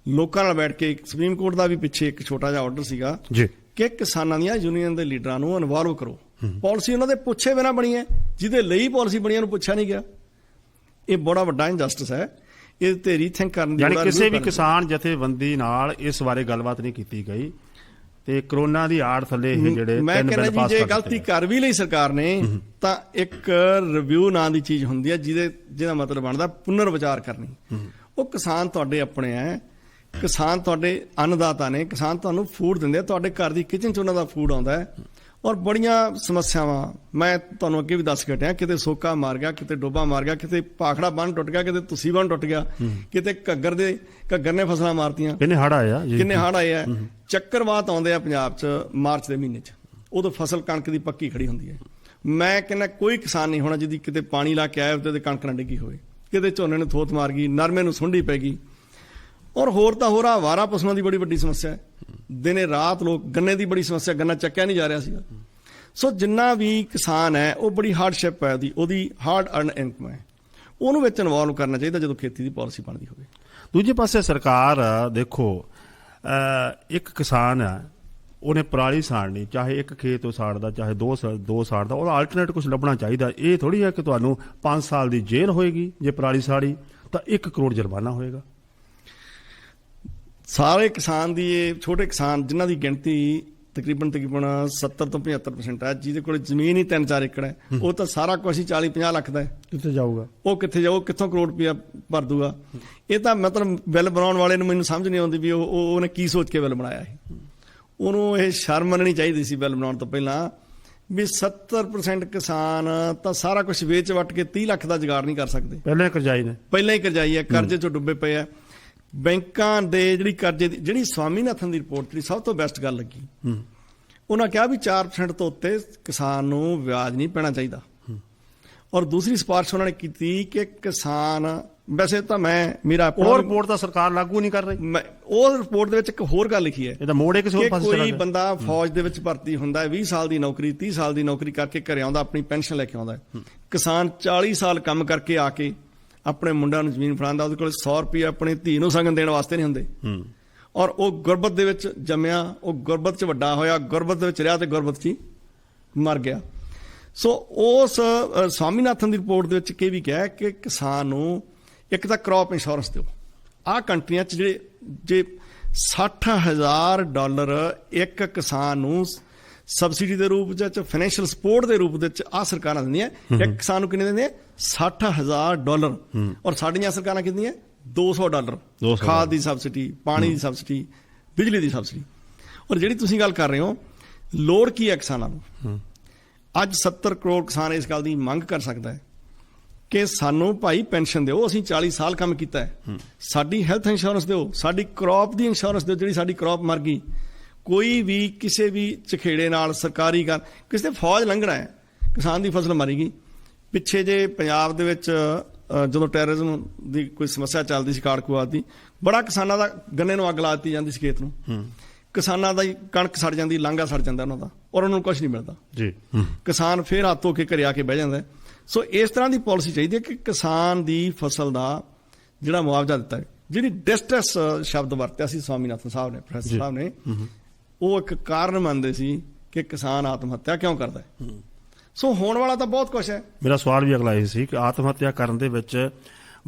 ਲੋਕਾਂ ਨਾਲ ਬੈਠ ਕੇ, ਸੁਪਰੀਮ ਕੋਰਟ ਦਾ ਵੀ ਪਿੱਛੇ ਇੱਕ ਛੋਟਾ ਜਿਹਾ ਆਰਡਰ ਸੀਗਾ ਕਿ ਕਿਸਾਨਾਂ ਦੀਆਂ ਯੂਨੀਅਨ ਦੇ ਲੀਡਰਾਂ ਨੂੰ ਇਨਵੋਲਵ ਕਰੋ। ਪਾਲਿਸੀ ਉਹਨਾਂ ਦੇ ਪੁੱਛੇ ਬਿਨਾਂ ਬਣੀ ਹੈ, ਜਿਹਦੇ ਲਈ ਪਾਲਿਸੀ ਬਣੀਆਂ ਨੂੰ ਪੁੱਛਿਆ ਨਹੀਂ ਗਿਆ। ਇਹ ਬੜਾ ਵੱਡਾ ਇਨਜਸਟਿਸ ਹੈ, ਇਹ ਤੇ ਰੀਥਿੰਕ ਕਰਨ ਦੀ ਯਾਨੀ ਕਿਸੇ ਵੀ ਕਿਸਾਨ ਜਥੇਬੰਦੀ ਨਾਲ ਇਸ ਬਾਰੇ ਗੱਲਬਾਤ ਨਹੀਂ ਕੀਤੀ ਗਈ ਤੇ ਕਰੋਨਾ ਦੀ ਆੜ ਥੱਲੇ ਇਹ ਜਿਹੜੇ ਮੈਂ ਕਹਿੰਦਾ ਜੀ ਜੇ ਗਲਤੀ ਕਰ ਵੀ ਲਈ ਸਰਕਾਰ ਨੇ ਤਾਂ ਇੱਕ ਰਿਵਿਊ ਨਾਂ ਦੀ ਚੀਜ਼ ਹੁੰਦੀ ਹੈ ਜਿਹਦਾ ਮਤਲਬ ਬਣਦਾ ਪੁਨਰ ਵਿਚਾਰ ਕਰਨੀ। ਉਹ ਕਿਸਾਨ ਤੁਹਾਡੇ ਆਪਣੇ ਹੈ, ਕਿਸਾਨ ਤੁਹਾਡੇ ਅੰਨਦਾਤਾ ਨੇ, ਕਿਸਾਨ ਤੁਹਾਨੂੰ ਫੂਡ ਦਿੰਦੇ ਆ, ਤੁਹਾਡੇ ਘਰ ਦੀ ਕਿਚਨ 'ਚ ਉਹਨਾਂ ਦਾ ਫੂਡ ਆਉਂਦਾ ਹੈ। ਔਰ ਬੜੀਆਂ ਸਮੱਸਿਆਵਾਂ ਮੈਂ ਤੁਹਾਨੂੰ ਅੱਗੇ ਵੀ ਦੱਸ ਕੇ ਹਟਿਆ, ਕਿਤੇ ਸੋਕਾ ਮਾਰ ਗਿਆ, ਕਿਤੇ ਡੋਬਾ ਮਾਰ ਗਿਆ, ਕਿਤੇ ਭਾਖੜਾ ਬੰਨ ਟੁੱਟ ਗਿਆ, ਕਿਤੇ ਤੁਸੀਂ ਬੰਨ ਟੁੱਟ ਗਿਆ, ਕਿਤੇ ਘੱਗਰ ਨੇ ਫਸਲਾਂ ਮਾਰਤੀਆਂ, ਕਿੰਨੇ ਹੜ੍ਹ ਆਏ ਆ। ਚੱਕਰਵਾਤ ਆਉਂਦੇ ਆ ਪੰਜਾਬ 'ਚ ਮਾਰਚ ਦੇ ਮਹੀਨੇ 'ਚ, ਉਦੋਂ ਫਸਲ ਕਣਕ ਦੀ ਪੱਕੀ ਖੜੀ ਹੁੰਦੀ ਹੈ। ਮੈਂ ਕਹਿੰਦਾ ਕੋਈ ਕਿਸਾਨ ਨਹੀਂ ਹੋਣਾ ਜਿਹਦੀ ਕਿਤੇ ਪਾਣੀ ਲਾ ਕੇ ਆਇਆ ਤੇ ਕਣਕ ਨਾ ਡਿੱਗੀ ਹੋਵੇ, ਕਿਤੇ ਝੋਨੇ ਨੂੰ ਥੋਤ ਮਾਰ ਗਈ, ਨਰਮੇ ਨੂੰ ਸੁੰਡੀ ਪੈ ਗਈ। ਔਰ ਹੋਰ ਤਾਂ ਹੋਰ ਆਵਾਰਾ ਪਸ਼ੂਆਂ ਦੀ ਬੜੀ ਵੱਡੀ ਸਮੱਸਿਆ ਹੈ, ਦਿਨੇ ਰਾਤ ਲੋਕ, ਗੰਨੇ ਦੀ ਬੜੀ ਸਮੱਸਿਆ, ਗੰਨਾ ਚੱਕਿਆ ਨਹੀਂ ਜਾ ਰਿਹਾ ਸੀਗਾ। ਸੋ ਜਿੰਨਾ ਵੀ ਕਿਸਾਨ ਹੈ ਉਹ ਬੜੀ ਹਾਰਡਸ਼ਿਪ ਹੈ, ਉਹਦੀ ਹਾਰਡ ਅਰਨ ਇਨਕਮ ਹੈ, ਉਹਨੂੰ ਵਿੱਚ ਇਨਵੋਲਵ ਕਰਨਾ ਚਾਹੀਦਾ ਜਦੋਂ ਖੇਤੀ ਦੀ ਪਾਲਿਸੀ ਬਣਦੀ ਹੋਵੇ। ਦੂਜੇ ਪਾਸੇ ਸਰਕਾਰ ਦੇਖੋ, ਇੱਕ ਕਿਸਾਨ ਹੈ ਉਹਨੇ ਪਰਾਲੀ ਸਾੜਨੀ, ਚਾਹੇ ਇੱਕ ਖੇਤ ਉਹ ਸਾੜਦਾ, ਚਾਹੇ ਦੋ ਸਾੜਦਾ, ਉਹਦਾ ਆਲਟਰਨੇਟ ਕੁਝ ਲੱਭਣਾ ਚਾਹੀਦਾ। ਇਹ ਥੋੜੀ ਹੈ ਕਿ ਤੁਹਾਨੂੰ 5 ਸਾਲ ਦੀ ਜੇਲ੍ਹ ਹੋਏਗੀ ਜੇ ਪਰਾਲੀ ਸਾੜੀ ਤਾਂ 1 ਕਰੋੜ ਜੁਰਮਾਨਾ ਹੋਏਗਾ। ਸਾਰੇ ਕਿਸਾਨ ਦੀ, ਇਹ ਛੋਟੇ ਕਿਸਾਨ ਜਿਨ੍ਹਾਂ ਦੀ ਗਿਣਤੀ ਤਕਰੀਬਨ 70 ਤੋਂ 75% ਹੈ, ਜਿਹਦੇ ਕੋਲ ਜ਼ਮੀਨ ਹੀ 3-4 ਏਕੜ ਹੈ, ਉਹ ਤਾਂ ਸਾਰਾ ਕੁਝ ਹੀ 40-50 ਲੱਖ ਦਾ ਹੈ। ਕਿੱਥੇ ਜਾਊਗਾ ਉਹ? ਕਿੱਥੇ ਜਾਊ? ਕਿੱਥੋਂ ਕਰੋੜ ਰੁਪਇਆ ਭਰ ਦੂਗਾ? ਇਹ ਤਾਂ ਮਤਲਬ ਬਿੱਲ ਬਣਾਉਣ ਵਾਲੇ ਨੂੰ ਮੈਨੂੰ ਸਮਝ ਨਹੀਂ ਆਉਂਦੀ ਵੀ ਉਹਨੇ ਕੀ ਸੋਚ ਕੇ ਬਿੱਲ ਬਣਾਇਆ ਹੈ। ਉਹਨੂੰ ਇਹ ਸ਼ਰਮ ਮੰਨਣੀ ਚਾਹੀਦੀ ਸੀ ਬਿੱਲ ਬਣਾਉਣ ਤੋਂ ਪਹਿਲਾਂ ਵੀ 70% ਕਿਸਾਨ ਤਾਂ ਸਾਰਾ ਕੁਝ ਵੇਚ ਵੱਟ ਕੇ 30 ਲੱਖ ਦਾ ਜੁਗਾੜ ਨਹੀਂ ਕਰ ਸਕਦੇ। ਪਹਿਲਾਂ ਹੀ ਕਰਜ਼ਾਈ ਹੈ, ਕਰਜ਼ੇ 'ਚੋਂ ਡੁੱਬੇ ਪਏ ਆ। ਬੈਂਕਾਂ ਦੇ ਜਿਹੜੀ ਕਰਜ਼ੇ ਦੀ, ਜਿਹੜੀ ਸਵਾਮੀਨਾਥਨ ਦੀ ਰਿਪੋਰਟ ਜਿਹੜੀ ਸਭ ਤੋਂ ਬੈਸਟ ਗੱਲ ਲੱਗੀ, ਉਹਨਾਂ ਕਿਹਾ ਵੀ 4% ਤੋਂ ਉੱਤੇ ਕਿਸਾਨ ਨੂੰ ਵਿਆਜ ਨਹੀਂ ਪੈਣਾ ਚਾਹੀਦਾ। ਔਰ ਦੂਸਰੀ ਸਿਫਾਰਿਸ਼ ਉਹਨਾਂ ਨੇ ਕੀਤੀ ਕਿ ਕਿਸਾਨ, ਵੈਸੇ ਤਾਂ ਮੇਰਾ ਉਹ ਰਿਪੋਰਟ ਤਾਂ ਸਰਕਾਰ ਲਾਗੂ ਨਹੀਂ ਕਰ ਰਹੀ। ਉਹ ਰਿਪੋਰਟ ਦੇ ਵਿੱਚ ਇੱਕ ਹੋਰ ਗੱਲ ਲਿਖੀ ਹੈ, ਇਹਦਾ ਮੋੜ ਕਿਸੇ ਹੋਰ ਪਾਸੇ ਕੋਈ ਬੰਦਾ ਫੌਜ ਦੇ ਵਿੱਚ ਭਰਤੀ ਹੁੰਦਾ ਹੈ, 20 ਸਾਲ ਦੀ ਨੌਕਰੀ, 30 ਸਾਲ ਦੀ ਨੌਕਰੀ ਕਰਕੇ ਘਰੇ ਆਉਂਦਾ, ਆਪਣੀ ਪੈਨਸ਼ਨ ਲੈ ਕੇ ਆਉਂਦਾ। ਕਿਸਾਨ 40 ਸਾਲ ਕੰਮ ਕਰਕੇ ਆ ਕੇ ਆਪਣੇ ਮੁੰਡਿਆਂ ਨੂੰ ਜ਼ਮੀਨ ਫੜਾਉਂਦਾ, ਉਹਦੇ ਕੋਲ 100 ਰੁਪਏ ਆਪਣੀ ਧੀ ਨੂੰ ਸ਼ਗਨ ਦੇਣ ਵਾਸਤੇ ਨਹੀਂ ਹੁੰਦੇ। ਔਰ ਉਹ ਗੁਰਬਤ ਦੇ ਵਿੱਚ ਜੰਮਿਆ, ਉਹ ਗੁਰਬਤ 'ਚ ਵੱਡਾ ਹੋਇਆ, ਗੁਰਬਤ ਦੇ ਵਿੱਚ ਰਿਹਾ ਤੇ ਗੁਰਬਤ 'ਚ ਹੀ ਮਰ ਗਿਆ। ਸੋ ਉਸ ਸਵਾਮੀਨਾਥਨ ਦੀ ਰਿਪੋਰਟ ਦੇ ਵਿੱਚ ਇਹ ਵੀ ਕਿਹਾ ਕਿ ਕਿਸਾਨ ਨੂੰ ਇੱਕ ਤਾਂ ਕ੍ਰੌਪ ਇੰਸ਼ੋਰੈਂਸ ਦਿਓ। ਆਹ ਕੰਟਰੀਆਂ 'ਚ ਜੇ $60,000 ਇੱਕ ਕਿਸਾਨ ਨੂੰ ਸਬਸਿਡੀ ਦੇ ਰੂਪ ਵਿੱਚ, ਫਾਈਨੈਂਸ਼ੀਅਲ ਸਪੋਰਟ ਦੇ ਰੂਪ ਵਿੱਚ ਆ ਸਰਕਾਰਾਂ ਦਿੰਦੀਆਂ। ਇੱਕ ਕਿਸਾਨ ਨੂੰ ਕਿੰਨੇ ਦਿੰਦੇ? $60,000। ਔਰ ਸਾਡੀਆਂ ਸਰਕਾਰਾਂ ਕਿੰਨੀਆਂ? $200 ਖਾਦ ਦੀ ਸਬਸਿਡੀ, ਪਾਣੀ ਦੀ ਸਬਸਿਡੀ, ਬਿਜਲੀ ਦੀ ਸਬਸਿਡੀ। ਔਰ ਜਿਹੜੀ ਤੁਸੀਂ ਗੱਲ ਕਰ ਰਹੇ ਹੋ, ਲੋੜ ਕੀ ਹੈ ਕਿਸਾਨਾਂ ਨੂੰ? ਅੱਜ 70 ਕਰੋੜ ਕਿਸਾਨ ਇਸ ਗੱਲ ਦੀ ਮੰਗ ਕਰ ਸਕਦਾ ਹੈ ਕਿ ਸਾਨੂੰ ਭਾਈ ਪੈਨਸ਼ਨ ਦਿਓ, ਅਸੀਂ 40 ਸਾਲ ਕੰਮ ਕੀਤਾ ਹੈ, ਸਾਡੀ ਹੈਲਥ ਇੰਸ਼ੋਰੈਂਸ ਦਿਓ, ਸਾਡੀ ਕ੍ਰੌਪ ਦੀ ਇੰਸ਼ੋਰੈਂਸ ਦਿਓ, ਜਿਹੜੀ ਸਾਡੀ ਕ੍ਰੌਪ ਮਰ ਗਈ। ਕੋਈ ਵੀ ਕਿਸੇ ਵੀ ਚਖੇੜੇ ਨਾਲ ਸਰਕਾਰੀ ਗੱਲ, ਕਿਸੇ ਦੇ ਫੌਜ ਲੰਘਣਾ ਹੈ, ਕਿਸਾਨ ਦੀ ਫਸਲ ਮਰੀ ਗਈ। ਪਿੱਛੇ ਜੇ ਪੰਜਾਬ ਦੇ ਵਿੱਚ ਜਦੋਂ ਟੈਰਰਿਜ਼ਮ ਦੀ ਕੋਈ ਸਮੱਸਿਆ ਚੱਲਦੀ ਸੀ, ਕਾੜਕੂਆਦ ਦੀ, ਬੜਾ ਕਿਸਾਨਾਂ ਦਾ ਗੰਨੇ ਨੂੰ ਅੱਗ ਲਾ ਦਿੱਤੀ ਜਾਂਦੀ ਸੀ ਖੇਤ ਨੂੰ, ਕਿਸਾਨਾਂ ਦਾ ਹੀ ਕਣਕ ਸੜ ਜਾਂਦੀ, ਲਾਂਘਾ ਸੜ ਜਾਂਦਾ ਉਹਨਾਂ ਦਾ, ਔਰ ਉਹਨਾਂ ਨੂੰ ਕੁਝ ਨਹੀਂ ਮਿਲਦਾ ਜੀ। ਕਿਸਾਨ ਫੇਰ ਹੱਥ ਧੋ ਕੇ ਘਰੇ ਆ ਕੇ ਬਹਿ ਜਾਂਦਾ। ਸੋ ਇਸ ਤਰ੍ਹਾਂ ਦੀ ਪਾਲਿਸੀ ਚਾਹੀਦੀ ਹੈ ਕਿ ਕਿਸਾਨ ਦੀ ਫਸਲ ਦਾ ਜਿਹੜਾ ਮੁਆਵਜ਼ਾ ਦਿੱਤਾ ਹੈ। ਜਿਹੜੀ ਡਿਸਟ੍ਰੈਸ ਸ਼ਬਦ ਵਰਤਿਆ ਸੀ ਸਵਾਮੀਨਾਥਨ ਸਾਹਿਬ ਨੇ, ਪ੍ਰੋਫੈਸਰ ਸਾਹਿਬ ਨੇ, ਉਹ ਇੱਕ ਕਾਰਨ ਮੰਨਦੇ ਸੀ ਕਿ ਕਿਸਾਨ ਆਤਮ ਹੱਤਿਆ ਕਿਉਂ ਕਰਦਾ ਹੈ। ਸੋ ਹੋਣ ਵਾਲਾ ਤਾਂ ਬਹੁਤ ਕੁਝ ਹੈ। ਮੇਰਾ ਸਵਾਲ ਵੀ ਅਗਲਾ ਇਹ ਸੀ ਕਿ ਆਤਮ ਹੱਤਿਆ ਕਰਨ ਦੇ ਵਿੱਚ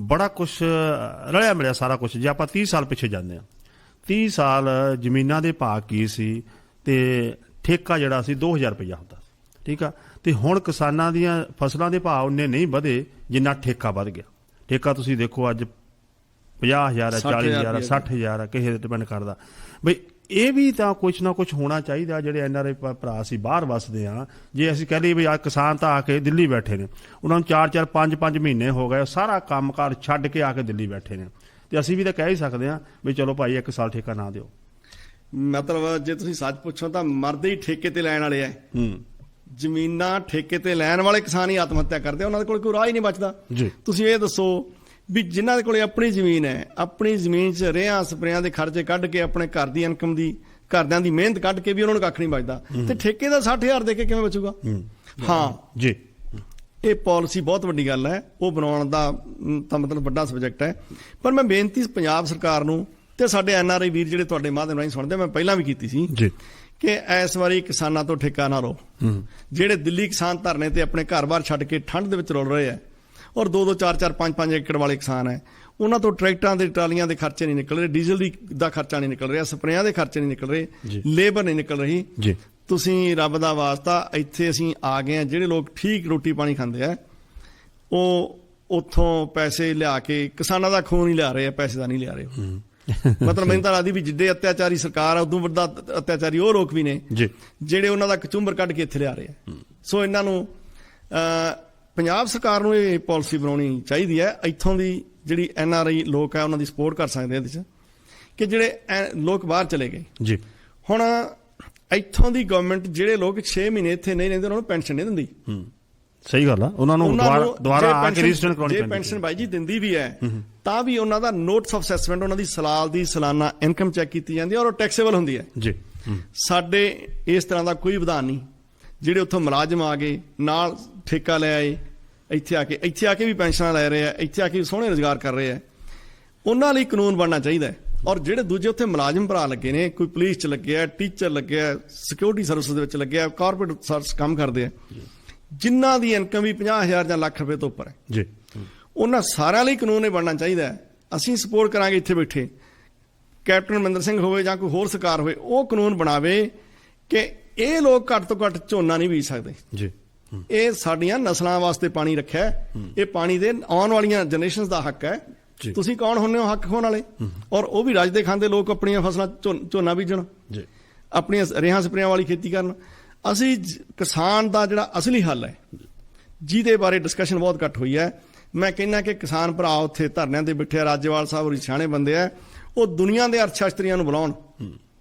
ਬੜਾ ਕੁਝ ਰਲਿਆ ਮਿਲਿਆ ਸਾਰਾ ਕੁਝ। ਜੇ ਆਪਾਂ 30 ਸਾਲ ਪਿੱਛੇ ਜਾਂਦੇ ਹਾਂ, 30 ਸਾਲ ਜ਼ਮੀਨਾਂ ਦੇ ਭਾਅ ਕੀ ਸੀ ਤੇ ਠੇਕਾ ਜਿਹੜਾ ਸੀ 2,000 ਰੁਪਇਆ ਹੁੰਦਾ ਸੀ, ਠੀਕ ਆ। ਤੇ ਹੁਣ ਕਿਸਾਨਾਂ ਦੀਆਂ ਫਸਲਾਂ ਦੇ ਭਾਅ ਉਹਨੇ ਨਹੀਂ ਵਧੇ ਜਿੰਨਾ ਠੇਕਾ ਵੱਧ ਗਿਆ। ਠੇਕਾ ਤੁਸੀਂ ਦੇਖੋ ਅੱਜ 50,000 40,000 60,000 ਕਿਸੇ ਤੇ ਡਿਪੈਂਡ ਕਰਦਾ। ਬਈ ਇਹ ਵੀ ਤਾਂ ਕੁਛ ਨਾ ਕੁਛ ਹੋਣਾ ਚਾਹੀਦਾ। ਜਿਹੜੇ NRI ਭਰਾ ਅਸੀਂ ਬਾਹਰ ਵੱਸਦੇ ਹਾਂ, ਜੇ ਅਸੀਂ ਕਹਿ ਲਈਏ ਵੀ ਆ ਕਿਸਾਨ ਤਾਂ ਆ ਕੇ ਦਿੱਲੀ ਬੈਠੇ ਨੇ, ਉਹਨਾਂ ਨੂੰ 4-4 5-5 ਮਹੀਨੇ ਹੋ ਗਏ ਸਾਰਾ ਕੰਮਕਾਰ ਛੱਡ ਕੇ ਆ ਕੇ ਦਿੱਲੀ ਬੈਠੇ ਨੇ, ਤੇ ਅਸੀਂ ਵੀ ਤਾਂ ਕਹਿ ਹੀ ਸਕਦੇ ਹਾਂ ਵੀ ਚਲੋ ਭਾਈ 1 ਸਾਲ ਠੇਕਾ ਨਾ ਦਿਓ। ਮਤਲਬ ਜੇ ਤੁਸੀਂ ਸੱਚ ਪੁੱਛੋ ਤਾਂ ਮਰਦੇ ਹੀ ਠੇਕੇ ਤੇ ਲੈਣ ਵਾਲੇ ਆ। ਜ਼ਮੀਨਾਂ ਠੇਕੇ ਤੇ ਲੈਣ ਵਾਲੇ ਕਿਸਾਨ ਹੀ ਆਤਮ ਹੱਤਿਆ ਕਰਦੇ, ਉਹਨਾਂ ਦੇ ਕੋਲ ਕੋਈ ਰਾਹ ਹੀ ਨਹੀਂ ਬਚਦਾ। ਤੁਸੀਂ ਇਹ ਦੱਸੋ ਵੀ ਜਿਨ੍ਹਾਂ ਦੇ ਕੋਲ ਆਪਣੀ ਜ਼ਮੀਨ ਹੈ, ਆਪਣੀ ਜ਼ਮੀਨ 'ਚ ਰੇਹਾਂ ਸਪਰੇਆਂ ਦੇ ਖਰਚੇ ਕੱਢ ਕੇ, ਆਪਣੇ ਘਰ ਦੀ ਇਨਕਮ ਦੀ, ਘਰਦਿਆਂ ਦੀ ਮਿਹਨਤ ਕੱਢ ਕੇ ਵੀ ਉਹਨਾਂ ਨੂੰ ਕੱਖ ਨਹੀਂ ਬਚਦਾ, ਤੇ ਠੇਕੇ ਦਾ 60,000 ਦੇ ਕੇ ਕਿਵੇਂ ਬਚੂਗਾ? ਹਾਂ ਜੀ, ਇਹ ਪਾਲਿਸੀ ਬਹੁਤ ਵੱਡੀ ਗੱਲ ਹੈ, ਉਹ ਬਣਾਉਣ ਦਾ ਤਾਂ ਮਤਲਬ ਵੱਡਾ ਸਬਜੈਕਟ ਹੈ। ਪਰ ਮੈਂ ਬੇਨਤੀ ਪੰਜਾਬ ਸਰਕਾਰ ਨੂੰ ਤੇ ਸਾਡੇ NRI ਵੀਰ ਜਿਹੜੇ ਤੁਹਾਡੇ ਮਾਧਿਅਮ ਰਾਹੀਂ ਸੁਣਦੇ, ਮੈਂ ਪਹਿਲਾਂ ਵੀ ਕੀਤੀ ਸੀ ਕਿ ਇਸ ਵਾਰੀ ਕਿਸਾਨਾਂ ਤੋਂ ਠੇਕਾ ਨਾ ਲਓ। ਜਿਹੜੇ ਦਿੱਲੀ ਕਿਸਾਨ ਧਰਨੇ ਤੇ ਆਪਣੇ ਘਰ-ਬਾਰ ਛੱਡ ਕੇ ਠੰਡ ਦੇ ਵਿੱਚ ਰੁਲ ਰਹੇ ਆ, ਔਰ 2-2 4-4 5-5 ਏਕੜ ਵਾਲੇ ਕਿਸਾਨ ਹੈ, ਉਹਨਾਂ ਤੋਂ ਟਰੈਕਟਰਾਂ ਦੇ ਟਰਾਲੀਆਂ ਦੇ ਖਰਚੇ ਨਹੀਂ ਨਿਕਲ ਰਹੇ, ਡੀਜ਼ਲ ਦਾ ਖਰਚਾ ਨਹੀਂ ਨਿਕਲ ਰਿਹਾ, ਸਪਰੇਆਂ ਦੇ ਖਰਚੇ ਨਹੀਂ ਨਿਕਲ ਰਹੇ, ਲੇਬਰ ਨਹੀਂ ਨਿਕਲ ਰਹੀ। ਤੁਸੀਂ ਰੱਬ ਦਾ ਵਾਸਤਾ, ਇੱਥੇ ਅਸੀਂ ਆ ਗਏ ਹਾਂ, ਜਿਹੜੇ ਲੋਕ ਠੀਕ ਰੋਟੀ ਪਾਣੀ ਖਾਂਦੇ ਆ, ਉਹ ਉੱਥੋਂ ਪੈਸੇ ਲਿਆ ਕੇ ਕਿਸਾਨਾਂ ਦਾ ਖੂਨ ਹੀ ਲਿਆ ਰਹੇ ਆ, ਪੈਸੇ ਦਾ ਨਹੀਂ ਲਿਆ ਰਹੇ। ਮਤਲਬ ਮੈਨੂੰ ਤਾਂ ਲੱਗਦੀ ਵੀ ਜਿੱਡੇ ਅਤਿਆਚਾਰੀ ਸਰਕਾਰ ਆ, ਉਦੋਂ ਵੱਡਾ ਅਤਿਆਚਾਰੀ ਉਹ ਲੋਕ ਵੀ ਨੇ ਜਿਹੜੇ ਉਹਨਾਂ ਦਾ ਕਚੂੰਬਰ ਕੱਢ ਕੇ ਇੱਥੇ ਲਿਆ ਰਹੇ ਆ। ਸੋ ਇਹਨਾਂ ਨੂੰ ਪੰਜਾਬ ਸਰਕਾਰ ਨੂੰ ਇਹ ਪਾਲਿਸੀ ਬਣਾਉਣੀ ਚਾਹੀਦੀ ਹੈ। ਇੱਥੋਂ ਦੀ ਜਿਹੜੀ NRI ਲੋਕ ਹੈ ਉਹਨਾਂ ਦੀ ਸਪੋਰਟ ਕਰ ਸਕਦੇ ਇਹਦੇ 'ਚ, ਕਿ ਜਿਹੜੇ ਲੋਕ ਬਾਹਰ ਚਲੇ ਗਏ। ਹੁਣ ਇੱਥੋਂ ਦੀ ਗਵਰਨਮੈਂਟ ਜਿਹੜੇ ਲੋਕ 6 ਮਹੀਨੇ ਇੱਥੇ ਨਹੀਂ ਰਹਿੰਦੇ, ਉਹਨਾਂ ਨੂੰ ਪੈਨਸ਼ਨ ਨਹੀਂ ਦਿੰਦੀ। ਸਹੀ ਗੱਲ ਆ, ਉਹਨਾਂ ਨੂੰ ਦੁਬਾਰਾ ਆ ਕੇ ਰਜਿਸਟਰ ਕਰਾਉਣੀ ਪੈਂਦੀ। ਜੇ ਪੈਨਸ਼ਨ ਬਾਈ ਜੀ ਦਿੰਦੀ ਵੀ ਹੈ ਤਾਂ ਵੀ ਉਹਨਾਂ ਦਾ ਨੋਟਿਸ ਆਫ ਅਸੈਸਮੈਂਟ, ਉਹਨਾਂ ਦੀ ਸਾਲ ਦੀ ਸਾਲਾਨਾ ਇਨਕਮ ਚੈੱਕ ਕੀਤੀ ਜਾਂਦੀ ਹੈ, ਔਰ ਉਹ ਟੈਕਸੇਬਲ ਹੁੰਦੀ ਹੈ। ਸਾਡੇ ਇਸ ਤਰ੍ਹਾਂ ਦਾ ਕੋਈ ਵਿਧਾਨ ਨਹੀਂ। ਜਿਹੜੇ ਉੱਥੋਂ ਮੁਲਾਜ਼ਮ ਆ ਗਏ, ਨਾਲ ਠੇਕਾ ਲੈ ਆਏ, ਇੱਥੇ ਆ ਕੇ ਵੀ ਪੈਨਸ਼ਨਾਂ ਲੈ ਰਹੇ ਆ, ਇੱਥੇ ਆ ਕੇ ਵੀ ਸੋਹਣੇ ਰੁਜ਼ਗਾਰ ਕਰ ਰਹੇ ਆ, ਉਹਨਾਂ ਲਈ ਕਾਨੂੰਨ ਬਣਨਾ ਚਾਹੀਦਾ ਹੈ। ਔਰ ਜਿਹੜੇ ਦੂਜੇ ਉੱਥੇ ਮੁਲਾਜ਼ਮ ਭਰਾ ਲੱਗੇ ਨੇ, ਕੋਈ ਪੁਲਿਸ 'ਚ ਲੱਗਿਆ, ਟੀਚਰ ਲੱਗਿਆ, ਸਿਕਿਉਰਿਟੀ ਸਰਵਿਸ ਦੇ ਵਿੱਚ ਲੱਗਿਆ, ਕਾਰਪੋਰੇਟ ਸਰਵਿਸ ਕੰਮ ਕਰਦੇ ਆ, ਜਿਨ੍ਹਾਂ ਦੀ ਇਨਕਮ ਵੀ 50,000 ਜਾਂ ਲੱਖ ਰੁਪਏ ਤੋਂ ਉੱਪਰ ਹੈ, ਉਹਨਾਂ ਸਾਰਿਆਂ ਲਈ ਕਾਨੂੰਨ ਇਹ ਬਣਨਾ ਚਾਹੀਦਾ ਹੈ। ਅਸੀਂ ਸਪੋਰਟ ਕਰਾਂਗੇ ਇੱਥੇ ਬੈਠੇ, ਕੈਪਟਨ ਅਮਰਿੰਦਰ ਸਿੰਘ ਹੋਵੇ ਜਾਂ ਕੋਈ ਹੋਰ ਸਰਕਾਰ ਹੋਵੇ, ਉਹ ਕਾਨੂੰਨ ਬਣਾਵੇ ਕਿ ਇਹ ਲੋਕ ਘੱਟ ਤੋਂ ਘੱਟ ਝੋਨਾ ਨਹੀਂ ਬੀਜ ਸਕਦੇ। ਇਹ ਸਾਡੀਆਂ ਨਸਲਾਂ ਵਾਸਤੇ ਪਾਣੀ ਰੱਖਿਆ, ਇਹ ਪਾਣੀ ਦੇ ਆਉਣ ਵਾਲੀਆਂ ਜਨਰੇਸ਼ਨਸ ਦਾ ਹੱਕ ਹੈ। ਤੁਸੀਂ ਕੌਣ ਹੁੰਦੇ ਹੋ ਹੱਕ ਖੋਣ ਵਾਲੇ? ਔਰ ਉਹ ਵੀ ਰੱਜਦੇ ਖਾਂਦੇ ਲੋਕ ਆਪਣੀਆਂ ਫਸਲਾਂ ਝੋਨਾ ਬੀਜਣ, ਆਪਣੀਆਂ ਰੇਹਾਂ ਸਪਰੇਆਂ ਵਾਲੀ ਖੇਤੀ ਕਰਨ। ਅਸੀਂ ਕਿਸਾਨ ਦਾ ਜਿਹੜਾ ਅਸਲੀ ਹੱਲ ਹੈ, ਜਿਹਦੇ ਬਾਰੇ ਡਿਸਕਸ਼ਨ ਬਹੁਤ ਘੱਟ ਹੋਈ ਹੈ, ਮੈਂ ਕਹਿੰਦਾ ਕਿ ਕਿਸਾਨ ਭਰਾ ਉੱਥੇ ਧਰਨਿਆਂ ਤੇ ਬੈਠੇ ਆ, ਰਾਜੇਵਾਲ ਸਾਹਿਬ ਹੋਰੀ ਸਿਆਣੇ ਬੰਦੇ ਆ, ਉਹ ਦੁਨੀਆ ਦੇ ਅਰਥਸ਼ਾਸਤਰੀਆਂ ਨੂੰ ਬੁਲਾਉਣ,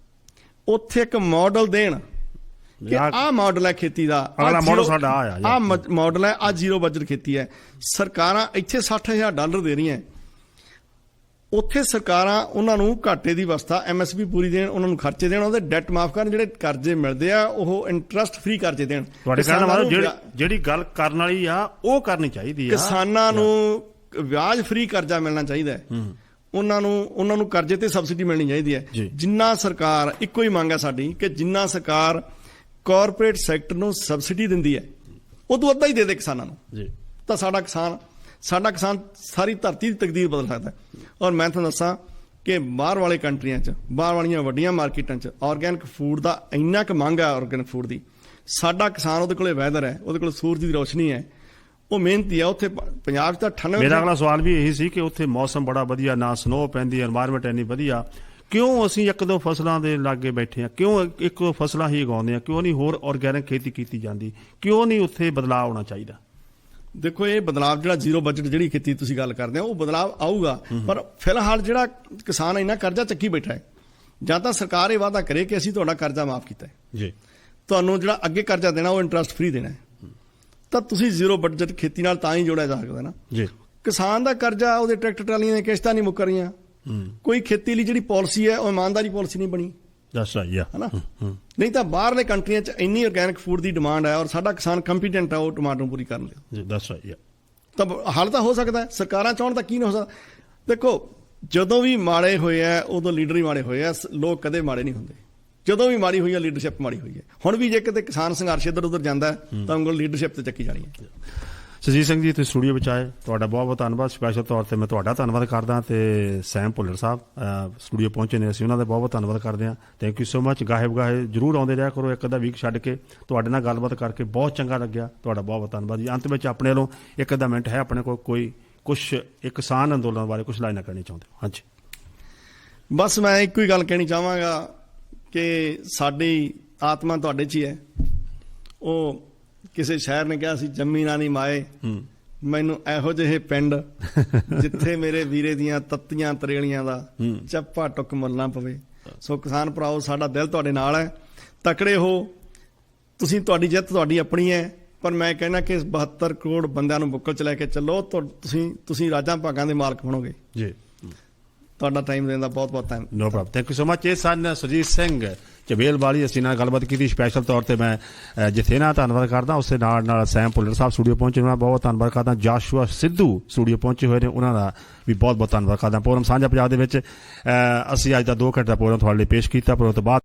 ਉੱਥੇ ਇੱਕ ਮਾਡਲ ਦੇਣ ਕਿ ਆਹ ਮਾਡਲ ਹੈ ਖੇਤੀ ਦਾ, ਆਹ ਮਾਡਲ ਹੈ, ਆਹ ਜ਼ੀਰੋ ਬਜਟ ਖੇਤੀ ਹੈ। ਸਰਕਾਰਾਂ ਇੱਥੇ $60,000 ਦੇ ਰਹੀਆਂ, ਉੱਥੇ ਸਰਕਾਰਾਂ ਉਹਨਾਂ ਨੂੰ ਘਾਟੇ ਦੀ ਅਵਸਥਾ MSP ਪੂਰੀ ਦੇਣ, ਉਹਨਾਂ ਨੂੰ ਖਰਚੇ ਦੇਣ, ਉਹਦੇ ਡੈਟ ਮਾਫ ਕਰਨ, ਜਿਹੜੇ ਕਰਜ਼ੇ ਮਿਲਦੇ ਆ ਉਹ ਇੰਟਰਸਟ ਫ੍ਰੀ ਕਰਜ਼ੇ ਦੇਣ। ਜਿਹੜੀ ਗੱਲ ਕਰਨ ਵਾਲੀ ਆ ਉਹ ਕਰਨੀ ਚਾਹੀਦੀ ਆ। ਕਿਸਾਨਾਂ ਨੂੰ ਵਿਆਜ ਫ੍ਰੀ ਕਰਜ਼ਾ ਮਿਲਣਾ ਚਾਹੀਦਾ ਹੈ, ਉਹਨਾਂ ਨੂੰ ਕਰਜ਼ੇ ਤੇ ਸਬਸਿਡੀ ਮਿਲਣੀ ਚਾਹੀਦੀ ਹੈ। ਜਿੰਨਾ ਸਰਕਾਰ, ਇੱਕੋ ਹੀ ਮੰਗ ਹੈ ਸਾਡੀ ਕਿ ਜਿੰਨਾ ਸਰਕਾਰ ਕਾਰਪੋਰੇਟ ਸੈਕਟਰ ਨੂੰ ਸਬਸਿਡੀ ਦਿੰਦੀ ਹੈ, ਉਦੋਂ ਅੱਧਾ ਹੀ ਦੇ ਦੇ ਕਿਸਾਨਾਂ ਨੂੰ, ਤਾਂ ਸਾਡਾ ਕਿਸਾਨ ਸਾਰੀ ਧਰਤੀ ਦੀ ਤਕਦੀਰ ਬਦਲ ਸਕਦਾ ਹੈ। ਔਰ ਮੈਂ ਤੁਹਾਨੂੰ ਦੱਸਾਂ, ਕਿ ਬਾਹਰ ਵਾਲੇ ਕੰਟਰੀਆਂ 'ਚ, ਬਾਹਰ ਵਾਲੀਆਂ ਵੱਡੀਆਂ ਮਾਰਕੀਟਾਂ 'ਚ ਆਰਗੈਨਿਕ ਫੂਡ ਦਾ ਇੰਨਾ ਕੁ ਮੰਗ ਹੈ, ਆਰਗੈਨਿਕ ਫੂਡ ਦੀ। ਸਾਡਾ ਕਿਸਾਨ, ਉਹਦੇ ਕੋਲੇ ਵੈਦਰ ਹੈ, ਉਹਦੇ ਕੋਲ ਸੂਰਜ ਦੀ ਰੋਸ਼ਨੀ ਹੈ, ਉਹ ਮਿਹਨਤੀ ਆ। ਉੱਥੇ ਪੰਜਾਬ 'ਚ ਤਾਂ 98। ਮੇਰਾ ਅਗਲਾ ਸਵਾਲ ਵੀ ਇਹੀ ਸੀ ਕਿ ਉੱਥੇ ਮੌਸਮ ਬੜਾ ਵਧੀਆ, ਨਾ ਸਨੋ ਪੈਂਦੀ, এনवायरमेंट ਇੰਨੀ ਵਧੀਆ, ਕਿਉਂ ਅਸੀਂ ਇੱਕ ਦੋ ਫਸਲਾਂ ਦੇ ਲਾਗੇ ਬੈਠੇ ਆ? ਕਿਉਂ ਇੱਕ ਫਸਲਾਂ ਹੀ ਉਗਾਉਂਦੇ ਆ? ਕਿਉਂ ਨਹੀਂ ਹੋਰ ਆਰਗੈਨਿਕ ਖੇਤੀ ਕੀਤੀ ਜਾਂਦੀ? ਕਿਉਂ ਨਹੀਂ ਉੱਥੇ ਬਦਲਾਅ ਆਉਣਾ ਚਾਹੀਦਾ? ਦੇਖੋ, ਇਹ ਬਦਲਾਅ ਜਿਹੜਾ ਜ਼ੀਰੋ ਬਜਟ ਜਿਹੜੀ ਖੇਤੀ ਤੁਸੀਂ ਗੱਲ ਕਰਦੇ ਹੋ, ਉਹ ਬਦਲਾਅ ਆਊਗਾ, ਪਰ ਫਿਲਹਾਲ ਜਿਹੜਾ ਕਿਸਾਨ ਇੰਨਾ ਕਰਜ਼ਾ ਚੱਕੀ ਬੈਠਾ ਹੈ, ਜਾਂ ਤਾਂ ਸਰਕਾਰ ਇਹ ਵਾਅਦਾ ਕਰੇ ਕਿ ਅਸੀਂ ਤੁਹਾਡਾ ਕਰਜ਼ਾ ਮਾਫ ਕੀਤਾ ਹੈ ਜੀ, ਤੁਹਾਨੂੰ ਜਿਹੜਾ ਅੱਗੇ ਕਰਜ਼ਾ ਦੇਣਾ ਉਹ ਇੰਟਰਸਟ ਫ੍ਰੀ ਦੇਣਾ ਹੈ, ਤਾਂ ਤੁਸੀਂ ਜ਼ੀਰੋ ਬਜਟ ਖੇਤੀ ਨਾਲ ਤਾਂ ਹੀ ਜੋੜਿਆ ਜਾ ਸਕਦਾ ਨਾ ਜੀ। ਕਿਸਾਨ ਦਾ ਕਰਜ਼ਾ, ਉਹਦੇ ਟਰੈਕਟਰ ਟਰਾਲੀਆਂ ਦੀਆਂ ਕਿਸ਼ਤਾਂ ਨਹੀਂ ਮੁੱਕ ਰਹੀਆਂ, ਕੋਈ ਖੇਤੀ ਲਈ ਜਿਹੜੀ ਪਾਲਿਸੀ ਹੈ ਉਹ ਇਮਾਨਦਾਰੀ ਪਾਲਿਸੀ ਨਹੀਂ ਬਣੀ, ਦੱਸ ਰਹੀ ਆ ਹਨਾ। ਨਹੀਂ ਤਾਂ ਬਾਹਰਲੇ ਕੰਟਰੀਆਂ 'ਚ ਇੰਨੀ ਆਰਗੈਨਿਕ ਫੂਡ ਦੀ ਡਿਮਾਂਡ ਹੈ ਔਰ ਸਾਡਾ ਕਿਸਾਨ ਕੰਪੀਟੈਂਟ ਹੈ ਉਹ ਡਿਮਾਂਡ ਨੂੰ ਪੂਰੀ ਕਰਨ ਲਈ। ਜੀ, ਦੱਸ ਰਹੀ ਆ। ਤਾਂ ਹੱਲ ਤਾਂ ਹੋ ਸਕਦਾ ਹੈ, ਸਰਕਾਰਾਂ ਚਾਹਣ ਤਾਂ ਕੀ ਨਹੀਂ ਹੋ ਸਕਦਾ। ਦੇਖੋ, ਜਦੋਂ ਵੀ ਮਾੜੇ ਹੋਏ ਆ ਉਦੋਂ ਲੀਡਰ ਹੀ ਮਾੜੇ ਹੋਏ ਆ, ਲੋਕ ਕਦੇ ਮਾੜੇ ਨਹੀਂ ਹੁੰਦੇ। ਜਦੋਂ ਵੀ ਮਾੜੀ ਹੋਈ ਹੈ, ਲੀਡਰਸ਼ਿਪ ਮਾੜੀ ਹੋਈ ਹੈ। ਹੁਣ ਵੀ ਜੇ ਕਿਤੇ ਕਿਸਾਨ ਸੰਘਰਸ਼ ਇੱਧਰ ਉੱਧਰ ਜਾਂਦਾ ਤਾਂ ਉਂਗਲ ਲੀਡਰਸ਼ਿਪ ਤੇ ਚੱਕੀ ਜਾਣੀ ਹੈ। ਸੁਰਜੀਤ ਸਿੰਘ ਜੀ, ਤੁਸੀਂ ਸਟੂਡੀਓ ਵਿੱਚ ਆਏ, ਤੁਹਾਡਾ ਬਹੁਤ ਬਹੁਤ ਧੰਨਵਾਦ। ਸਪੈਸ਼ਲ ਤੌਰ ਤੇ ਮੈਂ ਤੁਹਾਡਾ ਧੰਨਵਾਦ ਕਰਦਾ, ਤੇ ਸੈਮ ਭੁੱਲਰ ਸਾਹਿਬ ਸਟੂਡੀਓ ਪਹੁੰਚੇ ਨੇ, ਅਸੀਂ ਉਹਨਾਂ ਦਾ ਬਹੁਤ ਬਹੁਤ ਧੰਨਵਾਦ ਕਰਦੇ ਹਾਂ। Thank you so much. ਗਾਹੇ ਬਗਾਹੇ ਜ਼ਰੂਰ ਆਉਂਦੇ ਰਿਹਾ ਕਰੋ, ਇੱਕ ਅੱਧਾ ਵੀਕ ਛੱਡ ਕੇ। ਤੁਹਾਡੇ ਨਾਲ ਗੱਲਬਾਤ ਕਰਕੇ ਬਹੁਤ ਚੰਗਾ ਲੱਗਿਆ, ਤੁਹਾਡਾ ਬਹੁਤ ਬਹੁਤ ਧੰਨਵਾਦ ਜੀ। ਅੰਤ ਵਿੱਚ ਆਪਣੇ ਵੱਲੋਂ ਇੱਕ ਅੱਧਾ ਮਿੰਟ ਹੈ ਆਪਣੇ ਕੋਲ, ਕੋਈ ਕੁਛ ਇੱਕ ਕਿਸਾਨ ਅੰਦੋਲਨ ਬਾਰੇ ਕੁਛ ਲਾਈਨਾਂ ਕਰਨੀ ਚਾਹੁੰਦੇ ਹੋ? ਹਾਂਜੀ। ਬਸ ਮੈਂ ਇੱਕੋ ਹੀ ਗੱਲ ਕਹਿਣੀ ਚਾਹਾਂਗਾ ਕਿ ਸਾਡੀ ਆਤਮਾ ਤੁਹਾਡੇ 'ਚ ਹੀ ਹੈ। ਉਹ ਕਿਸੇ ਸ਼ਾਇਰ ਨੇ ਕਿਹਾ ਸੀ, ਜੰਮੀ ਨਾ ਨੀ ਮਾਏ ਮੈਨੂੰ ਇਹੋ ਜਿਹੇ ਪਿੰਡ ਜਿੱਥੇ ਮੇਰੇ ਵੀਰੇ ਦੀਆਂ ਤੱਤੀਆਂ ਤਰੇਲੀਆਂ ਦਾ ਚੱਪਾ ਟੁੱਕ ਮੁੱਲ ਨਾ ਪਵੇ। ਸੋ ਕਿਸਾਨ ਭਰਾਓ, ਸਾਡਾ ਦਿਲ ਤੁਹਾਡੇ ਨਾਲ ਹੈ, ਤਕੜੇ ਹੋ ਤੁਸੀਂ, ਤੁਹਾਡੀ ਜਿੱਤ ਤੁਹਾਡੀ ਆਪਣੀ ਹੈ। ਪਰ ਮੈਂ ਕਹਿਣਾ ਕਿ 72 ਕਰੋੜ ਬੰਦਿਆਂ ਨੂੰ ਬੁੱਕਲ 'ਚ ਲੈ ਕੇ ਚੱਲੋ, ਤੁਸੀਂ ਰਾਜਾਂ ਭਾਗਾਂ ਦੇ ਮਾਲਕ ਬਣੋਗੇ ਜੀ। ਤੁਹਾਡਾ ਟਾਈਮ ਦੇਣ ਦਾ ਬਹੁਤ ਬਹੁਤ ਧੰਨਵਾਦ। No problem, thank you so much. ਇਹ ਸਨ ਸੁਰਜੀਤ ਸਿੰਘ ਝਬੇਲ ਵਾਲੀ, ਅਸੀਂ ਨਾਲ ਗੱਲਬਾਤ ਕੀਤੀ। ਸਪੈਸ਼ਲ ਤੌਰ ਤੇ ਮੈਂ ਜਿੱਥੇ ਨਾਲ ਧੰਨਵਾਦ ਕਰਦਾ, ਉਸੇ ਨਾਲ ਸੈਮ ਭੁੱਲਰ ਸਾਹਿਬ ਸਟੂਡੀਓ ਪਹੁੰਚੇ, ਉਹਨਾਂ ਦਾ ਬਹੁਤ ਧੰਨਵਾਦ ਕਰਦਾ। ਜਾਸ਼ੂਆ ਸਿੱਧੂ ਸਟੂਡੀਓ ਪਹੁੰਚੇ ਹੋਏ ਨੇ, ਉਹਨਾਂ ਦਾ ਵੀ ਬਹੁਤ ਬਹੁਤ ਧੰਨਵਾਦ ਕਰਦਾ। ਪ੍ਰੋਗਰਾਮ ਸਾਂਝਾ ਪੰਜਾਬ ਦੇ ਵਿੱਚ ਅਸੀਂ ਅੱਜ ਦਾ 2 ਘੰਟੇ ਦਾ ਪ੍ਰੋਗਰਾਮ ਤੁਹਾਡੇ ਲਈ ਪੇਸ਼ ਕੀਤਾ। ਪ੍ਰੋਗਰਾਮ ਤੋਂ ਬਾਅਦ